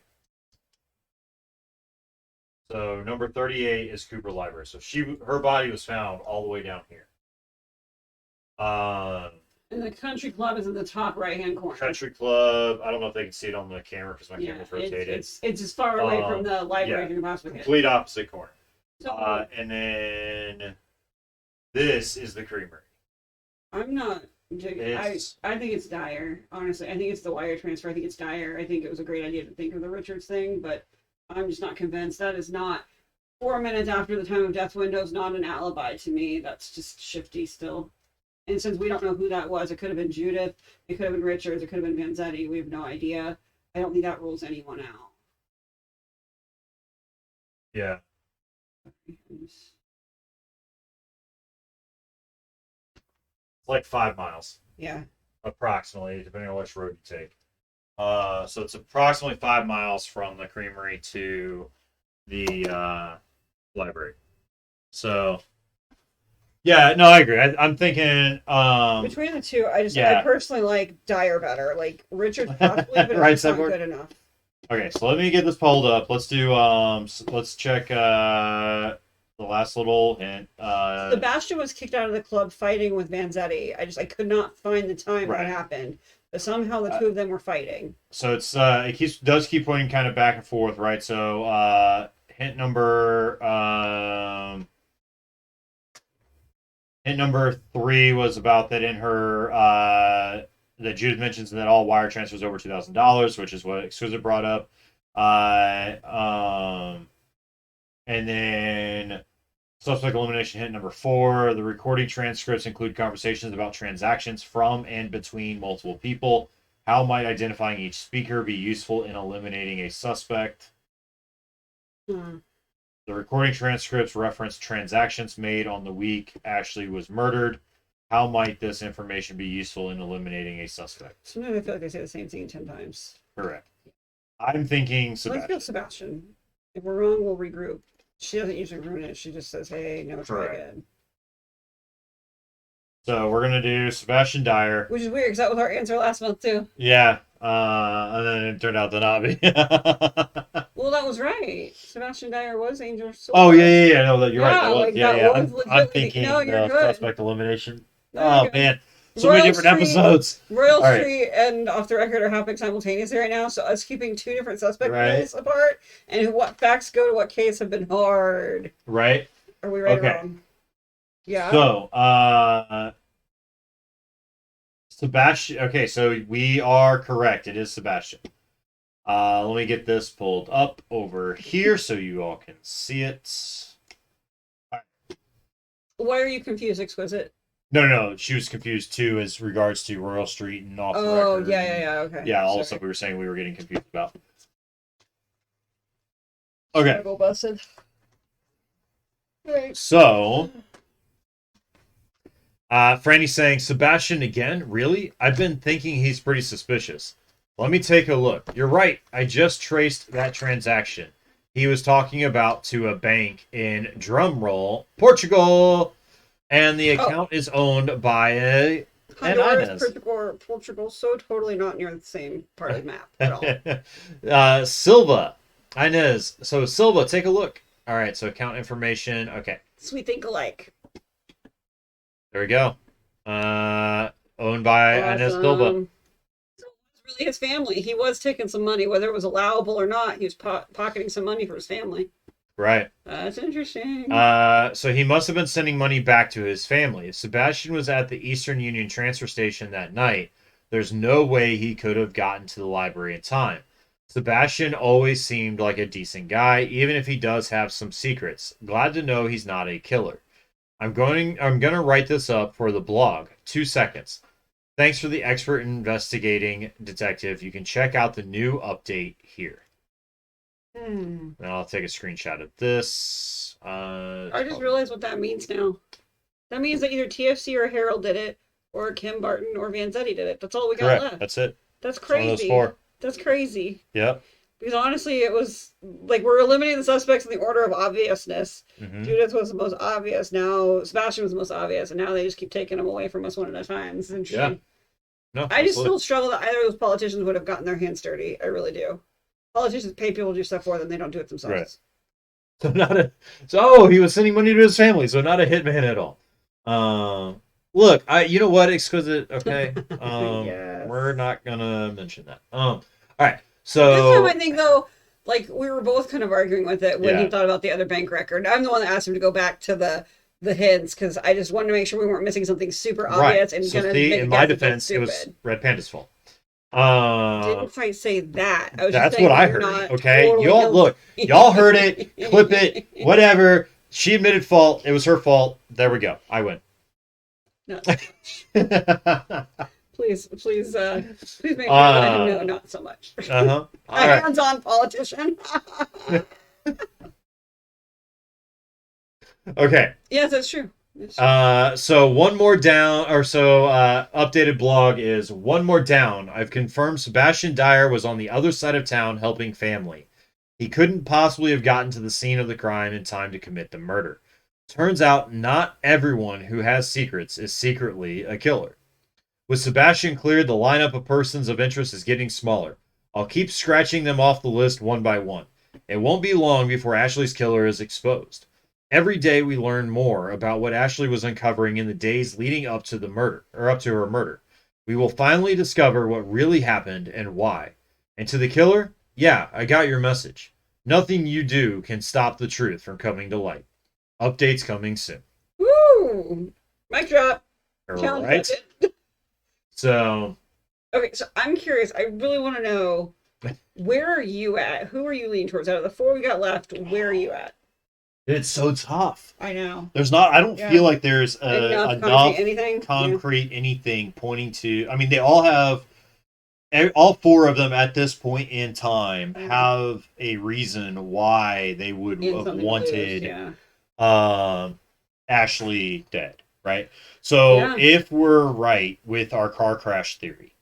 So number 38 is Cooper Library. So her body was found all the way down here. And the country club is in the top right-hand corner. Country Club. I don't know if they can see it on the camera because my Yeah, camera's rotated. it's as far away from the library yeah. as you can possibly get. Complete opposite corner. So And then this is the creamery. I'm not. I It's- think it's Dyer. Honestly, I think it's the wire transfer. I think it's Dyer. I think it was a great idea to think of the Richards thing, but I'm just not convinced. That is not 4 minutes after the time of death window is not an alibi to me. That's just shifty still. And since we don't know who that was, it could have been Judith, it could have been Richards, it could have been Vanzetti. We have no idea. I don't think that rules anyone out. Yeah. It's like 5 miles, Yeah. approximately, depending on which road you take. So it's approximately 5 miles from the creamery to the library. So, yeah, no, I agree. I'm thinking, Between the two, I yeah. personally like Dyer better. Like Richards possibly, but Right, it's not Cyborg? good enough. okay, so let me get this pulled up. Let's do, let's check, the last little hint. Sebastian was kicked out of the club fighting with Vanzetti. I could not find the time Right. that happened. But somehow the two of them were fighting. So it does keep pointing kind of back and forth, right? So hint number Hint number 3 was about that in her that Judith mentions that all wire transfers over $2,000, which is what Exquisite brought up. And then suspect elimination hint number 4. The recording transcripts include conversations about transactions from and between multiple people. How might identifying each speaker be useful in eliminating a suspect? Hmm. The recording transcripts reference transactions made on the week Ashley was murdered. How might this information be useful in eliminating a suspect? Sometimes I feel like I say the same thing 10 times. Correct. I'm thinking Let's Sebastian. go Sebastian. If we're wrong, we'll regroup. She doesn't usually ruin it. She just says, hey, no, try Correct. again. So we're going to do Sebastian Dyer. Which is weird because that was our answer last month, too. Yeah. And then it turned out to not be. Well, that was right. Sebastian Dyer was Angel Silva. Oh, yeah. No, you're right. Yeah, That was, like, yeah, that yeah. was I'm legitimately- thinking no, you're good. suspect elimination. No, you're Oh, good. man. So many Royal different Street- episodes. Royal All right. Street and Off the Record are happening simultaneously right now, so us keeping 2 different suspect Right. bills apart and what facts go to what case have been hard. Right? Are we right Okay. or wrong? Yeah. So, Sebastian. Okay, so we are correct. It is Sebastian. Let me get this pulled up over here so you all can see it. Why are you confused, Exquisite? No. She was confused too as regards to Royal Street and Off the Oh, Record. yeah, okay. Yeah, all the Sorry. stuff we were saying we were getting confused about. Okay, Struggle busted. Right. so Franny's saying, Sebastian again? Really? I've been thinking he's pretty suspicious. Let me take a look. You're right. I just traced that transaction. He was talking about to a bank in drumroll, Portugal. And the account is owned by an Honduras, Inez. Portugal, so totally not near the same part of the map at all. Silva. Inez. So Silva, take a look. All right, so account information. Okay, So we think alike. there we go. Owned by Inez Silva. So it was really his family. He was taking some money, whether it was allowable or not. He was pocketing some money for his family. Right. That's interesting. So he must have been sending money back to his family. If Sebastian was at the Eastern Union transfer station that night, there's no way he could have gotten to the library in time. Sebastian always seemed like a decent guy, even if he does have some secrets. Glad to know he's not a killer. I'm gonna write this up for the blog. 2 seconds. Thanks for the expert investigating detective. You can check out the new update here. And I'll take a screenshot of this. I just realized what that means now. That means that either TFC or Harold did it, or Kim Barton or Vanzetti did it. That's all we got Correct. left. That's it. That's It's one of those crazy. 4. That's crazy. Yep. Because honestly, it was like we're eliminating the suspects in the order of obviousness. Mm-hmm. Judith was the most obvious. Now Sebastian was the most obvious, and now they just keep taking them away from us one at a time. It's interesting. No, I just absolutely. still struggle that either of those politicians would have gotten their hands dirty. I really do. Politicians pay people to do stuff for them; they don't do it themselves. Right. So not a. So he was sending money to his family. So not a hitman at all. Look, you know what, Exquisite. Okay. Yes. We're not gonna mention that. All right. This So time, I think though, like we were both kind of arguing with it when he Yeah. thought about the other bank record. I'm the one that asked him to go back to the hints because I just wanted to make sure we weren't missing something super right. obvious and So gonna see, make in a my guess that defense, that's it was stupid. Red Panda's fault. Didn't quite say that. I was just That's saying what I you're heard. not Okay, totally y'all guilty. look. Y'all heard it. Clip it. Whatever. She admitted fault. It was her fault. There we go. I win. No, please make sure let him know not so much. All A right. hands-on politician. Okay. Yes, that's true. That's true. So one more down, or so updated blog is one more down. I've confirmed Sebastian Dyer was on the other side of town helping family. He couldn't possibly have gotten to the scene of the crime in time to commit the murder. Turns out not everyone who has secrets is secretly a killer. With Sebastian cleared, the lineup of persons of interest is getting smaller. I'll keep scratching them off the list one by one. It won't be long before Ashley's killer is exposed. Every day we learn more about what Ashley was uncovering in the days leading up to the murder, or up to her murder. We will finally discover what really happened and why. And to the killer, yeah, I got your message. Nothing you do can stop the truth from coming to light. Updates coming soon. Woo! Mic drop. All Challenge right. accepted. So Okay, so I'm curious. I really want to know, where are you at? Who are you leaning towards? Out of the four we got left, where are you at? it's so tough. I know. There's not. I don't Yeah. feel like there's Enough concrete enough anything? Yeah. concrete anything pointing to. I mean, they all have. All four of them at this point in time have a reason why they would And have something to lose, wanted yeah. Ashley dead, right? So Yeah. if we're right with our car crash theory,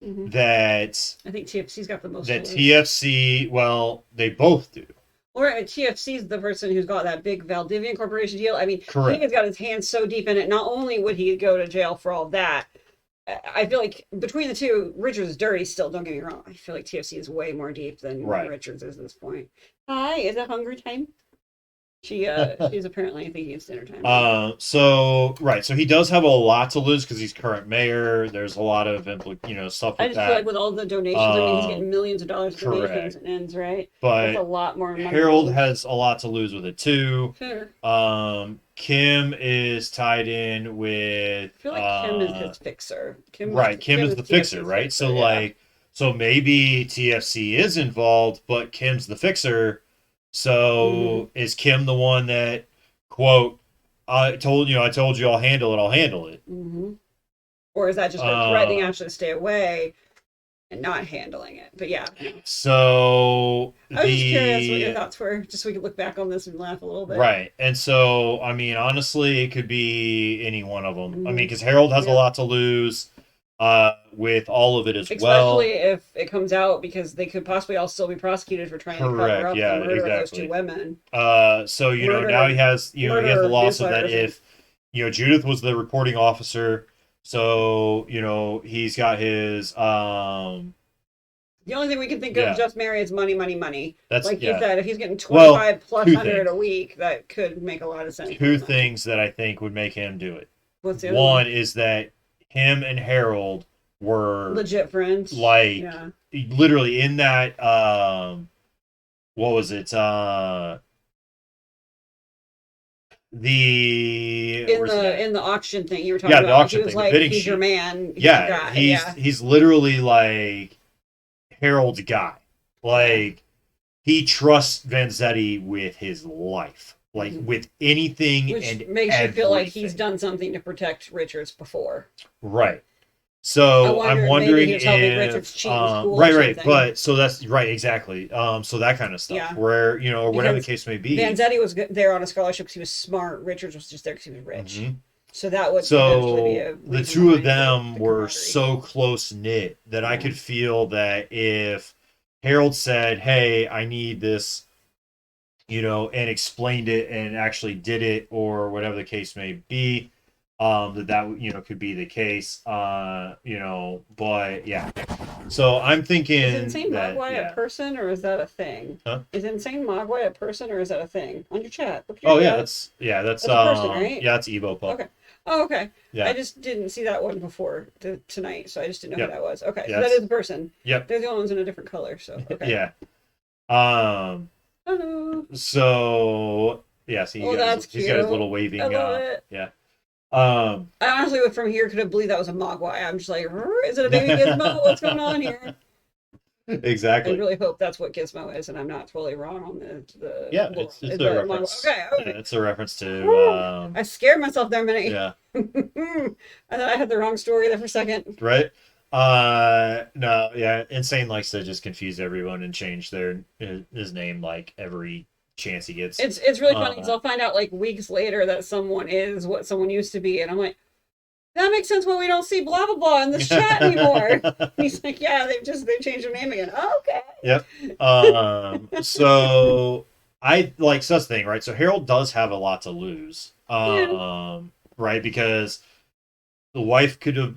Hmm. that I think TFC's got the most to that lose. TFC, well, they both do. Or TFC's the person who's got that big Valdivian Corporation deal. I mean, he Correct. has got his hands so deep in it. Not only would he go to jail for all that, I feel like between the two, Richards is dirty still, don't get me wrong. I feel like TFC is way more deep than Right. Richards is at this point. Hi, is it hungry time? She's apparently thinking it's dinner time. So right, so he does have a lot to lose because he's current mayor. There's a lot of stuff I with just feel that. like with all the donations, I mean, he's getting millions of dollars in donations Correct. and ends, right? But That's a lot more money. Harold has a lot to lose with it too. Sure. Kim is tied in with. I feel like Kim is his fixer. Right, Kim is the fixer, TFC's right? So yeah. so maybe TFC is involved, but Kim's the fixer. So is Kim the one that quote I told you I'll handle it, I'll handle it. Mm-hmm. Or is that just her threatening Ashley to stay away and not handling it? But yeah. So I was just curious what your thoughts were, just so we could look back on this and laugh a little bit. Right. And so, I mean, honestly, it could be any one of them. Mm-hmm. I mean, because Harold has a lot to lose with all of it as well. Especially if it comes out, because they could possibly all still be prosecuted for trying to cover up the murder of those two women. So, now he has, he has the loss of that if, Judith was the reporting officer. So, he's got his, the only thing we can think of just Mary is money, money, money. That's like you said, if he's getting 25 plus 100 a week, that could make a lot of sense. Two things that I think would make him do it. What's the other one? Is that him and Harold were legit friends. Like literally in that what was it? In the auction thing you were talking about. The auction he was thing, like, he's sheet. Your man. He's literally like Harold's guy. Like he trusts Vanzetti with his life. Like with anything. Which and makes everything. You feel like he's done something to protect Richards before. Right. So I'm wondering if Richards school right, but so that's right, exactly. So that kind of stuff, where or whatever the case may be. Vanzetti was there on a scholarship because he was smart. Richards was just there because he was rich. Mm-hmm. So that would be a the two of them were so close knit that I could feel that if Harold said, "Hey, I need this," and explained it and actually did it, or whatever the case may be. That could be the case, but yeah. So I'm thinking, is Insane Mogwai a person or is that a thing? Huh? Is Insane Mogwai a person or is that a thing? On your chat. That's a person, right? Yeah, it's Evo Pup. Okay. Oh, okay. Yeah. I just didn't see that one before tonight, so I just didn't know who that was. Okay, yeah, so that is a person. Yep. They're the only ones in a different color, so okay. Yeah. Hello. So yeah, see, he's got his little waving. I love it. Yeah. I honestly, from here, could have believed that was a Mogwai. I'm just like, is it a baby Gizmo? What's going on here? Exactly. I really hope that's what Gizmo is, and I'm not totally wrong on the. Yeah, it's a reference. Okay. It's a reference to. I scared myself there a minute. Yeah. I thought I had the wrong story there for a second. Right. No, yeah. Insane likes to just confuse everyone and change his name like every chance he gets. It's really funny because I'll find out like weeks later that someone is what someone used to be, and I'm like, that makes sense why we don't see blah blah blah in this chat anymore. He's like, yeah, they've changed their name again. Oh, okay. Yep. So I like such thing, right? So Harold does have a lot to lose. Right, because the wife could have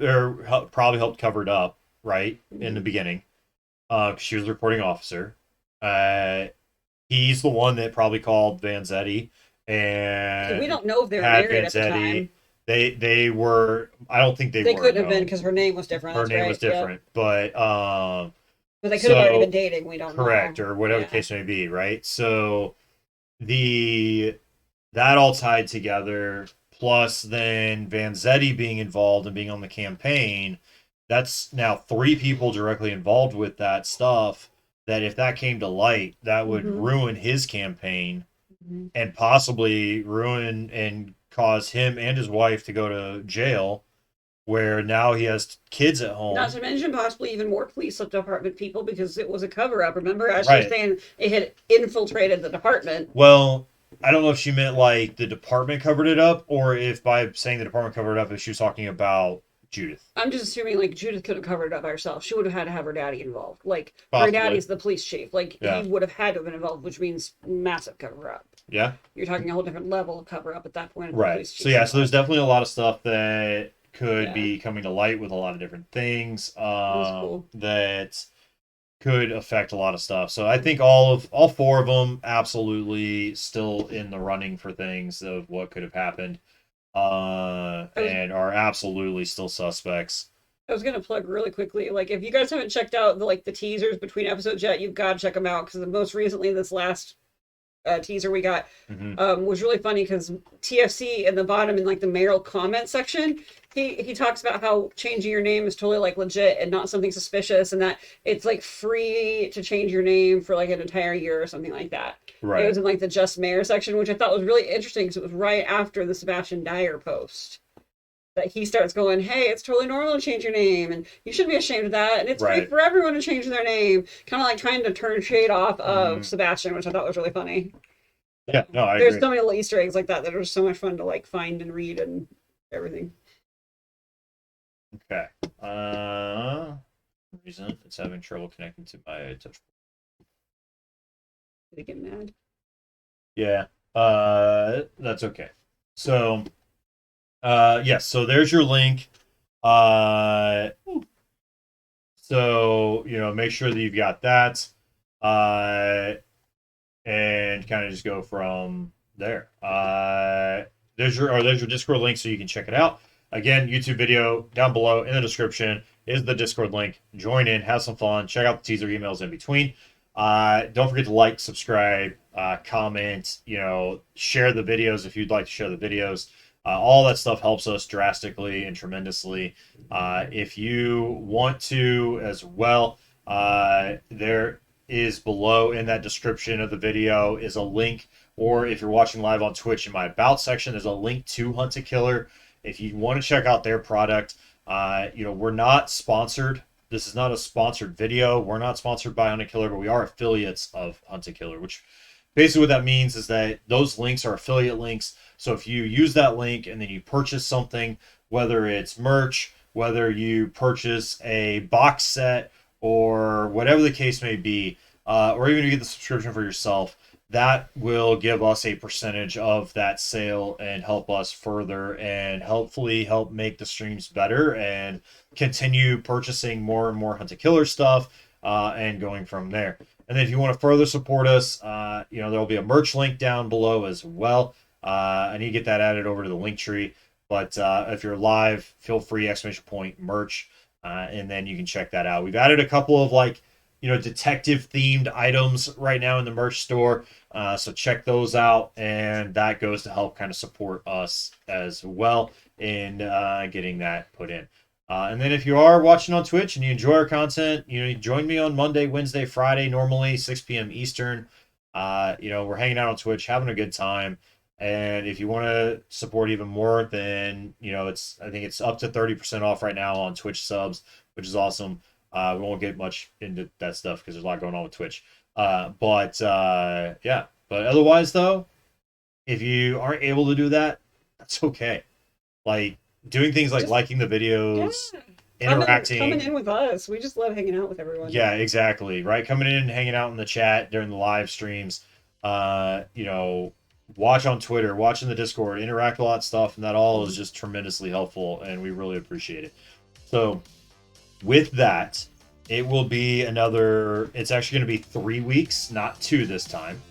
probably helped cover it up, right, in the beginning, because she was the reporting officer. He's the one that probably called Vanzetti, and we don't know if they were married at the time. They were. I don't think they were. They couldn't have been because her name was different. Her name was different, but they could have already been dating. We don't know. Correct, or whatever the case may be, right? So that all tied together, plus then Vanzetti being involved and being on the campaign, that's now 3 people directly involved with that stuff. That if that came to light, that would Mhm. ruin his campaign Mhm. and possibly ruin and cause him and his wife to go to jail, where now he has kids at home. Not to mention possibly even more police department people because it was a cover up. Remember, Ashley was Right. saying it had infiltrated the department. Well, I don't know if she meant like the department covered it up, or if by saying the department covered it up, if she was talking about Judith. I'm just assuming like Judith couldn't have covered it up by herself. She would have had to have her daddy involved. Like her Possibly. daddy's the police chief. Like he Yeah. would have had to have been involved, which means massive cover up. Yeah. You're talking a whole different level of cover up at that point. Right. So yeah, so there's definitely a lot of stuff that could be coming to light with a lot of different things cool. that could affect a lot of stuff. So I think all 4 of them absolutely still in the running for things of what could have happened, and are absolutely still suspects. I was gonna plug really quickly, like if you guys haven't checked out the teasers between episodes yet, you've got to check them out because most recently this last teaser we got was really funny because TFC in the bottom in like the mayoral comment section, he talks about how changing your name is totally like legit and not something suspicious, and that it's like free to change your name for like an entire year or something like that. Right. It was in like the Just Mayor section, which I thought was really interesting because it was right after the Sebastian Dyer post that he starts going, hey, it's totally normal to change your name and you shouldn't be ashamed of that, and it's great for everyone to change their name, kind of like trying to turn shade off of Sebastian, which I thought was really funny. Yeah, no, I There's agree. so many little Easter eggs like that that are so much fun to like find and read and everything. Okay. Reason it's having trouble connecting to my touch. Did it get mad? Yeah. That's okay. So yes, so there's your link. So make sure that you've got that. And kind of just go from there. There's your Discord link so you can check it out. Again, YouTube video down below in the description is the Discord link. Join in, have some fun, check out the teaser emails in between. Don't forget to like, subscribe, comment, share the videos if you'd like to share the videos. All that stuff helps us drastically and tremendously. If you want to as well, there is below in that description of the video is a link, or if you're watching live on Twitch, in my about section, there's a link to Hunt a Killer. If you want to check out their product, we're not sponsored. This is not a sponsored video. We're not sponsored by Hunt a Killer, but we are affiliates of Hunt a Killer, which basically what that means is that those links are affiliate links. So if you use that link and then you purchase something, whether it's merch, whether you purchase a box set, or whatever the case may be, or even you get the subscription for yourself, that will give us a percentage of that sale and help us further and hopefully help make the streams better and continue purchasing more and more Hunt a Killer stuff, and going from there. And then if you want to further support us, there'll be a merch link down below as well. I need to get that added over to the link tree. But if you're live, feel free, !merch. And then you can check that out. We've added a couple of detective themed items right now in the merch store. So check those out. And that goes to help kind of support us as well in getting that put in. And then if you are watching on Twitch and you enjoy our content, you join me on Monday, Wednesday, Friday, normally 6 p.m. Eastern. We're hanging out on Twitch, having a good time. And if you want to support even more, then I think it's up to 30% off right now on Twitch subs, which is awesome. We won't get much into that stuff because there's a lot going on with Twitch. But otherwise though, if you aren't able to do that, that's okay. Like doing things like liking the videos, interacting, coming in with us. We just love hanging out with everyone. Yeah, exactly. Right, coming in and hanging out in the chat during the live streams. Watch on Twitter, watch in the Discord, interact with a lot of stuff, and that all is just tremendously helpful, and we really appreciate it. So, with that, it will be it's actually going to be 3 weeks, not 2 this time.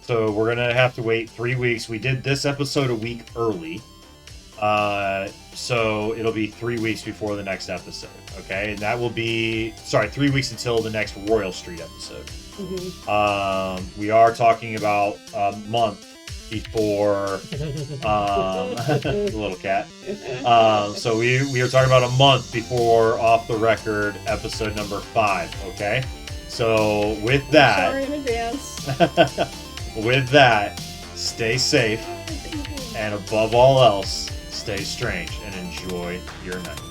So, we're going to have to wait 3 weeks. We did this episode a week early. So, it'll be 3 weeks before the next episode, okay? And that will be, 3 weeks until the next Royal Street episode. We are talking about a month before the little cat. So we were talking about a month before Off the Record episode number 5. Okay, so with that, Sorry in advance. with that, stay safe, and above all else, stay strange and enjoy your night.